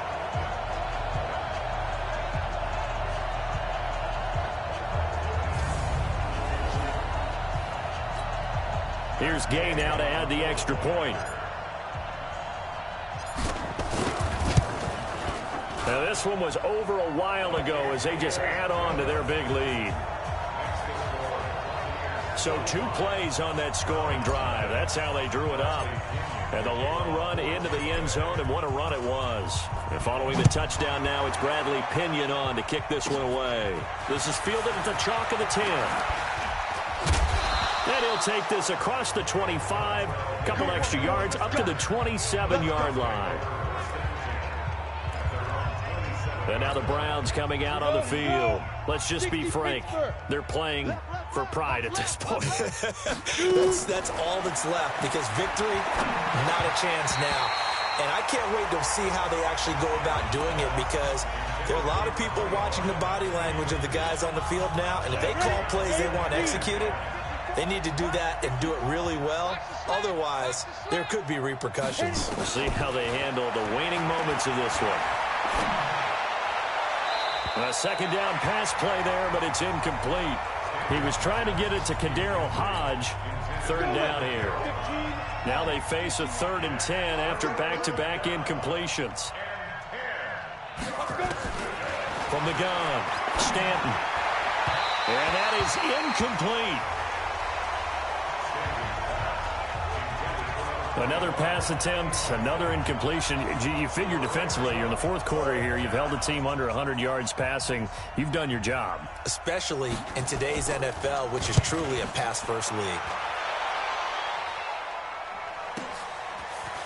Here's Gay now to add the extra point. Now this one was over a while ago as they just add on to their big lead. So 2 plays on that scoring drive. That's how they drew it up. And the long run into the end zone, and what a run it was. And following the touchdown now, it's Bradley Pinion on to kick this one away. This is fielded at the chalk of the 10. And he'll take this across the 25, a couple extra yards, up to the 27-yard line. And now the Browns coming out on the field. Let's just be frank. They're playing for pride at this point.
That's all that's left because victory, not a chance now. And I can't wait to see how they actually go about doing it because there are a lot of people watching the body language of the guys on the field now. And if they call plays they want executed, they need to do that and do it really well. Otherwise, there could be repercussions.
We'll see how they handle the waning moments of this one. A 2nd down pass play there, but it's incomplete. He was trying to get it to Kadero Hodge. 3rd down here. Now they face a 3rd and 10 after back-to-back incompletions. From the gun, Stanton. And that is incomplete. Another pass attempt, another incompletion. You figure defensively, you're in the 4th quarter here. You've held the team under 100 yards passing. You've done your job.
Especially in today's NFL, which is truly a pass-first league.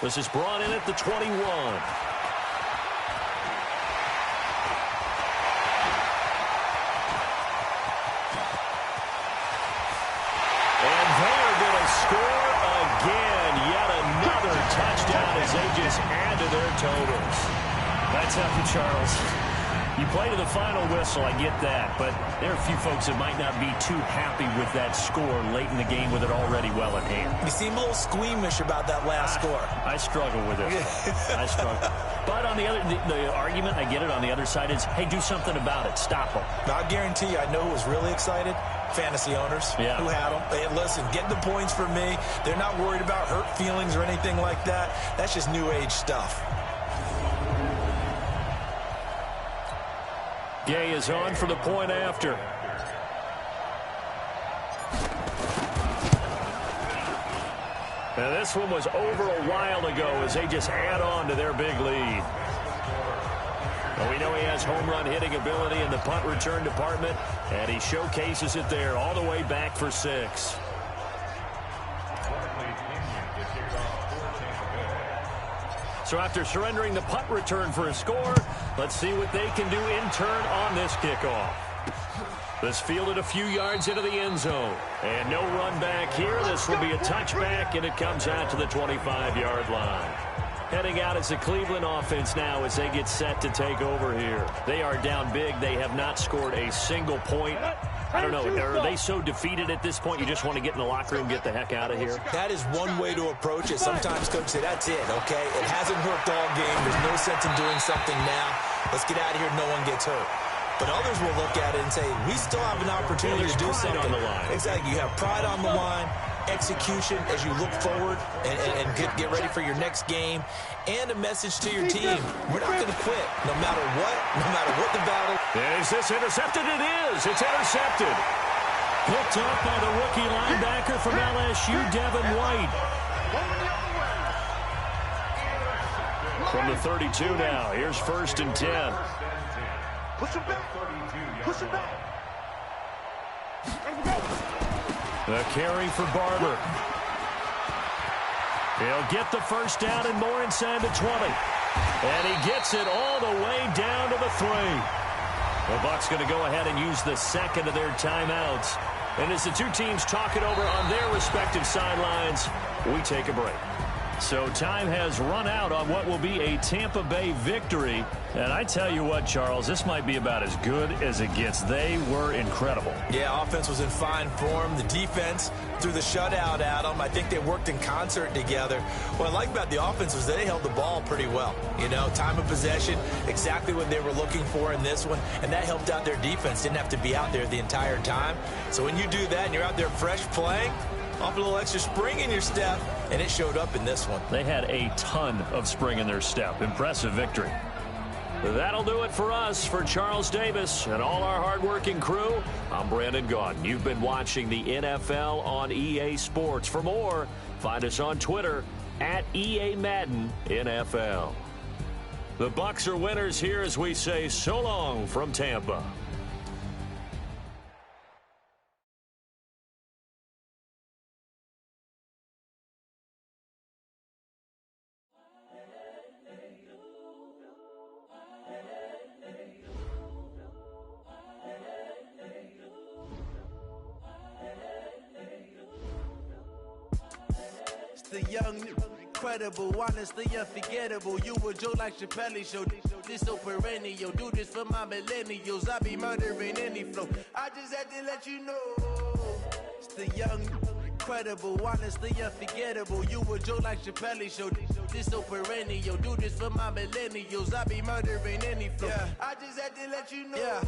This is brought in at the 21. And they're going to score again. Yet another touchdown on as they just add to their totals.
That's up to Charles. You play to the final whistle, I get that, but there are a few folks that might not be too happy with that score late in the game with it already well in hand.
You seem a little squeamish about that last score.
I struggle with it. I struggle. But on the argument, I get it, on the other side is, hey, do something about it. Stop them.
Now, I guarantee you, I know who was really excited. Fantasy owners who had them. Hey, listen, get the points for me. They're not worried about hurt feelings or anything like that. That's just new age stuff.
Gay is on for the point after. Now this one was over a while ago as they just add on to their big lead. Well, we know he has home run hitting ability in the punt return department, and he showcases it there all the way back for 6. So after surrendering the punt return for a score, let's see what they can do in turn on this kickoff. This fielded a few yards into the end zone. And no run back here. This will be a touchback, and it comes out to the 25-yard line. Heading out is the Cleveland offense now as they get set to take over here. They are down big. They have not scored a single point. I don't know. Are they so defeated at this point you just want to get in the locker room, get the heck out of here?
That is one way to approach it. Sometimes coaches say, that's it, okay? It hasn't worked all game. There's no sense in doing something now. Let's get out of here. No one gets hurt. But others will look at it and say, we still have an opportunity to do something.
On the line.
Exactly. You have pride on the line, execution as you look forward and get ready for your next game, and a message to your team. We're not going to quit no matter what the battle.
Is this intercepted? It is. It's intercepted.
Picked up by the rookie linebacker from LSU, Devin White.
From the 32 now. Here's 1st and 10.
Push him back. Push him back.
The carry for Barber. He'll get the first down and more inside the 20. And he gets it all the way down to the 3. The Bucs going to go ahead and use the second of their timeouts. And as the two teams talk it over on their respective sidelines, we take a break. So time has run out on what will be a Tampa Bay victory. And I tell you what, Charles, this might be about as good as it gets. They were incredible.
Yeah, offense was in fine form. The defense threw the shutout at them. I think they worked in concert together. What I like about the offense was they held the ball pretty well. You know, time of possession, exactly what they were looking for in this one. And that helped out their defense. Didn't have to be out there the entire time. So when you do that and you're out there fresh playing, off a little extra spring in your step, and it showed up in this one.
They had a ton of spring in their step. Impressive victory. That'll do it for us. For Charles Davis and all our hardworking crew, I'm Brandon Gaudin. You've been watching the NFL on EA Sports. For more, find us on Twitter at EA Madden NFL. The Bucs are winners here as we say so long from Tampa.
The young, incredible, honestly unforgettable. You a Joe like Chappelle show. This so perennial. Do this for my millennials. I be murdering any flow. I just had to let you know. It's the young, incredible, honestly unforgettable. You a Joe like Chappelle show. This so perennial. Do this for my millennials. I be murdering any flow. Yeah. I just had to let you know. Yeah.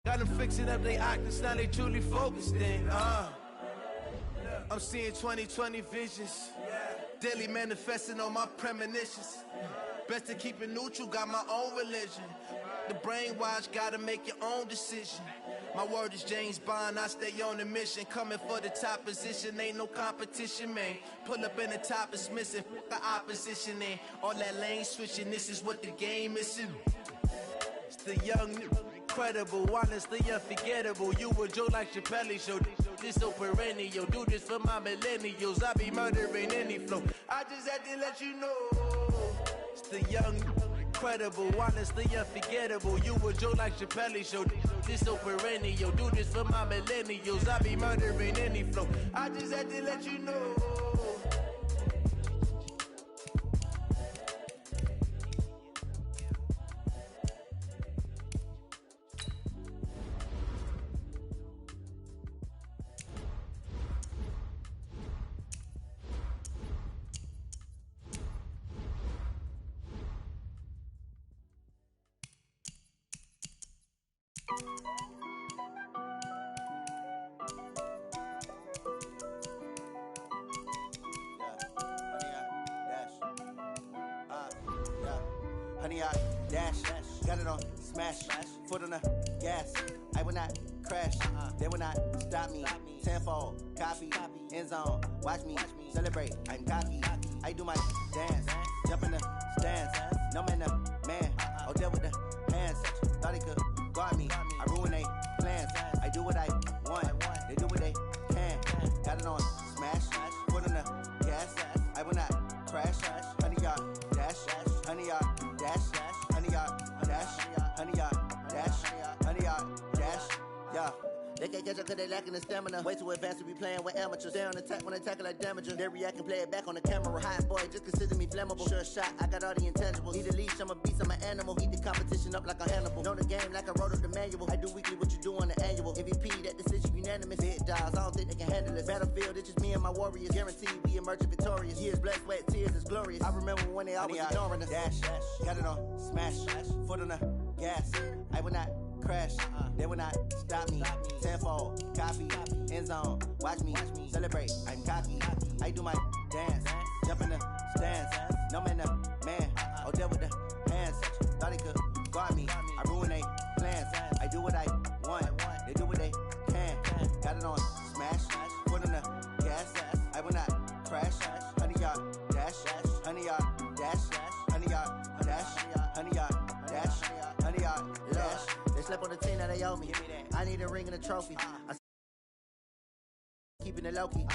Got them fixing up they actors, now they truly focused in. I'm seeing 20/20 visions. Daily manifesting on my premonitions. Best to keep it neutral, got my own religion. The brainwash, gotta make your own decision. My word is James Bond, I stay on a mission. Coming for the top position, ain't no competition, man. Pull up in the top is missing, the opposition, and all that lane switching, this is what the game is. It's the young, incredible, honestly unforgettable. You a Joe like Chappelle show, this so perennial. Do this for my millennials, I be murdering any flow. I just had to let you know. It's the young, incredible, honestly unforgettable. You a Joe like Chappelle show, this so perennial. Do this for my millennials, I be murdering any flow. I just had to let you know. Honey, I dash, got it on smash, foot on the gas. I will not crash, they will not stop me. Tenfold, copy, end zone, watch me celebrate. I'm cocky, I do my dance, jump in the stands. No man, the man, oh there with the hands. Thought he could guard me, I ruin they plans. I do what I want, they do what they can. Got it on smash, foot on the gas. I will not crash, honey, y'all dash, honey, y'all dash, honey, y'all dash, honey, y'all dash, honey, y'all dash, yeah. They can't catch up cause they lacking the stamina. Way too advanced to be playing with amateurs. Stay on attack when they tackle like damager. They react and play it back on the camera. Hot boy, just consider me flammable. Sure shot, I got all the intangibles. Need a leash, I'm a beast, I'm an animal. Eat the competition up like a Hannibal. Know the game like I wrote up the manual. I do weekly what you do on the annual. MVP, that decision unanimous. Big dogs, I don't think they can handle this. Battlefield, it's just me and my warriors. Guaranteed we emerge victorious. Years, blood, sweat, tears, is glorious. I remember when they always ignoring us. Dash, got it on smash, foot on the gas. I will not crash, they will not stop me. Tenfold, copy, end zone, watch me celebrate. I'm cocky, I do my dance, jump in the stands. No man, the man, oh there with the hands. Thought he could guard me, I ruin they plans. I do what I want, they do what they can. Got it on smash, foot on the gas. I will not crash, honey, y'all dash, honey, y'all dash, honey, y'all dash, honey, y'all dash, honey, y'all dash. They slept on the team that they owe me. I need a ring and a trophy. I keeping it low key.